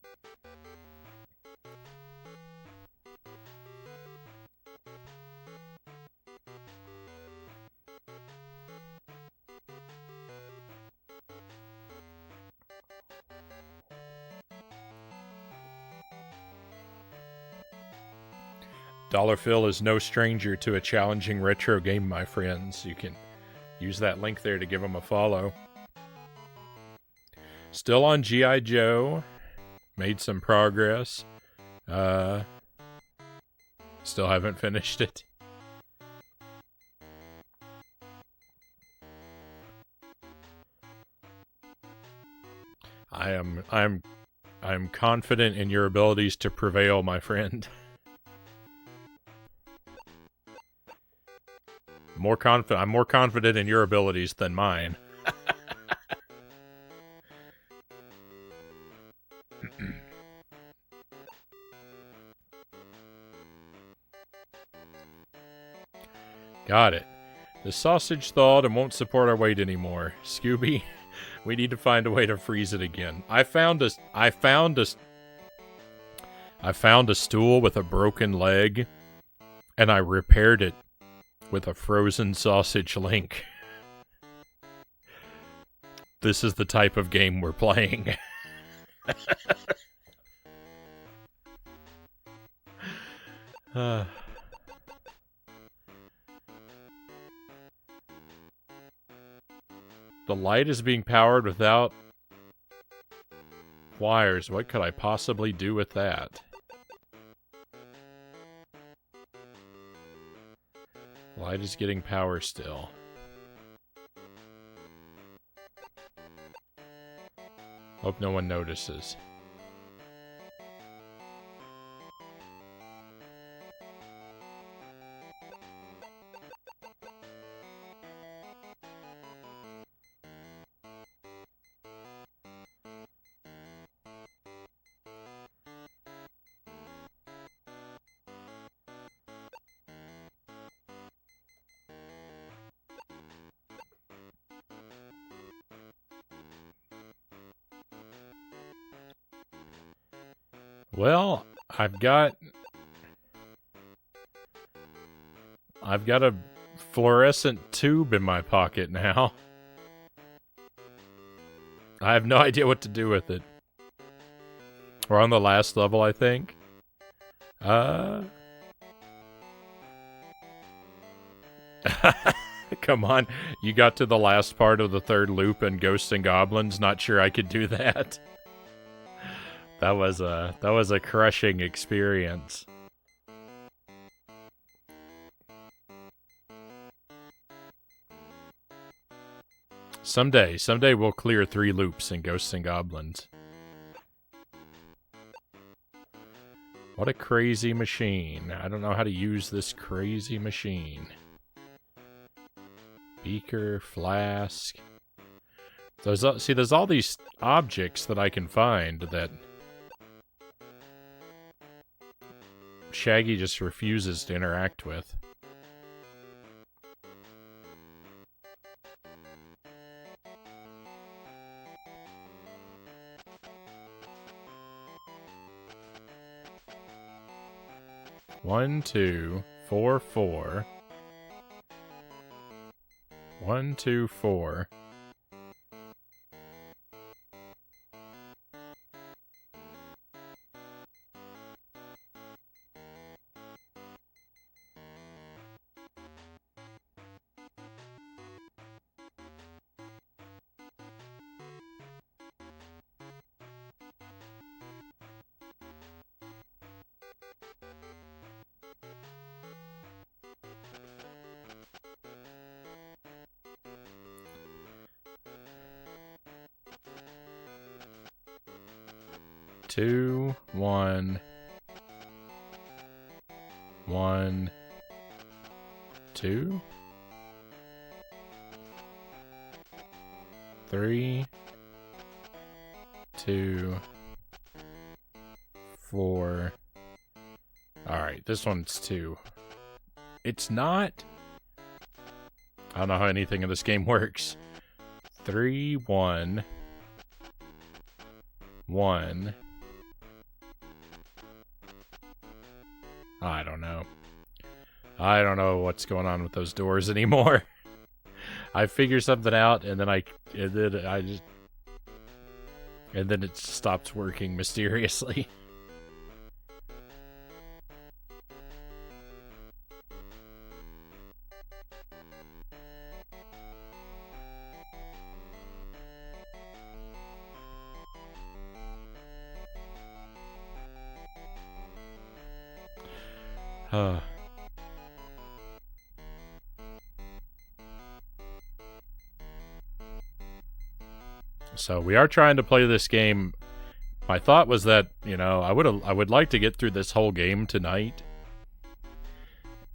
Speaker 1: Dollar Phil is no stranger to a challenging retro game, my friends. You can use that link there to give him a follow. Still on G.I. Joe. Made some progress. Still haven't finished it. I'm confident in your abilities to prevail, my friend. I'm more confident in your abilities than mine. Got it. The sausage thawed and won't support our weight anymore. Scooby, we need to find a way to freeze it again. I found I found a stool with a broken leg, and I repaired it with a frozen sausage link. This is the type of game we're playing. The light is being powered without wires. What could I possibly do with that? Light is getting power still. Hope no one notices. Well, I've got a fluorescent tube in my pocket now. I have no idea what to do with it. We're on the last level, I think. Come on. You got to the last part of the third loop in Ghosts and Goblins. Not sure I could do that. That was a crushing experience. Someday we'll clear 3 loops in Ghosts and Goblins. What a crazy machine. I don't know how to use this crazy machine. Beaker, flask. There's all these objects that I can find that Shaggy just refuses to interact with. One, 2, 4, 4. 1, 2, 4. Two, 1, 1, 2, 3, 2, 4. Alright, this one's 2. It's not. I don't know how anything in this game works. 3, 1, 1. I don't know. I don't know what's going on with those doors anymore. I figure something out and then it stops working mysteriously. So we are trying to play this game. My thought was that, you know, I would like to get through this whole game tonight.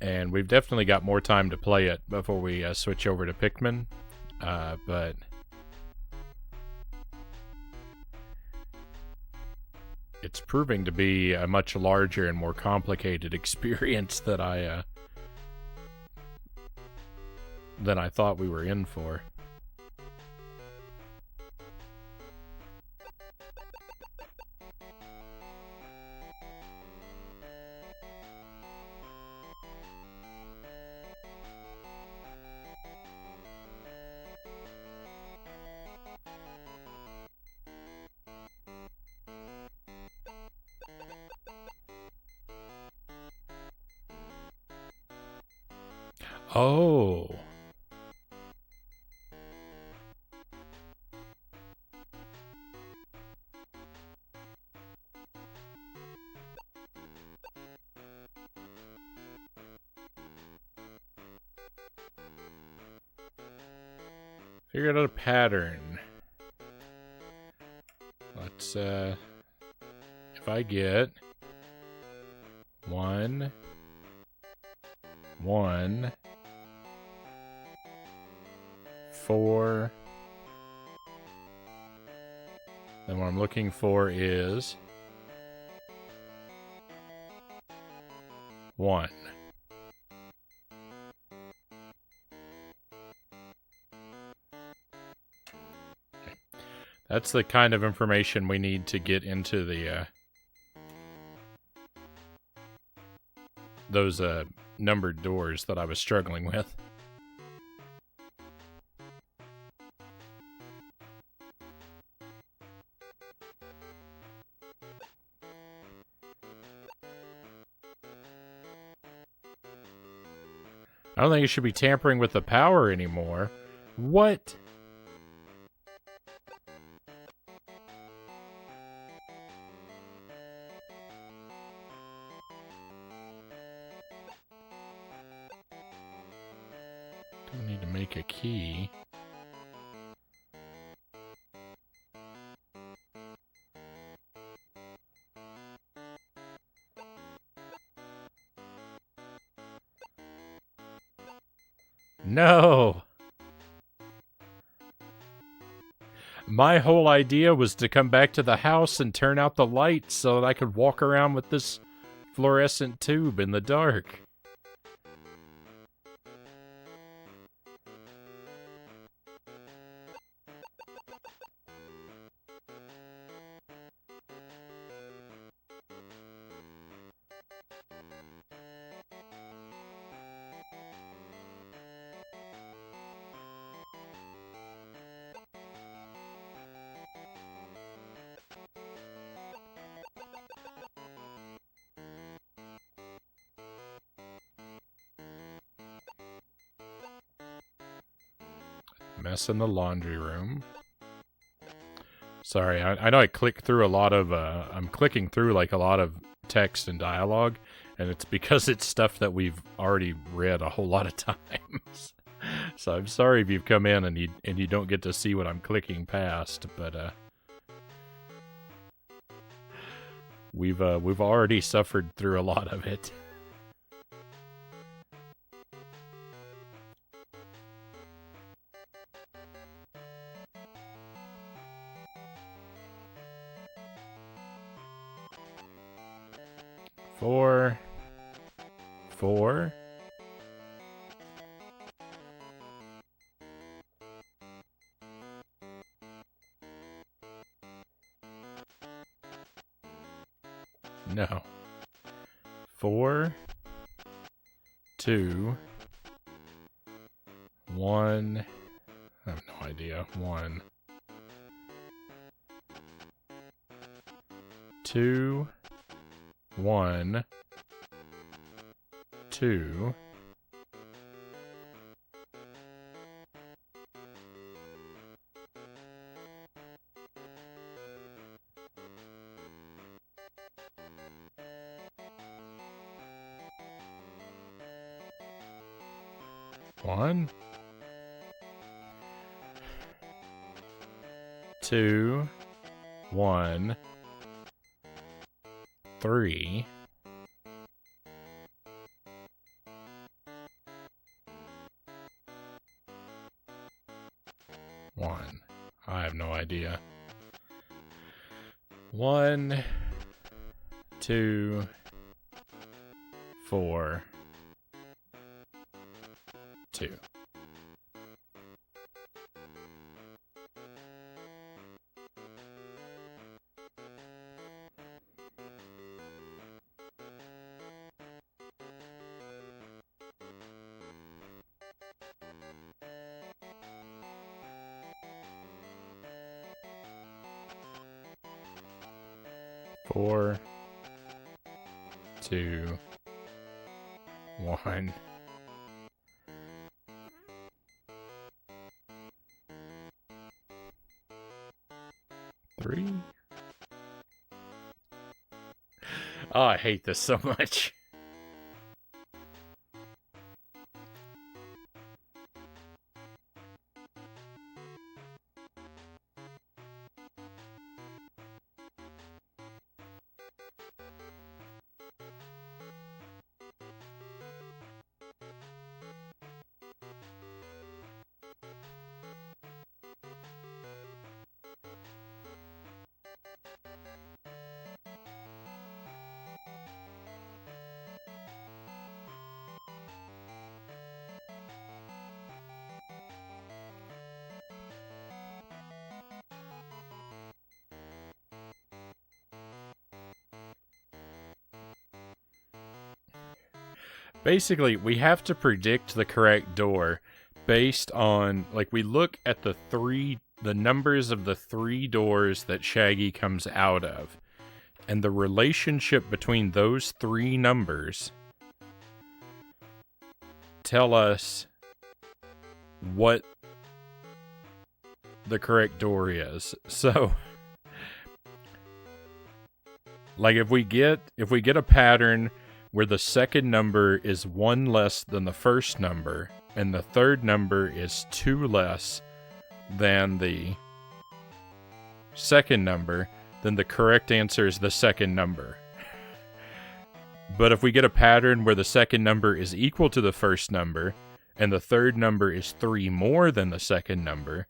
Speaker 1: And we've definitely got more time to play it before we switch over to Pikmin. But it's proving to be a much larger and more complicated experience than I thought we were in for. Oh. Figured out a pattern. Let's, if I get 1, 1, 4, then what I'm looking for is 1. That's the kind of information we need to get into the, those, numbered doors that I was struggling with. I don't think you should be tampering with the power anymore. What? Don't need to make a key. No! My whole idea was to come back to the house and turn out the lights so that I could walk around with this fluorescent tube in the dark. Mess in the laundry room. Sorry, I know I click through a lot of, I'm clicking through like a lot of text and dialogue, and it's because it's stuff that we've already read a whole lot of times. So I'm sorry if you've come in and you don't get to see what I'm clicking past, but we've already suffered through a lot of it. Four. No. 4, 2, 1. I have no idea. 1, 2, 1, 2. One, 2, 1, 3. 1. I have no idea. 1, 2, 4, 2. Four, 2, 1. Oh, I hate this so much. Basically, we have to predict the correct door based on, like, we look at the numbers of the 3 doors that Shaggy comes out of, and the relationship between those 3 numbers tell us what the correct door is. So, like, if we get a pattern where the second number is 1 less than the first number, and the third number is 2 less than the second number, then the correct answer is the second number. But if we get a pattern where the second number is equal to the first number, and the third number is 3 more than the second number,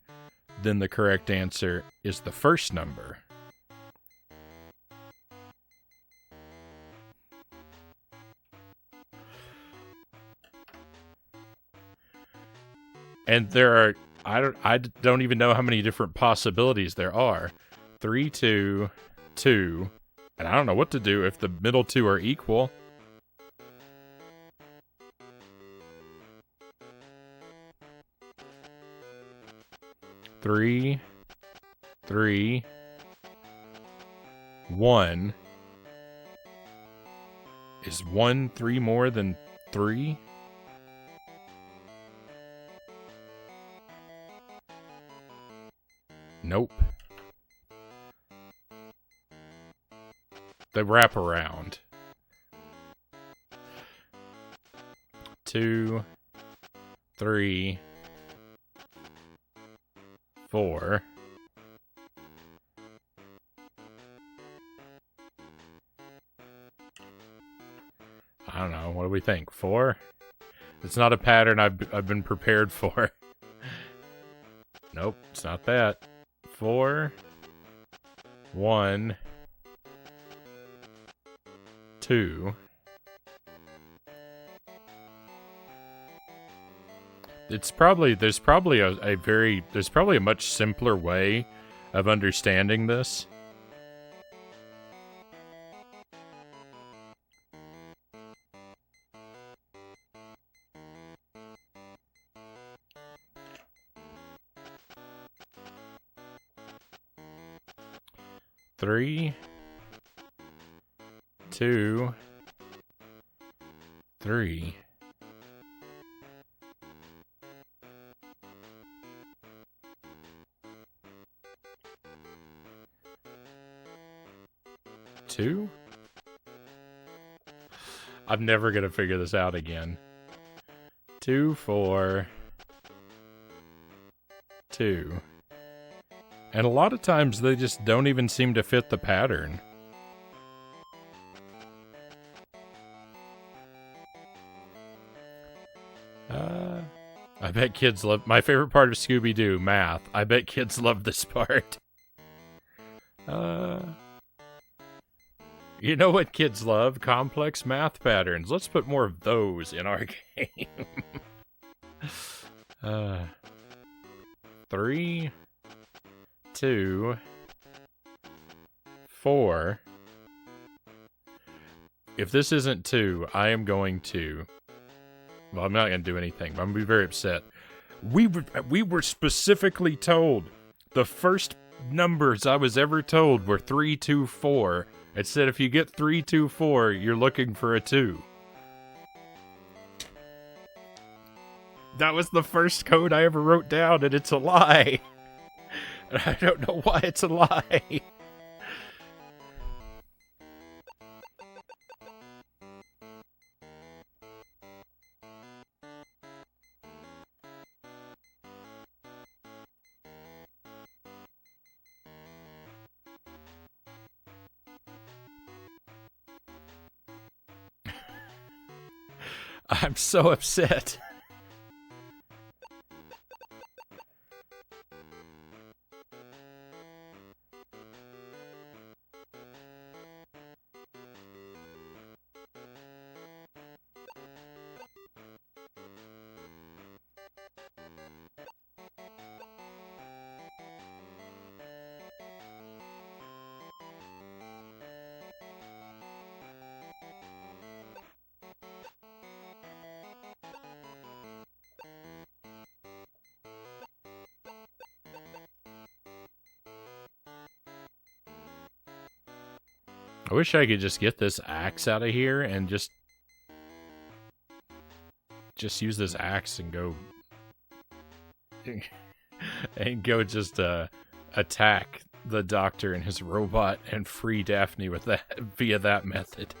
Speaker 1: then the correct answer is the first number. And there are, I don't even know how many different possibilities there are. 3, 2, 2, and I don't know what to do if the middle 2 are equal. Three, 3, 1. Is 1 3 more than 3? Nope. The wraparound. 2, 3, 4. I don't know. What do we think? 4? It's not a pattern I've been prepared for. Nope, it's not that. 4, 1, 2. There's probably a much simpler way of understanding this. Three, 2, 3. Two? I'm never gonna figure this out again. 2, 4, 2. And a lot of times they just don't even seem to fit the pattern. I bet kids love... My favorite part of Scooby-Doo, math. I bet kids love this part. You know what kids love? Complex math patterns. Let's put more of those in our game. 3, 2, 4. If this isn't 2, I am going to... Well, I'm not going to do anything, but I'm going to be very upset. We were specifically told, the first numbers I was ever told were 3, 2, 4. It said if you get 3, 2, 4, you're looking for a 2. That was the first code I ever wrote down, and it's a lie. And I don't know why it's a lie. I'm so upset. I wish I could just get this axe out of here and just use this axe and go just attack the doctor and his robot and free Daphne with that via that method.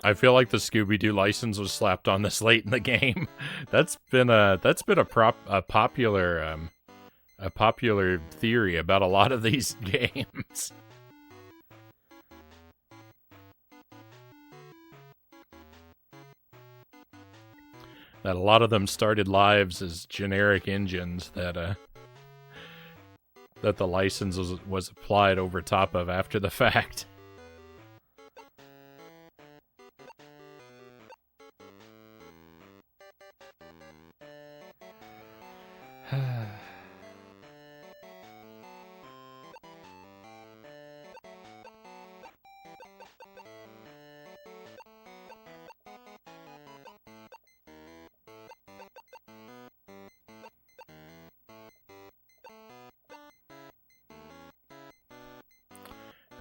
Speaker 1: I feel like the Scooby-Doo license was slapped on this late in the game. That's been a popular theory about a lot of these games. That a lot of them started lives as generic engines that the license was applied over top of after the fact.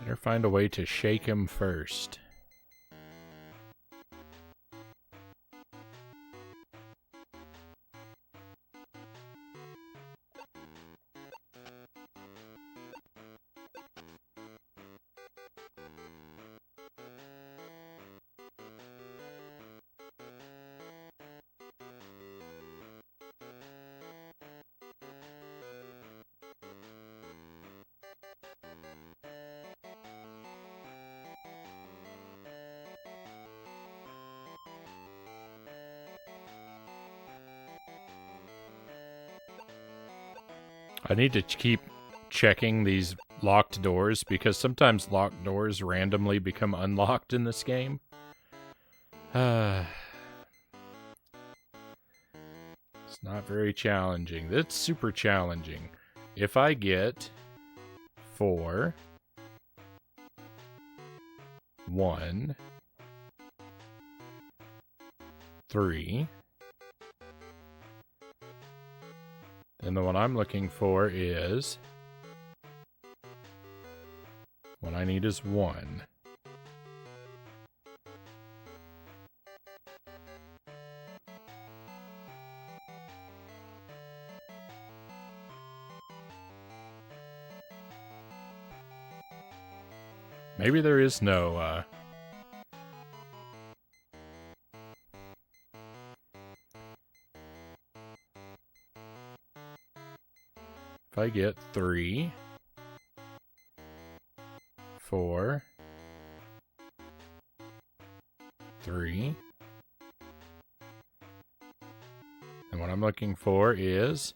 Speaker 1: Better find a way to shake him first. I need to keep checking these locked doors because sometimes locked doors randomly become unlocked in this game. It's not very challenging. It's super challenging. If I get 4, 1, 3, and the one I'm looking for is... What I need is 1. Maybe there is no, If I get 3, 4, 3, and what I'm looking for is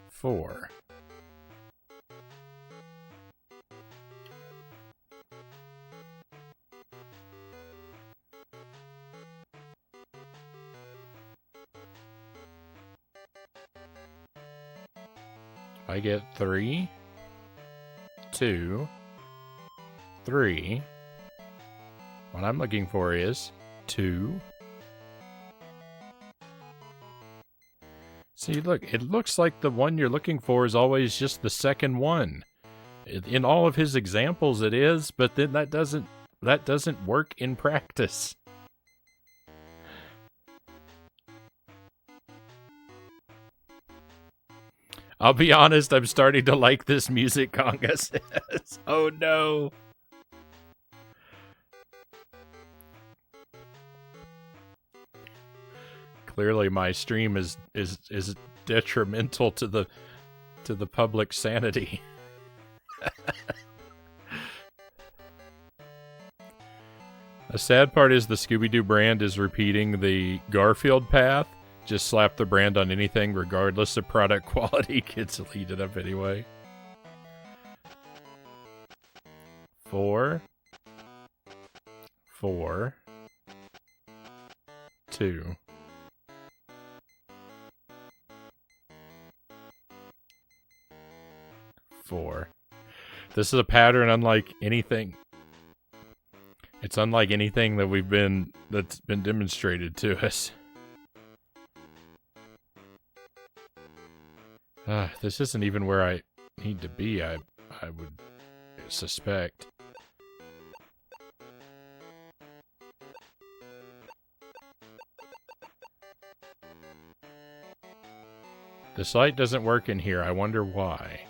Speaker 1: 4. I get 3, 2, 3. What I'm looking for is 2. See, look, it looks like the one you're looking for is always just the second one. In all of his examples it is, but then that doesn't that doesn't work in practice. I'll be honest, I'm starting to like this music, Conga says. Oh no. Clearly my stream is detrimental to the public sanity. The sad part is the Scooby-Doo brand is repeating the Garfield path. Just slap the brand on anything regardless of product quality. Kids will eat it up anyway. 4, 4, 2. This is a pattern unlike anything. It's unlike anything that's been demonstrated to us. This isn't even where I need to be, I would suspect. This light doesn't work in here. I wonder why.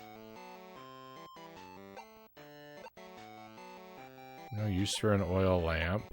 Speaker 1: No use for an oil lamp.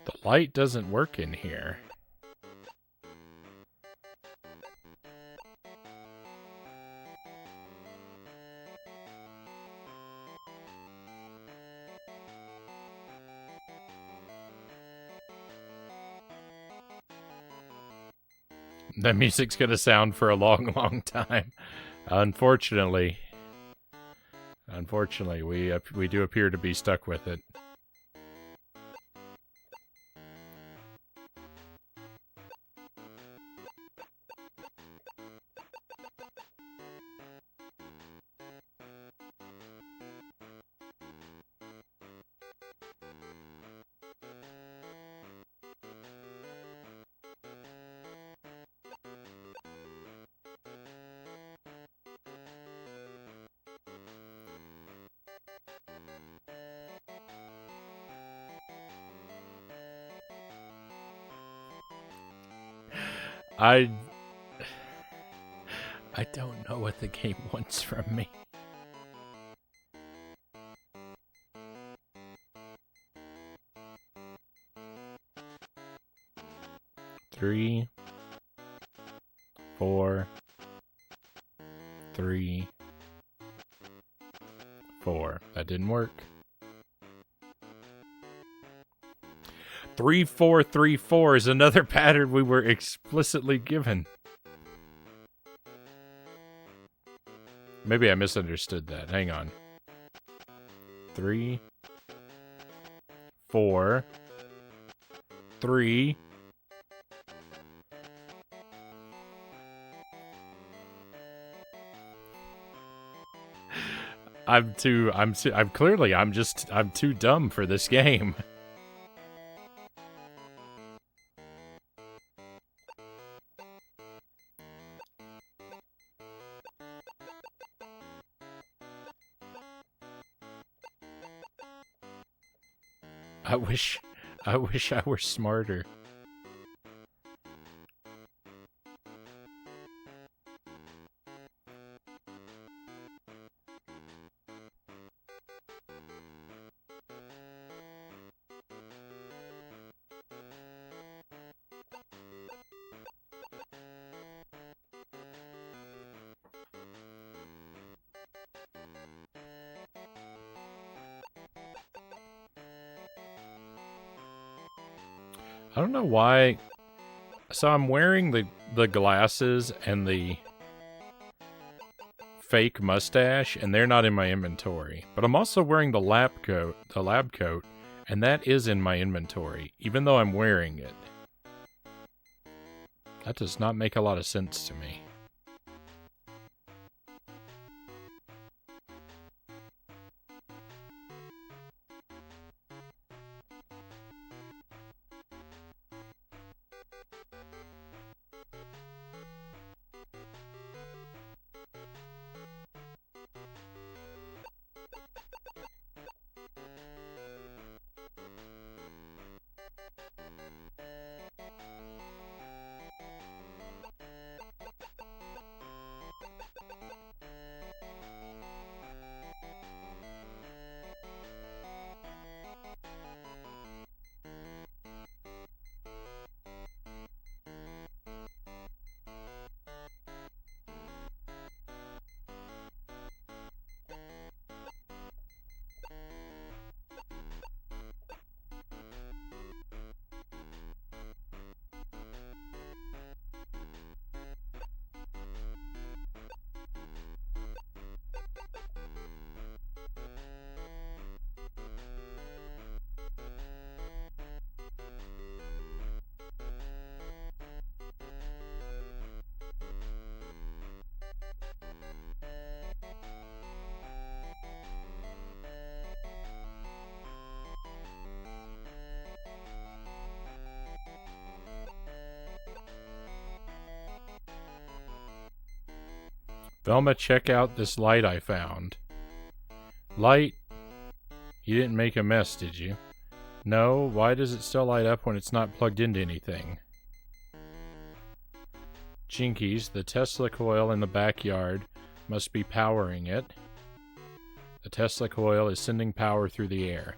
Speaker 1: The light doesn't work in here. That music's gonna sound for a long, long time. Unfortunately, we do appear to be stuck with it. I don't know what the game wants from me. Three, 4, 3, 4. That didn't work. 3, 4, 3, 4 is another pattern we were explicitly given. Maybe I misunderstood that. Hang on. 3, 4, 3. I'm too dumb for this game. I wish I were smarter. I don't know why. So I'm wearing the glasses and the fake mustache, and they're not in my inventory. But I'm also wearing the lab coat, and that is in my inventory, even though I'm wearing it. That does not make a lot of sense to me. Velma, check out this light I found. Light? You didn't make a mess, did you? No, why does it still light up when it's not plugged into anything? Jinkies, the Tesla coil in the backyard must be powering it. The Tesla coil is sending power through the air.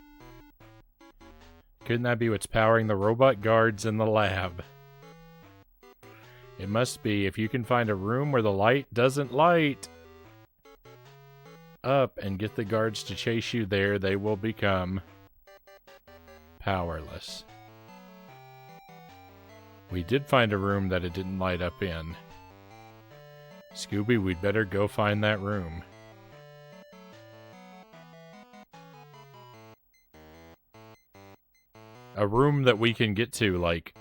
Speaker 1: Couldn't that be what's powering the robot guards in the lab? It must be. If you can find a room where the light doesn't light up and get the guards to chase you there, they will become powerless. We did find a room that it didn't light up in. Scooby, we'd better go find that room. A room that we can get to, like,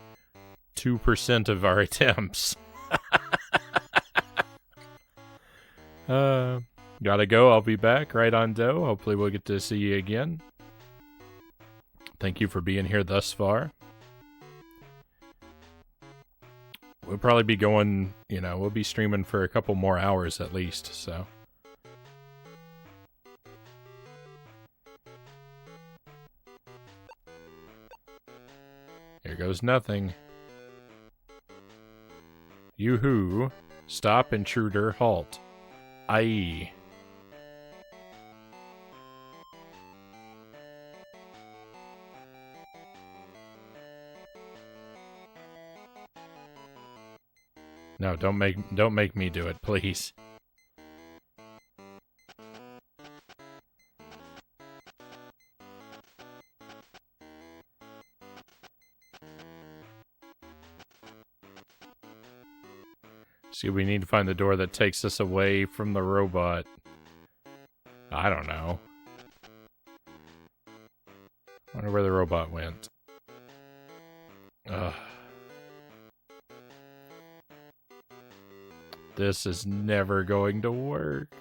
Speaker 1: 2% of our attempts. Gotta go. I'll be back right on dough. Hopefully we'll get to see you again. Thank you for being here thus far. We'll probably be going, we'll be streaming for a couple more hours at least, so. Here goes nothing. Yoo-hoo. Stop, intruder, halt. Aye. No, don't make me do it, please. See, we need to find the door that takes us away from the robot. I don't know. Wonder where the robot went. Ugh. This is never going to work.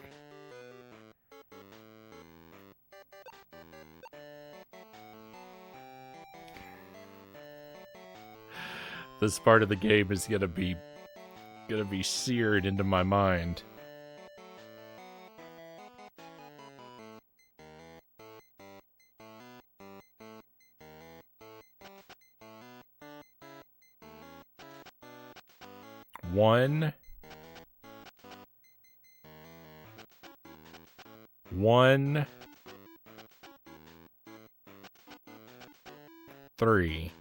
Speaker 1: This part of the game is gonna be seared into my mind. One, 3.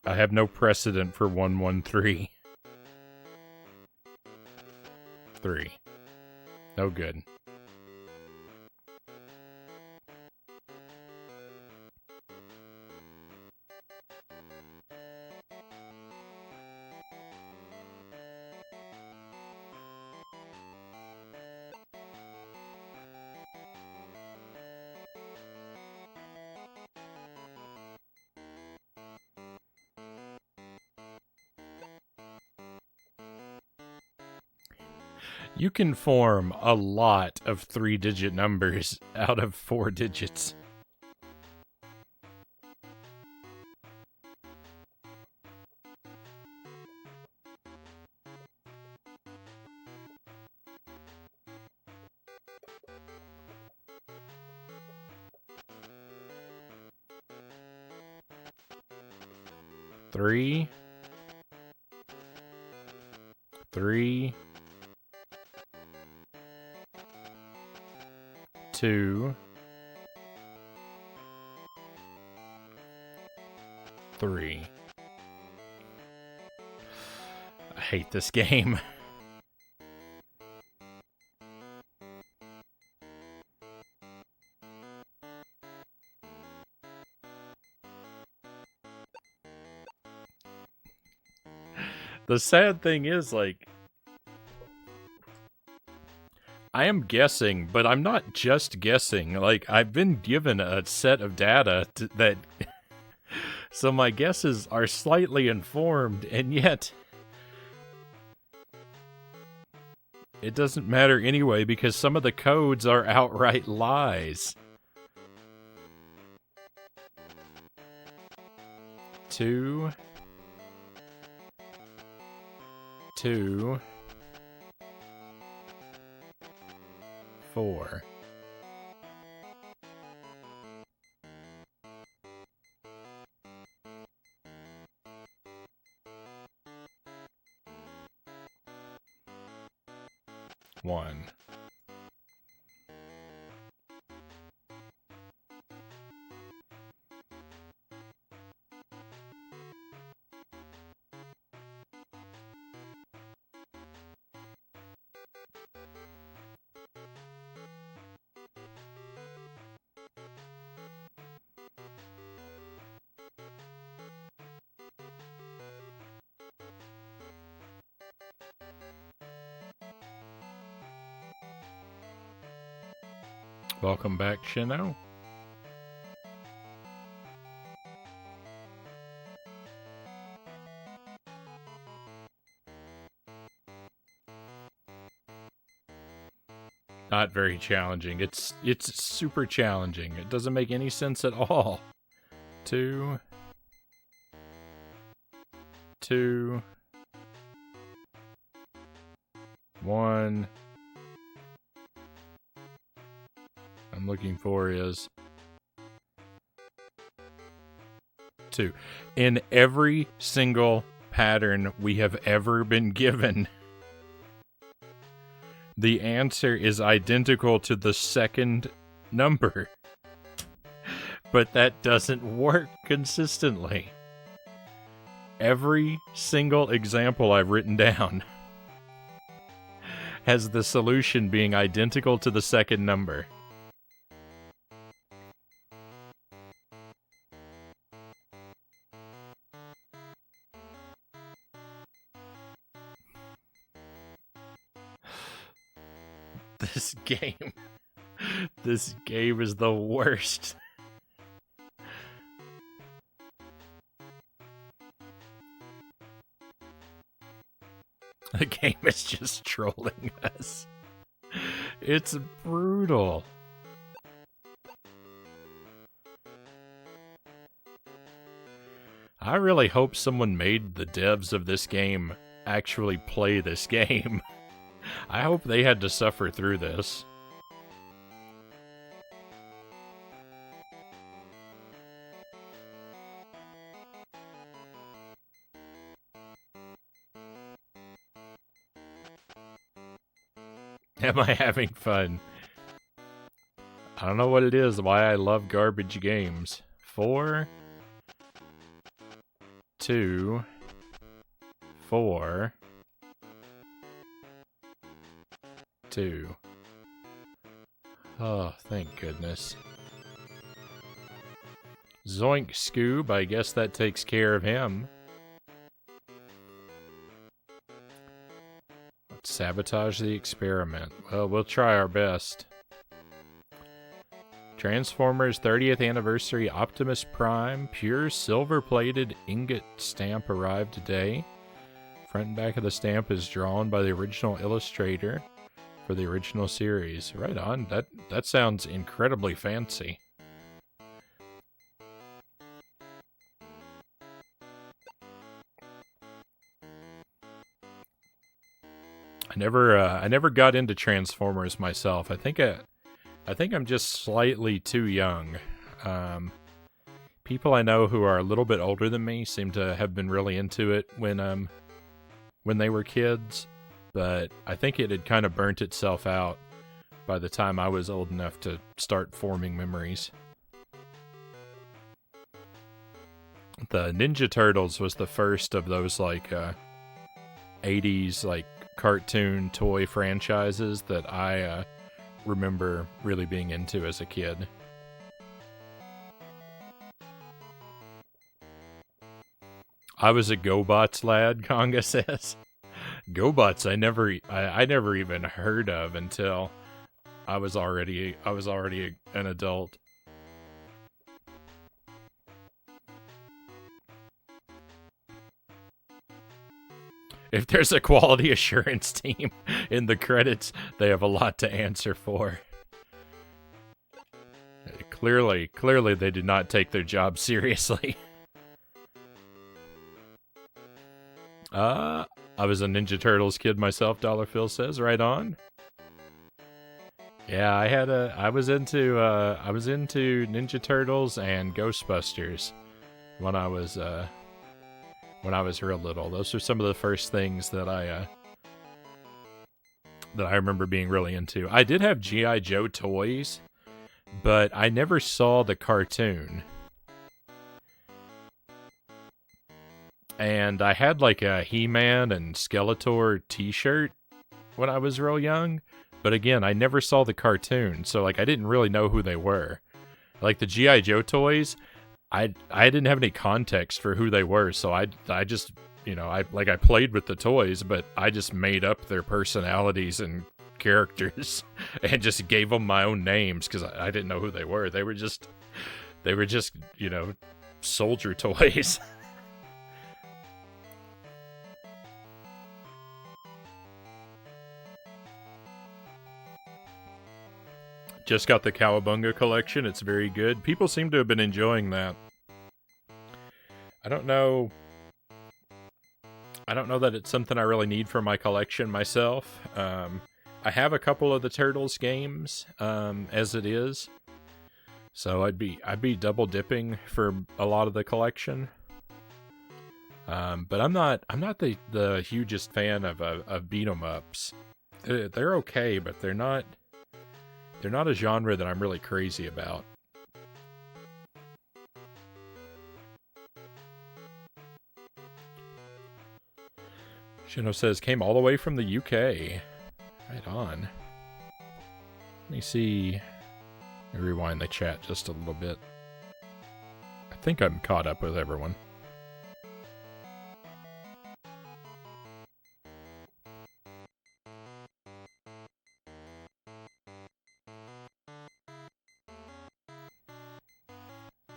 Speaker 1: I have no precedent for 113. 3. No good. You can form a lot of 3-digit numbers out of 4 digits. Three, 2, 3. I hate this game. The sad thing is, like, I am guessing, but I'm not just guessing. Like, I've been given a set of data that... so my guesses are slightly informed, and yet... it doesn't matter anyway, because some of the codes are outright lies. 2, 4. One. Welcome back, Shino. Not very challenging. It's super challenging. It doesn't make any sense at all. 2, 1. I'm looking for is 2. In every single pattern we have ever been given, the answer is identical to the second number. But that doesn't work consistently. Every single example I've written down has the solution being identical to the second number. This game is the worst. The game is just trolling us. It's brutal. I really hope someone made the devs of this game actually play this game. I hope they had to suffer through this. Am I having fun? I don't know what it is, why I love garbage games. 4, 2, 4, 2. Oh, thank goodness. Zoink Scoob, I guess that takes care of him. Let's sabotage the experiment. Well, we'll try our best. Transformers 30th Anniversary Optimus Prime pure silver-plated ingot stamp arrived today. Front and back of the stamp is drawn by the original illustrator. for the original series. Right on. That sounds incredibly fancy. I never got into Transformers myself. I think I'm just slightly too young. People I know who are a little bit older than me seem to have been really into it when they were kids, but I think it had kind of burnt itself out by the time I was old enough to start forming memories. The Ninja Turtles was the first of those like 80s like cartoon toy franchises that I remember really being into as a kid. I was a GoBots lad, Conga says. GoBots I never even heard of until I was already an adult. If there's a quality assurance team in the credits, they have a lot to answer for. Clearly they did not take their job seriously. I was a Ninja Turtles kid myself, Dollar Phil says. Right on. Yeah, I was into Ninja Turtles and Ghostbusters when I was real little. Those were some of the first things that I remember being really into. I did have G.I. Joe toys, but I never saw the cartoon. And I had like a He-Man and Skeletor t-shirt when I was real young. But again, I never saw the cartoon, so like I didn't really know who they were. Like the G.I. Joe toys, I didn't have any context for who they were, so I just, I played with the toys, but I just made up their personalities and characters and just gave them my own names because I didn't know who they were. They were just soldier toys. Just got the Cowabunga collection. It's very good. People seem to have been enjoying that. I don't know that it's something I really need for my collection myself. I have a couple of the Turtles games as it is, so I'd be double dipping for a lot of the collection. But I'm not the hugest fan of beat 'em ups. They're okay, but they're not a genre that I'm really crazy about. Shino says, came all the way from the UK. Right on. Let me see. Let me rewind the chat just a little bit. I think I'm caught up with everyone.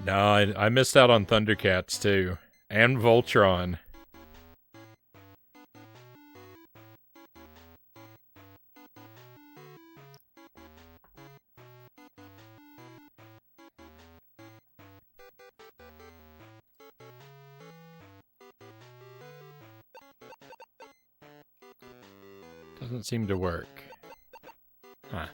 Speaker 1: No, I missed out on Thundercats too. And Voltron. Doesn't seem to work. Huh.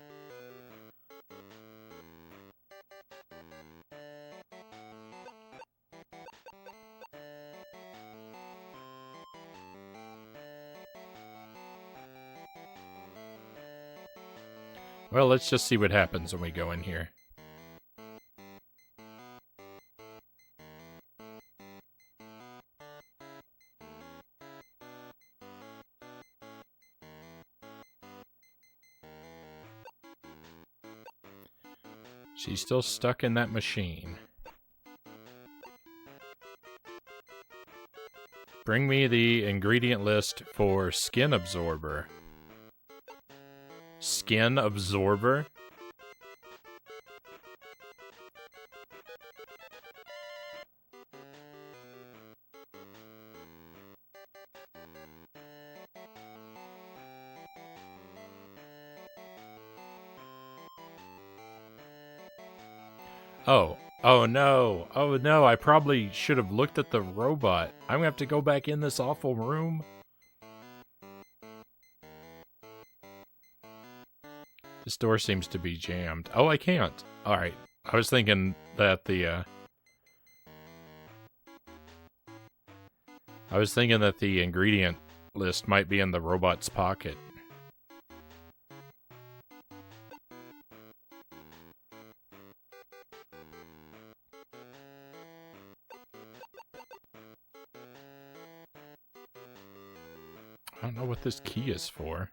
Speaker 1: Well, let's just see what happens when we go in here. She's still stuck in that machine. Bring me the ingredient list for Skin Absorber. Skin Absorber? Oh. Oh no. Oh no, I probably should have looked at the robot. I'm gonna have to go back in this awful room. This door seems to be jammed. Oh, I can't. Alright. I was thinking that the, I was thinking that the ingredient list might be in the robot's pocket. I don't know what this key is for.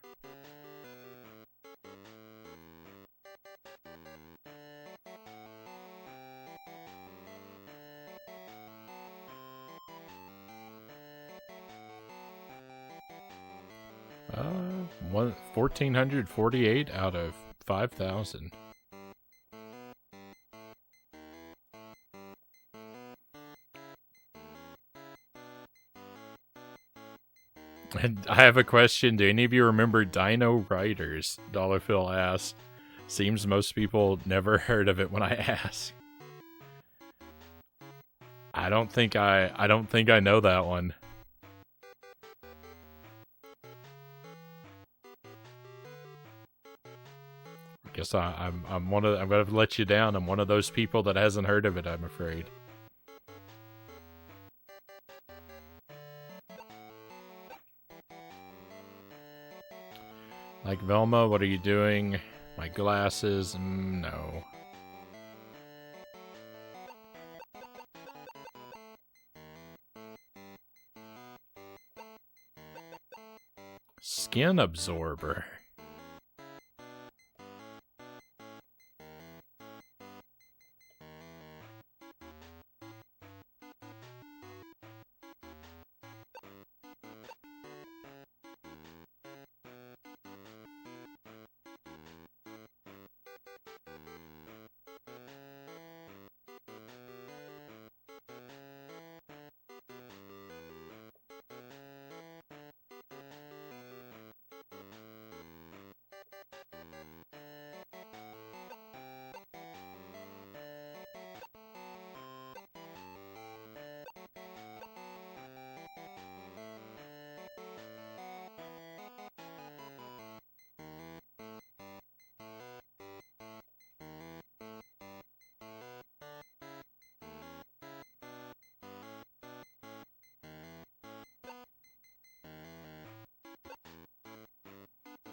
Speaker 1: Uh, 1,448 out of 5,000. And I have a question. Do any of you remember Dino Riders? Dollar Phil asked. Seems most people never heard of it when I ask. I don't think I know that one. I guess I'm gonna let you down. I'm one of those people that hasn't heard of it, I'm afraid. Like, Velma, what are you doing? My glasses? No. Skin absorber.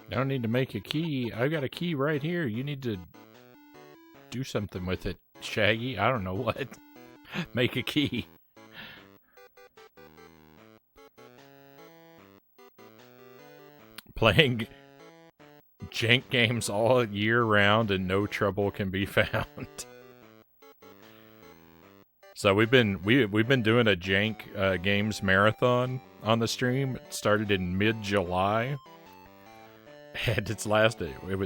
Speaker 1: I don't need to make a key. I've got a key right here. You need to do something with it, Shaggy. I don't know what. Make a key. Playing jank games all year round and no trouble can be found. So we've been doing a jank games marathon on the stream. It started in mid-July. And it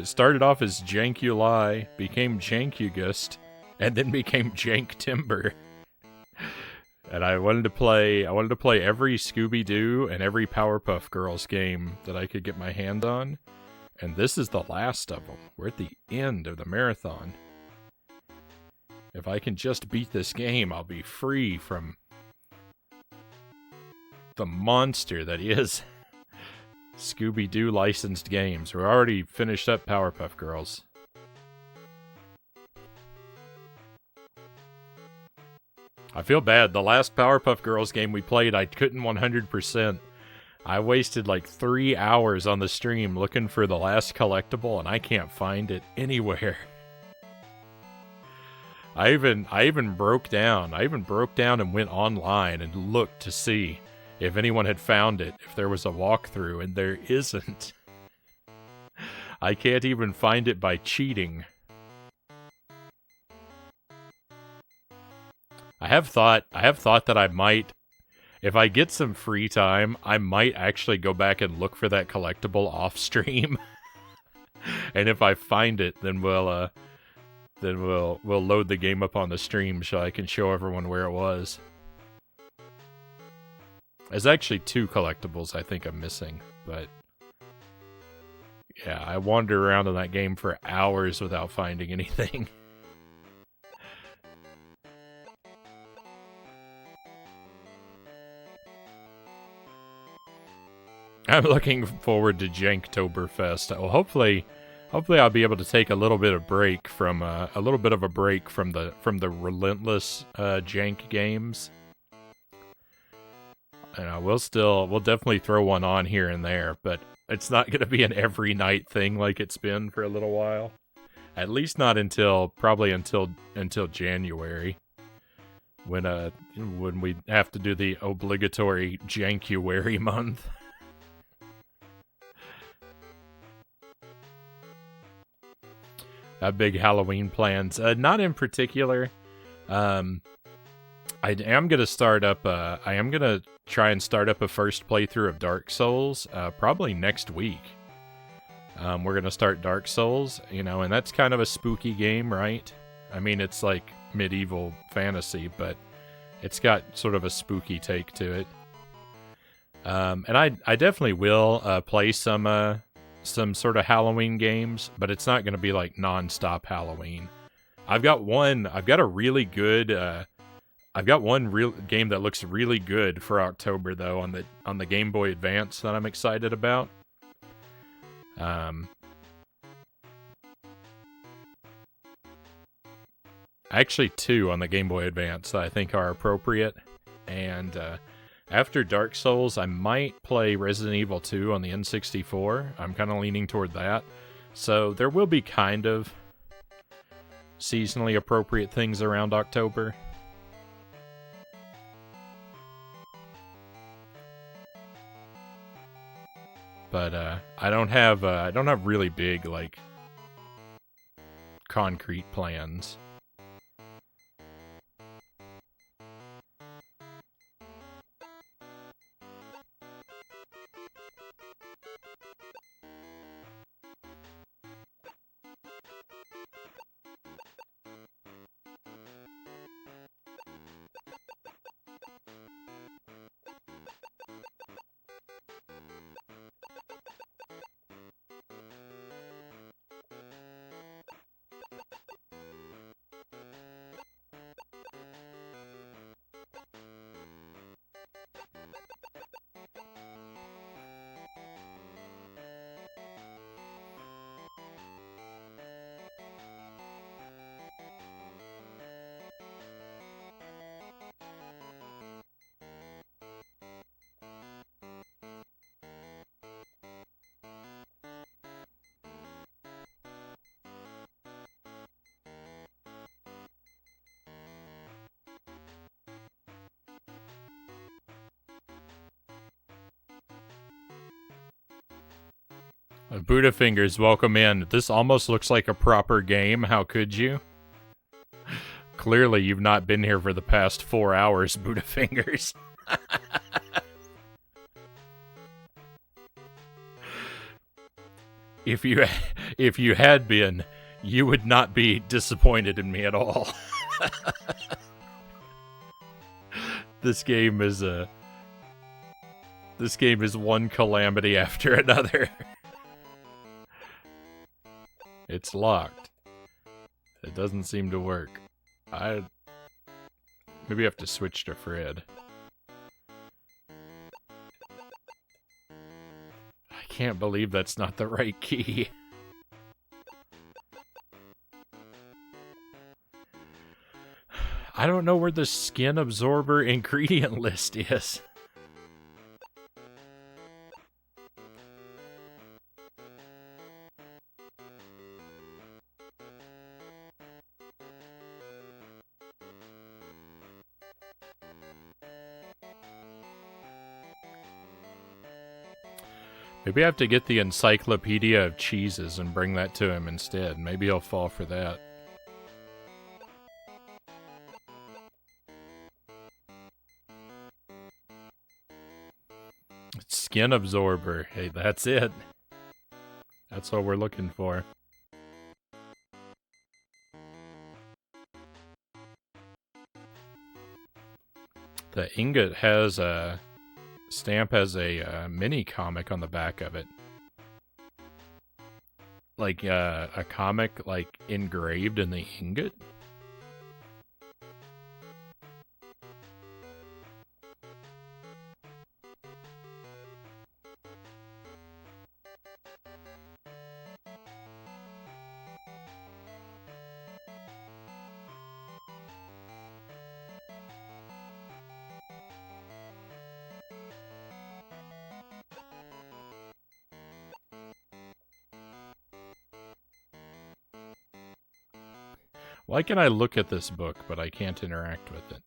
Speaker 1: started off as Jankuli, became Jankugust, and then became Janktember. And I wanted to play every Scooby-Doo and every Powerpuff Girls game that I could get my hand on. And this is the last of them. We're at the end of the marathon. If I can just beat this game, I'll be free from the monster that is Scooby-Doo licensed games. We're already finished up Powerpuff Girls. I feel bad. The last Powerpuff Girls game we played, I couldn't 100%. I wasted like 3 hours on the stream looking for the last collectible, and I can't find it anywhere. I even broke down. I even broke down and went online and looked to see if anyone had found it, if there was a walkthrough, and there isn't. I can't even find it by cheating. I have thought that I might, if I get some free time, I might actually go back and look for that collectible off stream. And if I find it, then we'll load the game up on the stream so I can show everyone where it was. There's actually 2 collectibles I think I'm missing, but yeah, I wandered around in that game for hours without finding anything. I'm looking forward to Janktoberfest. Well, hopefully I'll be able to take a little bit of break from the relentless Jank games. And we'll definitely throw one on here and there, but it's not going to be an every night thing like it's been for a little while. At least not until January, when we have to do the obligatory Jankuary month. Big Halloween plans? Not in particular. I am gonna start up. I am gonna try and start up a first playthrough of Dark Souls. Probably next week. We're gonna start Dark Souls, and that's kind of a spooky game, right? I mean, it's like medieval fantasy, but it's got sort of a spooky take to it. And I definitely will play some sort of Halloween games, but it's not gonna be like non-stop Halloween. I've got a really good. I've got one real game that looks really good for October though on the Game Boy Advance that I'm excited about. Actually, two on the Game Boy Advance that I think are appropriate. And after Dark Souls, I might play Resident Evil 2 on the N64. I'm kind of leaning toward that. So there will be kind of seasonally appropriate things around October. But I don't have really big like concrete plans. Buddha Fingers, welcome in. This almost looks like a proper game. How could you? Clearly, you've not been here for the past 4 hours, Buddha Fingers. If you had been, you would not be disappointed in me at all. This game is one calamity after another. It's locked. It doesn't seem to work. Maybe I have to switch to Fred. I can't believe that's not the right key. I don't know where the skin absorber ingredient list is. Maybe I have to get the Encyclopedia of Cheeses and bring that to him instead. Maybe he'll fall for that. Skin absorber. Hey, that's it. That's what we're looking for. The ingot has a... Stamp has a mini comic on the back of it. Like a comic like engraved in the ingot. Why can I look at this book, but I can't interact with it?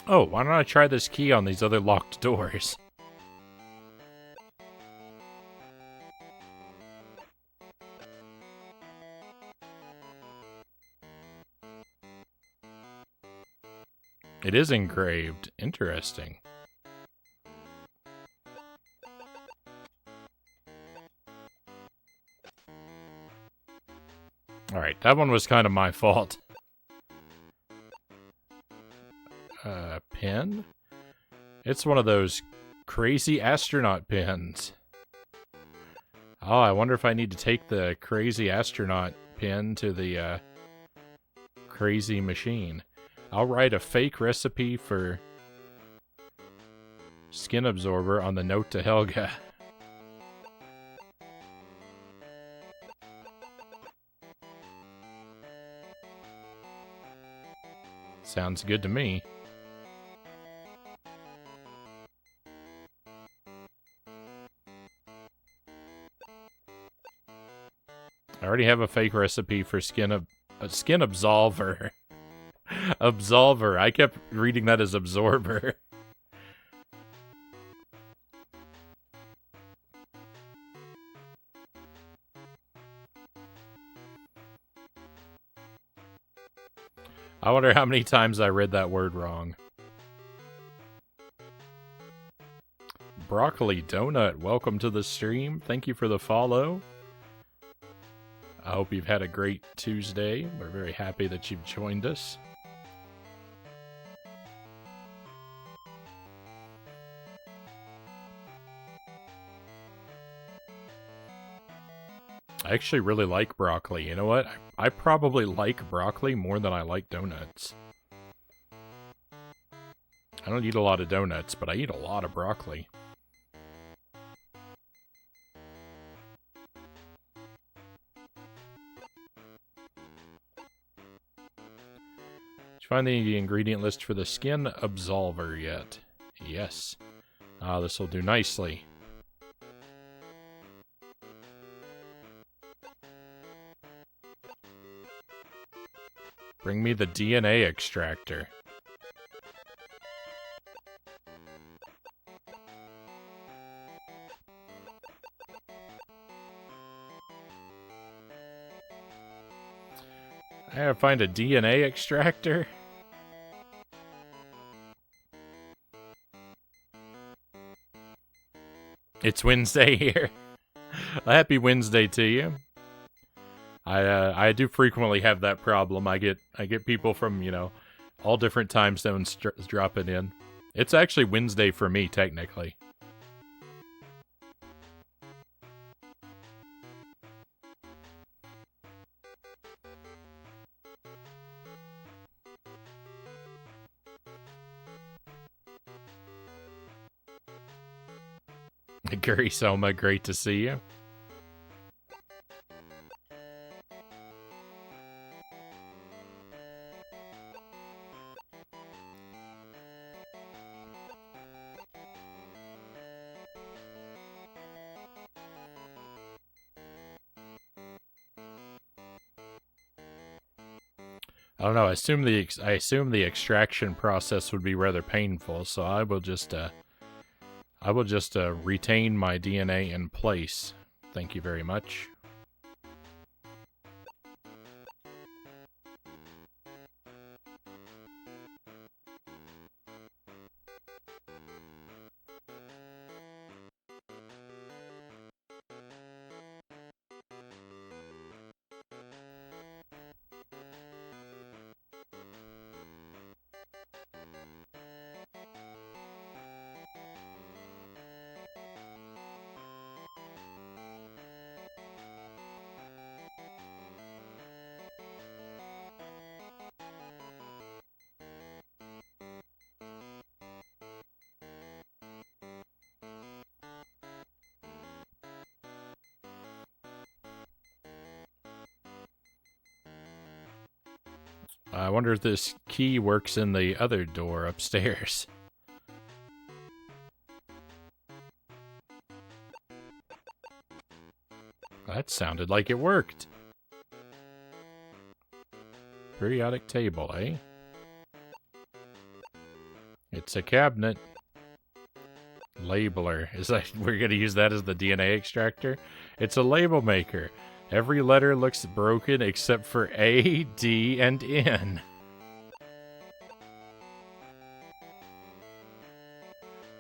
Speaker 1: Oh, why don't I try this key on these other locked doors? It is engraved. Interesting. Alright, that one was kind of my fault. Pin? It's one of those crazy astronaut pins. Oh, I wonder if I need to take the crazy astronaut pin to the crazy machine. I'll write a fake recipe for skin absorber on the note to Helga. Sounds good to me. I already have a fake recipe for skin absolver. Absolver. I kept reading that as absorber. I wonder how many times I read that word wrong. Broccoli Donut, welcome to the stream. Thank you for the follow. I hope you've had a great Tuesday. We're very happy that you've joined us. I actually really like broccoli. You know what? I probably like broccoli more than I like donuts. I don't eat a lot of donuts, but I eat a lot of broccoli. Did you find the ingredient list for the skin absolver yet? Yes. This will do nicely. Bring me the DNA extractor. I gotta find a DNA extractor? It's Wednesday here. A happy Wednesday to you. I do frequently have that problem. I get people from, you know, all different time zones dropping in. It's actually Wednesday for me, technically. Gary Soma, great to see you. I don't know. I assume the extraction process would be rather painful, so I will just retain my DNA in place. Thank you very much. I wonder if this key works in the other door upstairs. That sounded like it worked. Periodic table, eh? It's a cabinet. Labeler. Is that we're gonna use that as the DNA extractor? It's a label maker. Every letter looks broken except for A, D, and N.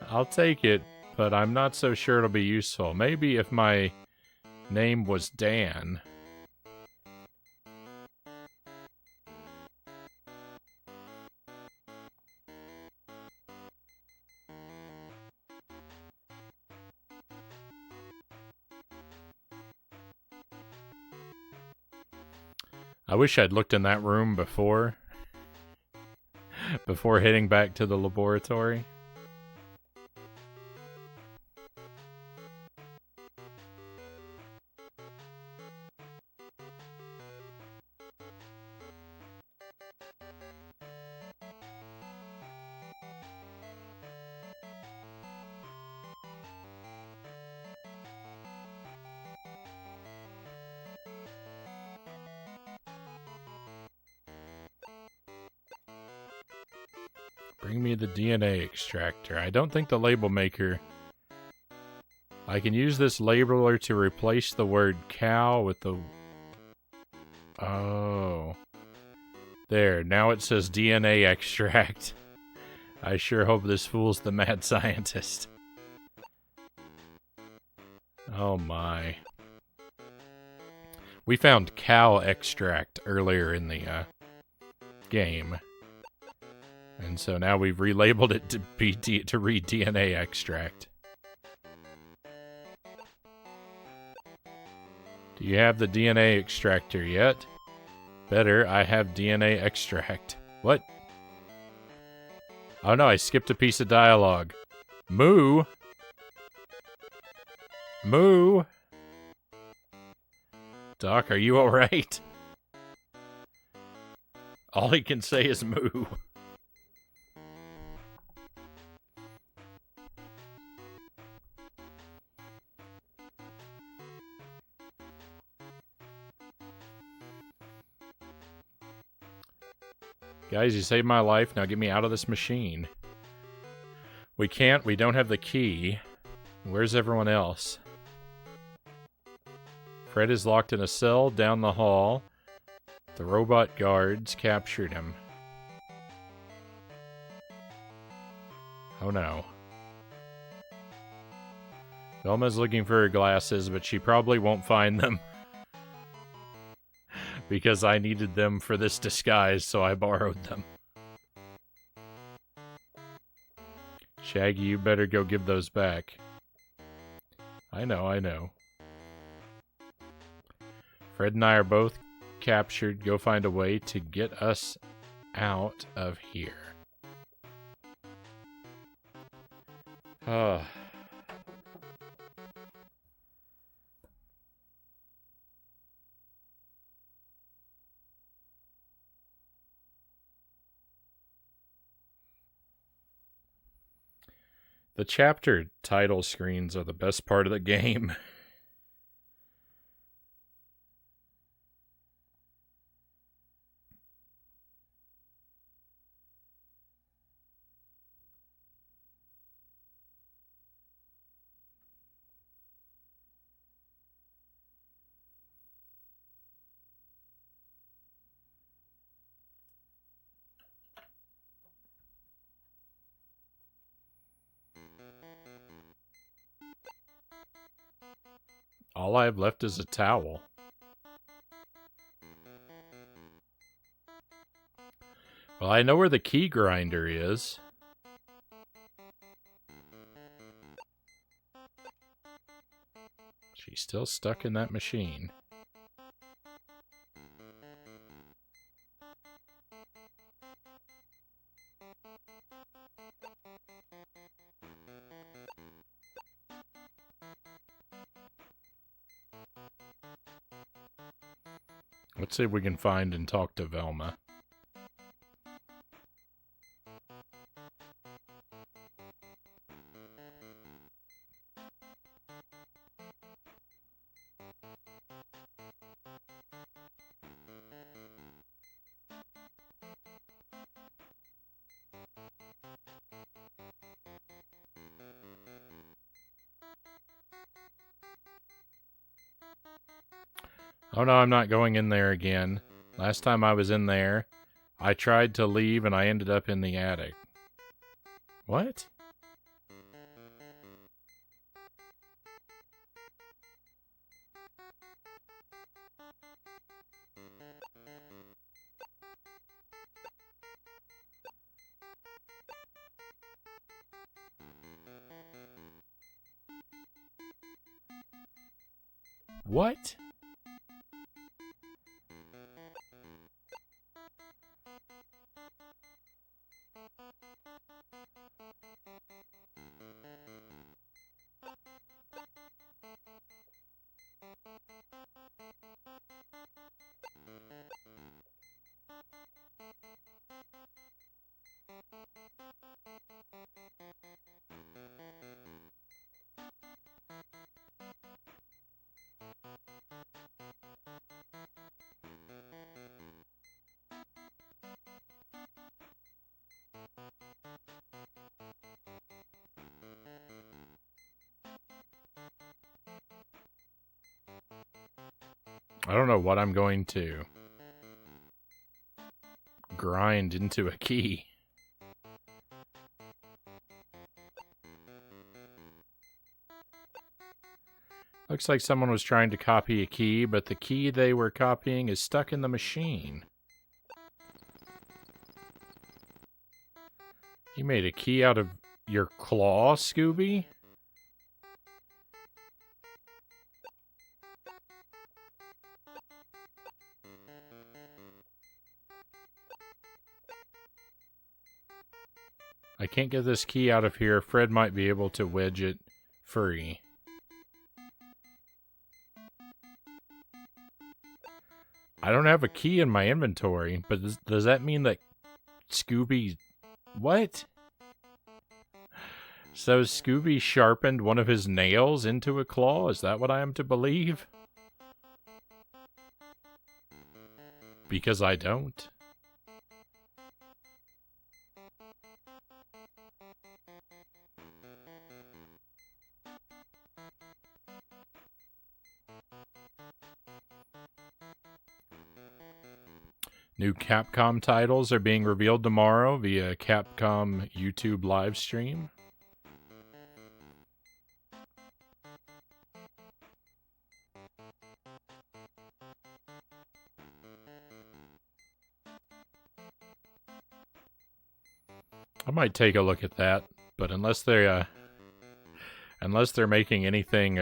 Speaker 1: I'll take it, but I'm not so sure it'll be useful. Maybe if my name was Dan. I wish I'd looked in that room before heading back to the laboratory. Bring me the DNA extractor. I don't think the label maker... I can use this labeler to replace the word cow with the... Oh. There, now it says DNA extract. I sure hope this fools the mad scientist. Oh my. We found cow extract earlier in the game. And so now we've relabeled it to read DNA extract. Do you have the DNA extractor yet? Better, I have DNA extract. What? Oh no, I skipped a piece of dialogue. Moo! Moo! Doc, are you alright? All he can say is moo. Guys, you saved my life. Now get me out of this machine. We can't. We don't have the key. Where's everyone else? Fred is locked in a cell down the hall. The robot guards captured him. Oh no. Velma's looking for her glasses, but she probably won't find them. Because I needed them for this disguise, so I borrowed them. Shaggy, you better go give those back. I know, I know. Fred and I are both captured. Go find a way to get us out of here. The chapter title screens are the best part of the game. All I have left is a towel. Well, I know where the key grinder is. She's still stuck in that machine. Let's see if we can find and talk to Velma. Oh no, I'm not going in there again. Last time I was in there, I tried to leave and I ended up in the attic. What? What? I don't know what I'm going to grind into a key. Looks like someone was trying to copy a key, but the key they were copying is stuck in the machine. You made a key out of your claw, Scooby? I can't get this key out of here. Fred might be able to wedge it free. I don't have a key in my inventory, but does that mean that Scooby... What? So Scooby sharpened one of his nails into a claw? Is that what I am to believe? Because I don't. New Capcom titles are being revealed tomorrow via Capcom YouTube live stream. I might take a look at that, but unless they're making anything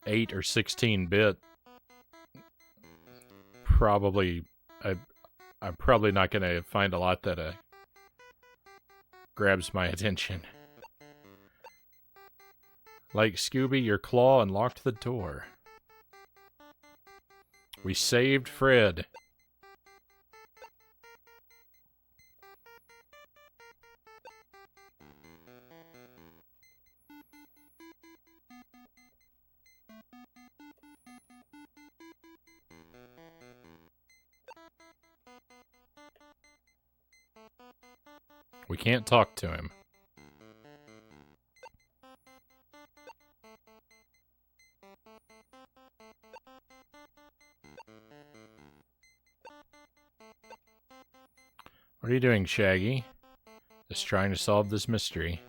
Speaker 1: 8 or 16-bit, probably I'm probably not going to find a lot that grabs my attention. Like Scooby, your claw unlocked the door. We saved Fred. We can't talk to him. What are you doing, Shaggy? Just trying to solve this mystery.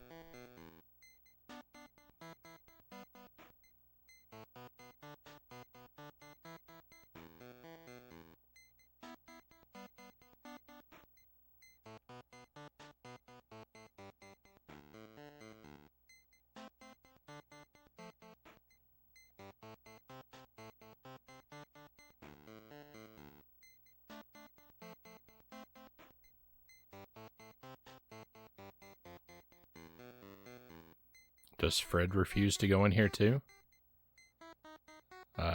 Speaker 1: Does Fred refuse to go in here too?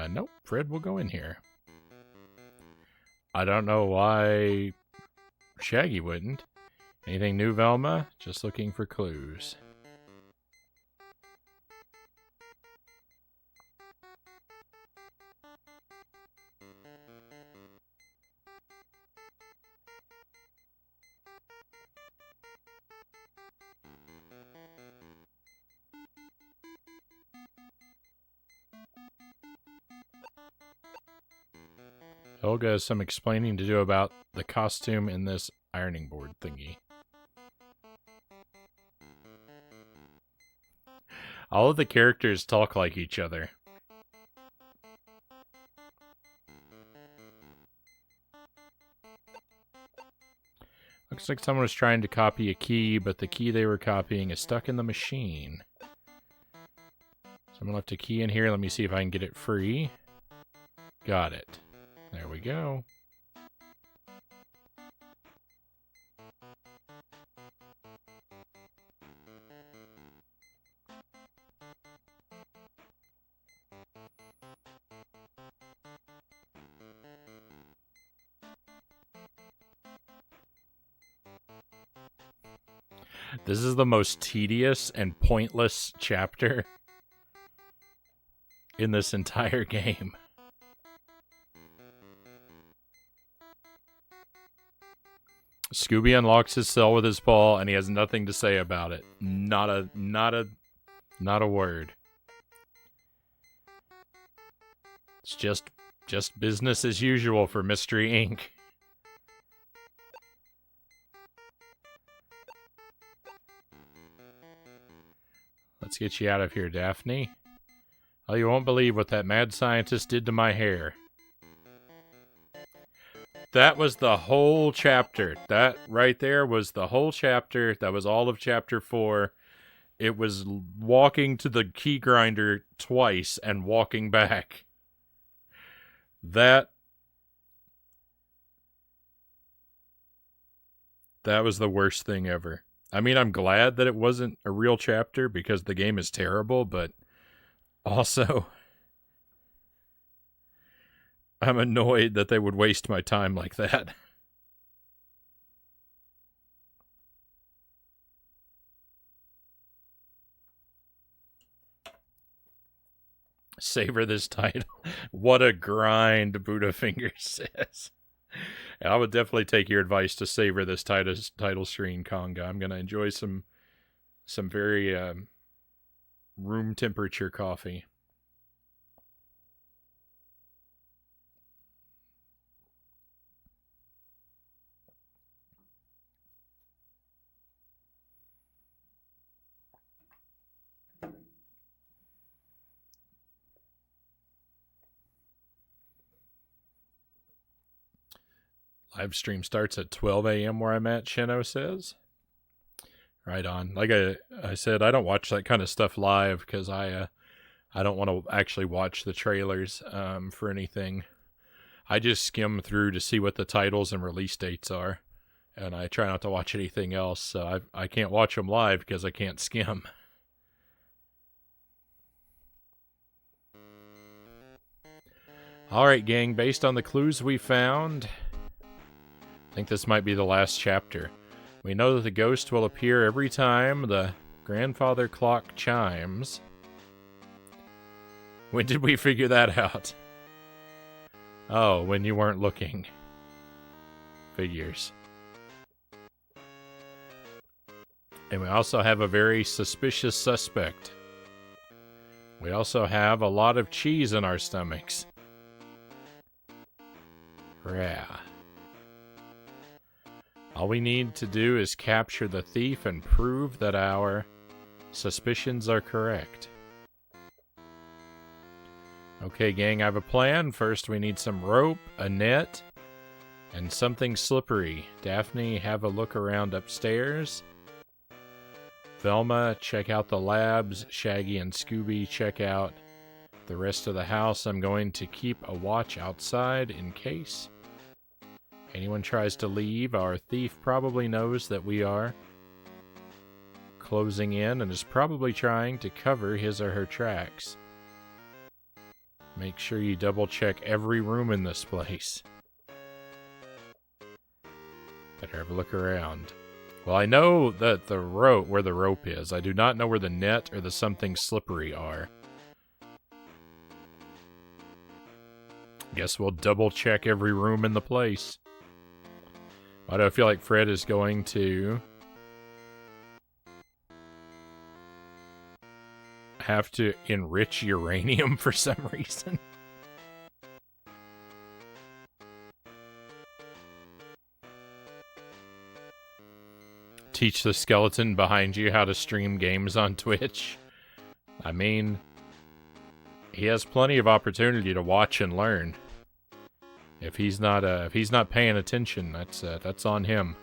Speaker 1: Nope, Fred will go in here. I don't know why Shaggy wouldn't. Anything new, Velma? Just looking for clues. Olga has some explaining to do about the costume in this ironing board thingy. All of the characters talk like each other. Looks like someone was trying to copy a key, but the key they were copying is stuck in the machine. Someone left a key in here. Let me see if I can get it free. Got it. There we go. This is the most tedious and pointless chapter in this entire game. Scooby unlocks his cell with his paw, and he has nothing to say about it. Not a word. It's just business as usual for Mystery Inc. Let's get you out of here, Daphne. Oh, you won't believe what that mad scientist did to my hair. That was the whole chapter. That right there was the whole chapter. That was all of chapter 4. It was walking to the key grinder twice and walking back. That was the worst thing ever. I mean, I'm glad that it wasn't a real chapter because the game is terrible, but also I'm annoyed that they would waste my time like that. Savor this title. What a grind, Buddhafinger says. And I would definitely take your advice to savor this title screen, Conga. I'm going to enjoy some very room temperature coffee. Live stream starts at 12 a.m. where I'm at, Shino says. Right on. Like I said, I don't watch that kind of stuff live because I don't want to actually watch the trailers for anything. I just skim through to see what the titles and release dates are, and I try not to watch anything else, so I can't watch them live because I can't skim. Alright, gang, based on the clues we found, I think this might be the last chapter. We know that the ghost will appear every time the grandfather clock chimes. When did we figure that out? Oh, when you weren't looking. Figures. And we also have a very suspicious suspect. We also have a lot of cheese in our stomachs. Rah. All we need to do is capture the thief and prove that our suspicions are correct. Okay, gang, I have a plan. First, we need some rope, a net, and something slippery. Daphne, have a look around upstairs. Velma, check out the labs. Shaggy and Scooby, check out the rest of the house. I'm going to keep a watch outside in case anyone tries to leave. Our thief probably knows that we are closing in and is probably trying to cover his or her tracks. Make sure you double check every room in this place. Better have a look around. Well, I know that the rope, where the rope is. I do not know where the net or the something slippery are. Guess we'll double check every room in the place. Why do I feel like Fred is going to have to enrich uranium for some reason? teach the skeleton behind you how to stream games on Twitch. I mean, he has plenty of opportunity to watch and learn. If he's not paying attention, that's on him.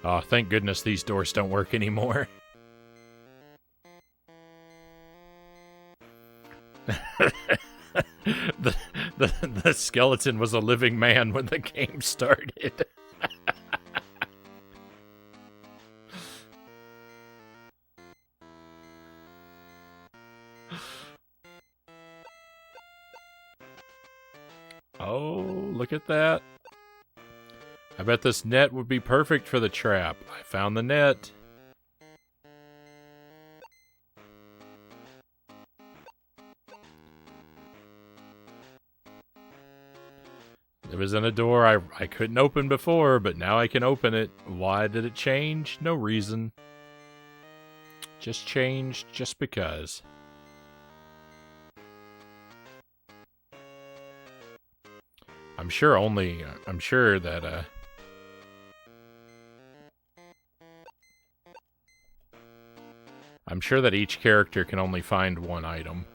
Speaker 1: Oh, thank goodness these doors don't work anymore. the skeleton was a living man when the game started. Oh, look at that. I bet this net would be perfect for the trap. I found the net. It was in a door I couldn't open before, but now I can open it. Why did it change? No reason. Just changed just because. I'm sure that I'm sure that each character can only find one item.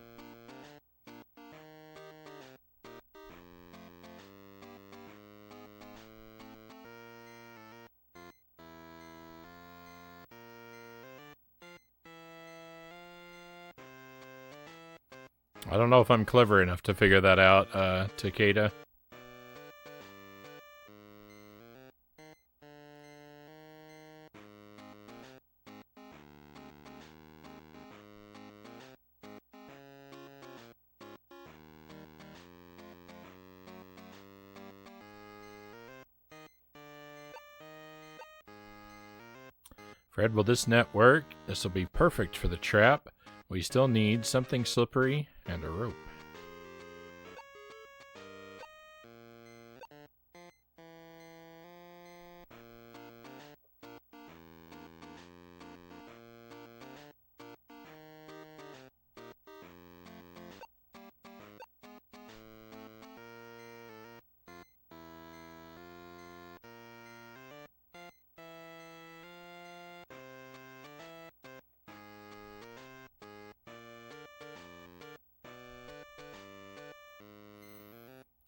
Speaker 1: I don't know if I'm clever enough to figure that out, Takeda. Fred, will this net work? This will be perfect for the trap. We still need something slippery and a rope.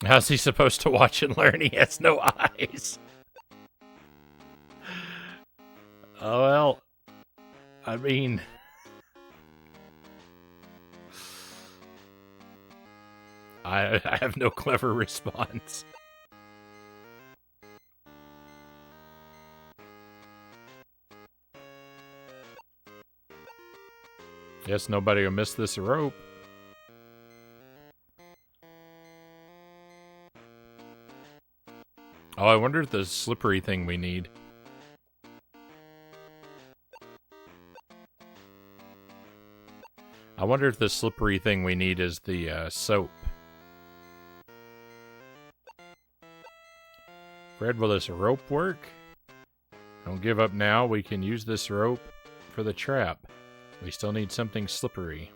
Speaker 1: How's he supposed to watch and learn? He has no eyes. Oh, well. I mean... I have no clever response. Guess nobody will miss this rope. Oh, I wonder if the slippery thing we need. I wonder if the slippery thing we need is the soap. Fred, will this rope work? Don't give up now. We can use this rope for the trap. We still need something slippery.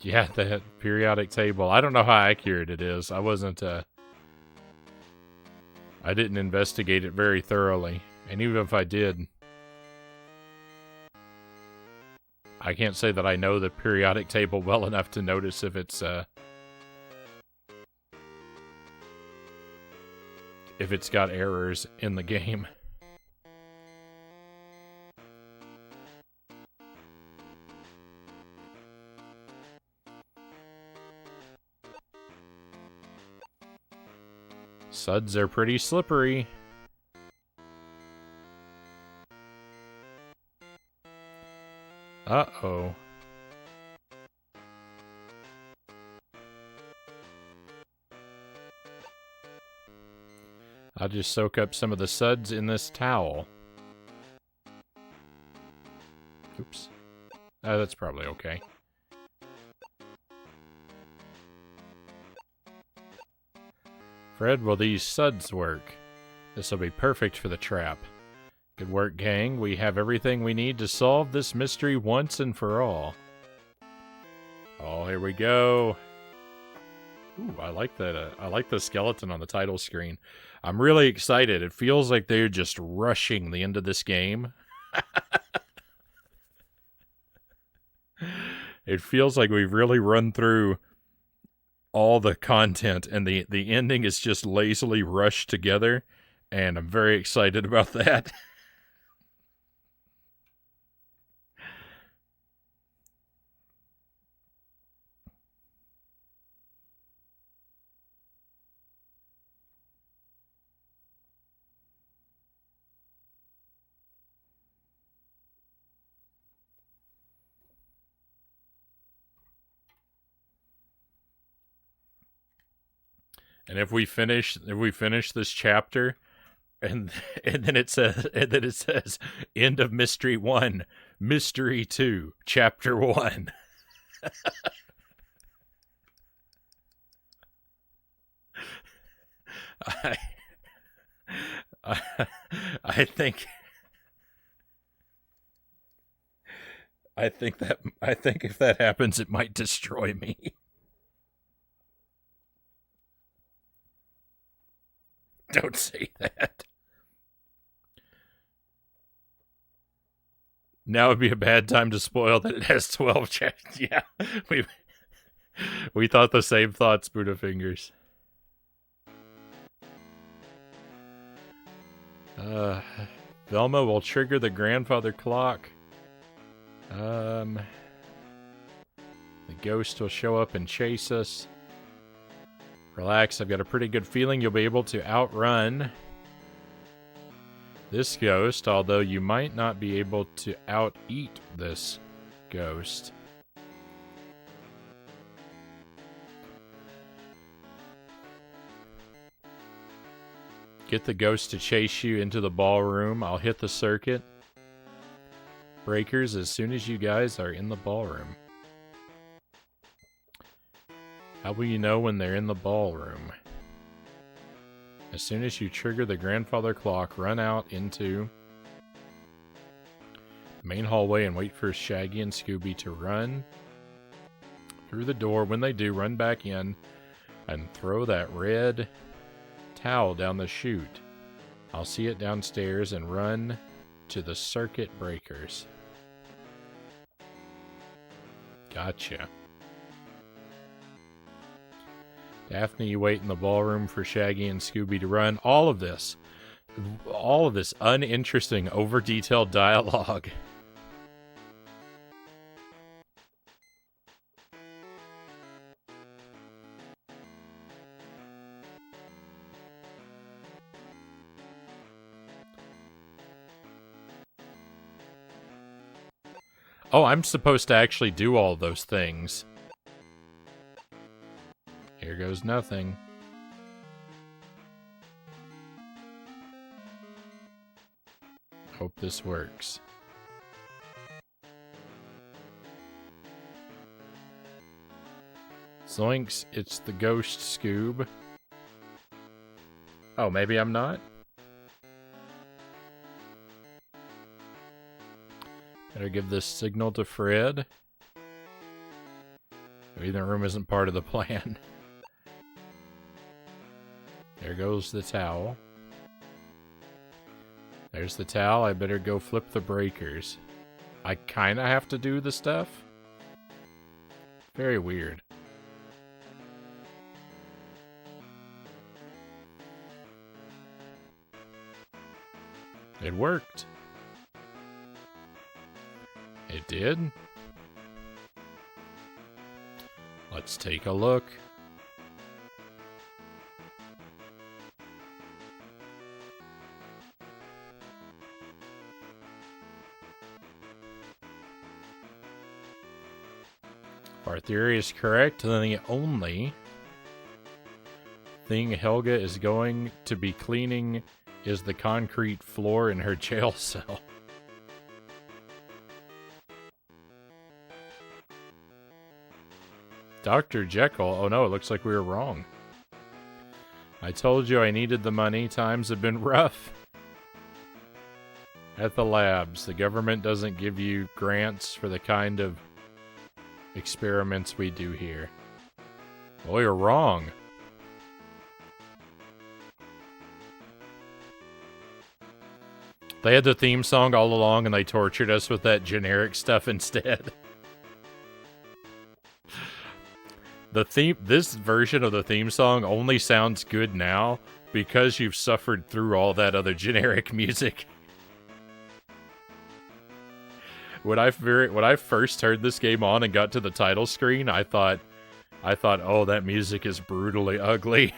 Speaker 1: Yeah, the periodic table. I don't know how accurate it is. I didn't investigate it very thoroughly. And even if I did, I can't say that I know the periodic table well enough to notice if it's got errors in the game. Suds are pretty slippery. Uh-oh. I'll just soak up some of the suds in this towel. Oops. That's probably okay. Fred, will these suds work? This will be perfect for the trap. Good work, gang. We have everything we need to solve this mystery once and for all. Oh, here we go. Ooh, I like that. I like the skeleton on the title screen. I'm really excited. It feels like they're just rushing the end of this game. It feels like we've really run through all the content, and the ending is just lazily rushed together, and I'm very excited about that. And if we finish this chapter, and then it says end of mystery 1, mystery 2, chapter 1. I think if that happens, it might destroy me. Don't say that. Now would be a bad time to spoil that it has 12 chapters. Yeah, we thought the same thoughts, Buddha Fingers. Velma will trigger the grandfather clock. The ghost will show up and chase us. Relax, I've got a pretty good feeling you'll be able to outrun this ghost, although you might not be able to out-eat this ghost. Get the ghost to chase you into the ballroom. I'll hit the circuit breakers as soon as you guys are in the ballroom. How will you know when they're in the ballroom? As soon as you trigger the grandfather clock, run out into the main hallway and wait for Shaggy and Scooby to run through the door. When they do, run back in and throw that red towel down the chute. I'll see it downstairs and run to the circuit breakers. Gotcha. Daphne, you wait in the ballroom for Shaggy and Scooby to run. All of this uninteresting, over-detailed dialogue. Oh, I'm supposed to actually do all those things. Here goes nothing. Hope this works. Zoinks, it's the ghost, Scoob. Oh, maybe I'm not? Better give this signal to Fred. Maybe the room isn't part of the plan. There goes the towel. There's the towel. I better go flip the breakers. I kind of have to do the stuff. Very weird. It worked. It did. Let's take a look. If our theory is correct, then the only thing Helga is going to be cleaning is the concrete floor in her jail cell. Dr. Jekyll? Oh no, it looks like we were wrong. I told you I needed the money. Times have been rough. at the labs. The government doesn't give you grants for the kind of experiments we do here. Oh, you're wrong. They had the theme song all along and they tortured us with that generic stuff instead. This version of the theme song only sounds good now because you've suffered through all that other generic music. When I first heard this game on and got to the title screen, I thought, oh, that music is brutally ugly.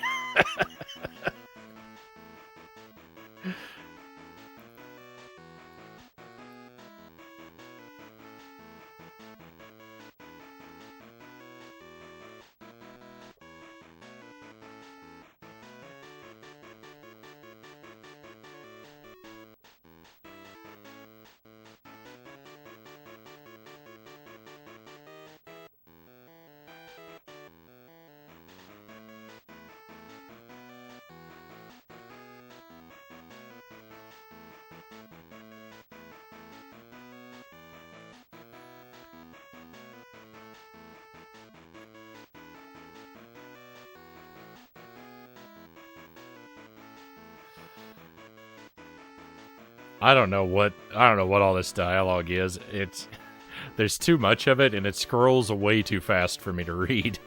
Speaker 1: I don't know what all this dialogue is. There's too much of it and it scrolls way too fast for me to read.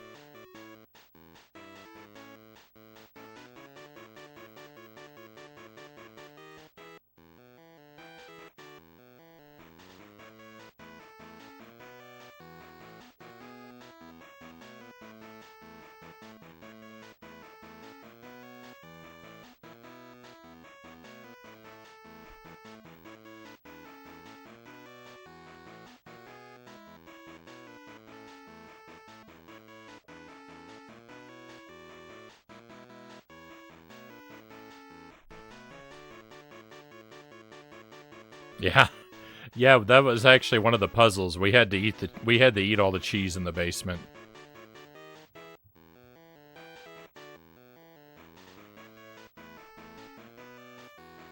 Speaker 1: Yeah. Yeah, that was actually one of the puzzles. We had to eat all the cheese in the basement.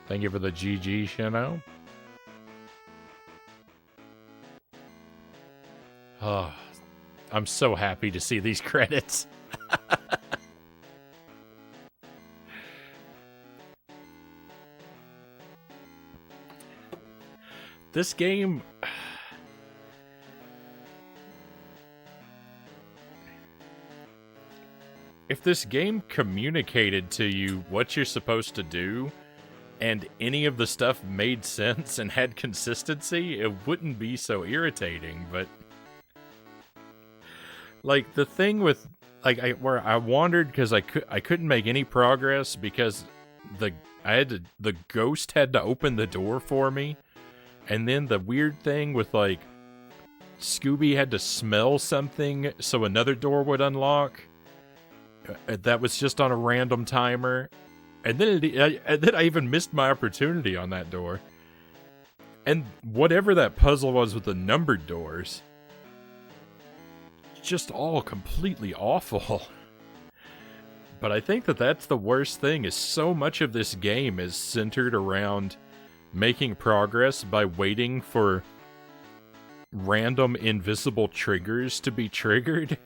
Speaker 1: Thank you for the GG, Shino. Oh, I'm so happy to see these credits. This game... If this game communicated to you what you're supposed to do, and any of the stuff made sense and had consistency, it wouldn't be so irritating, but... Like, the thing with... where I wandered because I couldn't make any progress because the ghost had to open the door for me. And then the weird thing with, like, Scooby had to smell something so another door would unlock. That was just on a random timer. And then I even missed my opportunity on that door. And whatever that puzzle was with the numbered doors, just all completely awful. But I think that's the worst thing, is so much of this game is centered around making progress by waiting for random invisible triggers to be triggered.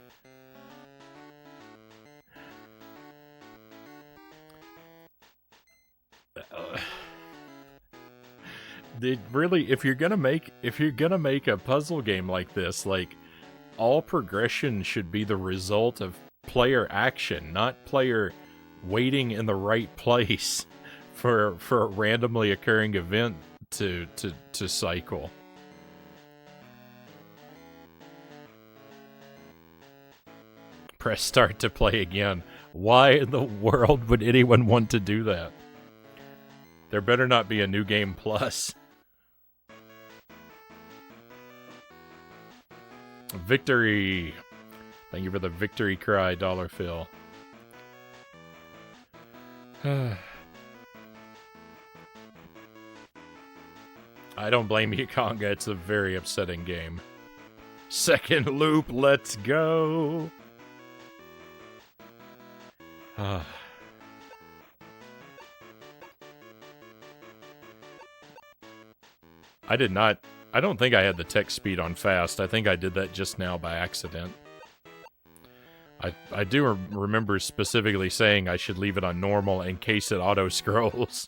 Speaker 1: If you're gonna make a puzzle game like this, like, all progression should be the result of player action, not player waiting in the right place for a randomly occurring event to cycle. Press start to play again. Why in the world would anyone want to do that? There better not be a new game plus. Victory! Thank you for the victory cry, Dollar Phil. I don't blame you, Conga. It's a very upsetting game. Second loop, let's go! I did not. I don't think I had the text speed on fast. I think I did that just now by accident. I do remember specifically saying I should leave it on normal in case it auto-scrolls.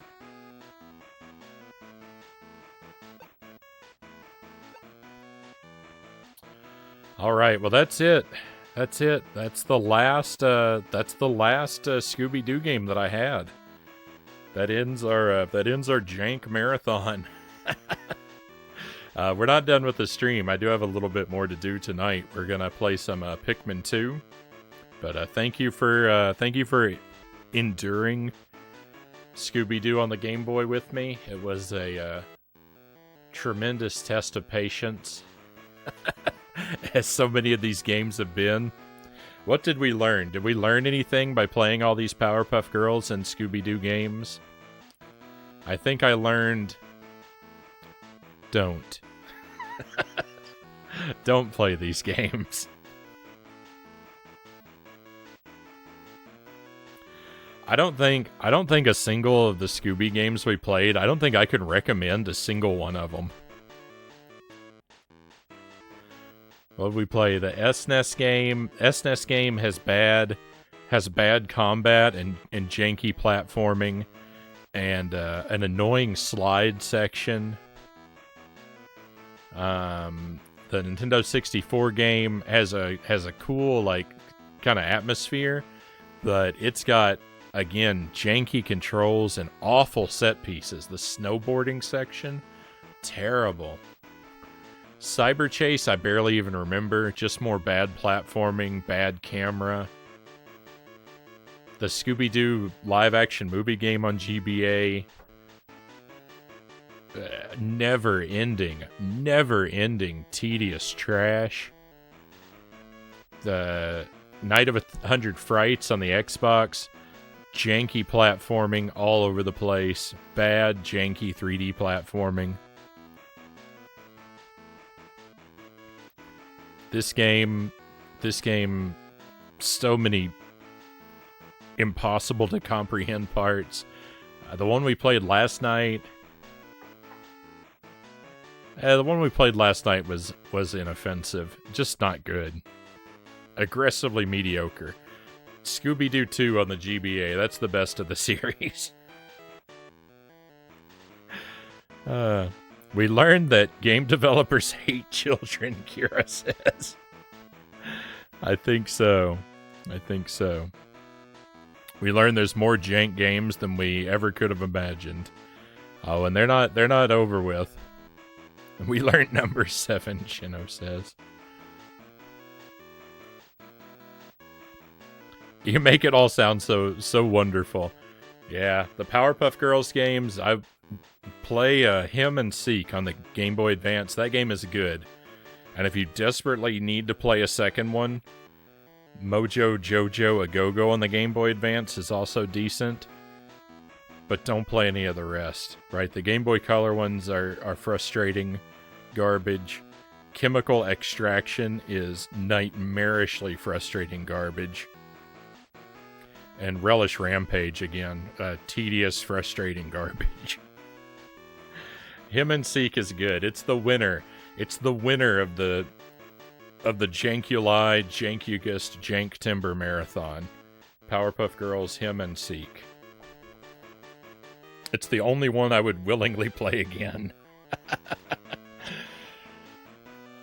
Speaker 1: Alright, well that's it. That's it. That's the last Scooby-Doo game that I had. That ends our jank marathon. We're not done with the stream. I do have a little bit more to do tonight. We're gonna play some Pikmin 2. But thank you for enduring Scooby-Doo on the Game Boy with me. It was a tremendous test of patience, as so many of these games have been. What did we learn? Did we learn anything by playing all these Powerpuff Girls and Scooby-Doo games? I think I learned... Don't. Don't play these games. I don't think a single of the Scooby games we played, I don't think I could recommend a single one of them. What did we play? The SNES game. SNES game has bad combat and janky platforming and an annoying slide section. The Nintendo 64 game has a cool, like, kind of atmosphere, but it's got, again, janky controls and awful set pieces. The snowboarding section, terrible. Cyber Chase, I barely even remember. Just more bad platforming, bad camera. The Scooby-Doo live-action movie game on GBA. Never-ending, tedious trash. The Night of 100 Frights on the Xbox. Janky platforming all over the place. Bad, janky 3D platforming. This game, so many impossible to comprehend parts. The one we played last night... the one we played last night was inoffensive. Just not good. Aggressively mediocre. Scooby-Doo 2 on the GBA. That's the best of the series. We learned that game developers hate children, Kira says. I think so. We learned there's more jank games than we ever could have imagined. Oh, and they're not over with. We learned number 7, Shino says. You make it all sound so wonderful. Yeah, the Powerpuff Girls games, I play Him and Seek on the Game Boy Advance. That game is good. And if you desperately need to play a second one, Mojo Jojo A Go-Go on the Game Boy Advance is also decent. But don't play any of the rest, right? The Game Boy Color ones are frustrating garbage. Chemical Extraction is nightmarishly frustrating garbage. And Relish Rampage, again, tedious, frustrating garbage. Him and Seek is good. It's the winner. It's the winner of the Jankuli, Jankugust, Janktember marathon. Powerpuff Girls, Him and Seek. It's the only one I would willingly play again.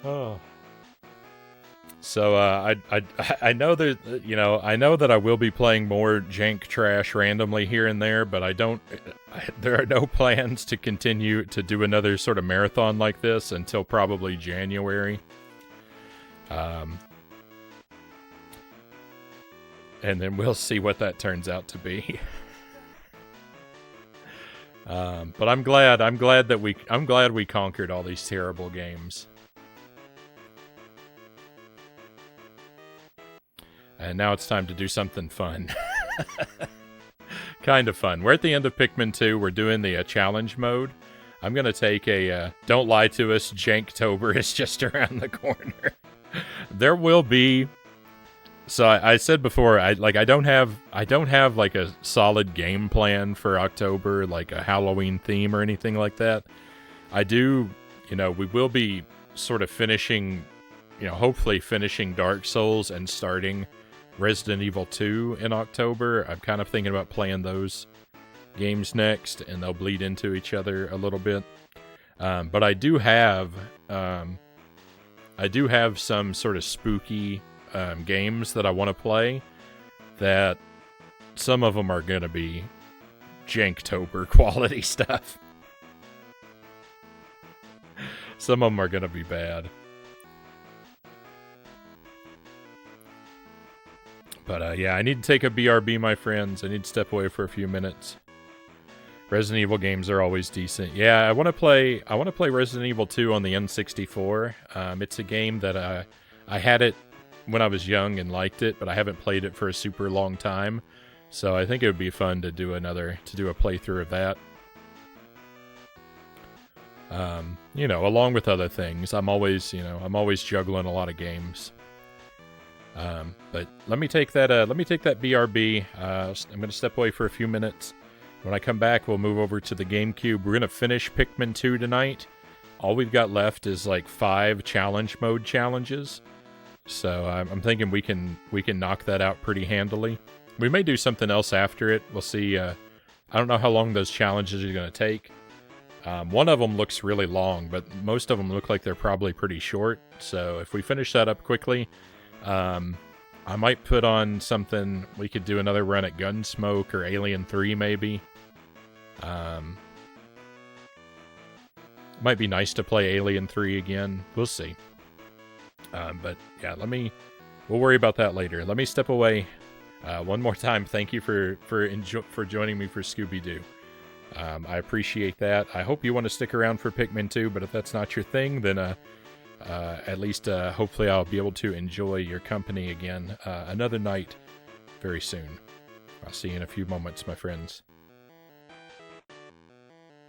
Speaker 1: Oh. So I know that I know that I will be playing more jank trash randomly here and there, but there are no plans to continue to do another sort of marathon like this until probably January. And then we'll see what that turns out to be. But I'm glad we conquered all these terrible games. And now it's time to do something fun. Kind of fun. We're at the end of Pikmin 2. We're doing the challenge mode. I'm going to take a, don't lie to us, Janktober is just around the corner. There will be... So I said before, I don't have like a solid game plan for October, like a Halloween theme or anything like that. I do you know, we will be sort of finishing, you know, hopefully finishing Dark Souls and starting Resident Evil 2 in October. I'm kind of thinking about playing those games next, and they'll bleed into each other a little bit. But I do have some sort of spooky games that I want to play. That some of them are gonna be Janktober quality stuff. Some of them are gonna be bad. But yeah, I need to take a BRB, my friends. I need to step away for a few minutes. Resident Evil games are always decent. Yeah, I want to play Resident Evil 2 on the N64. It's a game that I had it when I was young and liked it, but I haven't played it for a super long time. So I think it would be fun to do a playthrough of that. You know, along with other things. I'm always juggling a lot of games. But let me take that BRB. I'm going to step away for a few minutes. When I come back, we'll move over to the GameCube. We're going to finish Pikmin 2 tonight. All we've got left is like 5 challenge mode challenges. So I'm thinking we can knock that out pretty handily. We may do something else after it. We'll see. I don't know how long those challenges are going to take. One of them looks really long, but most of them look like they're probably pretty short. So if we finish that up quickly, I might put on something. We could do another run at Gunsmoke or Alien 3 maybe. Might be nice to play Alien 3 again. We'll see. But yeah, we'll worry about that later. Let me step away. One more time, thank you for joining me for Scooby-Doo. I appreciate that. I hope you want to stick around for Pikmin 2, but if that's not your thing, then at least hopefully I'll be able to enjoy your company again another night very soon. I'll see you in a few moments, my friends.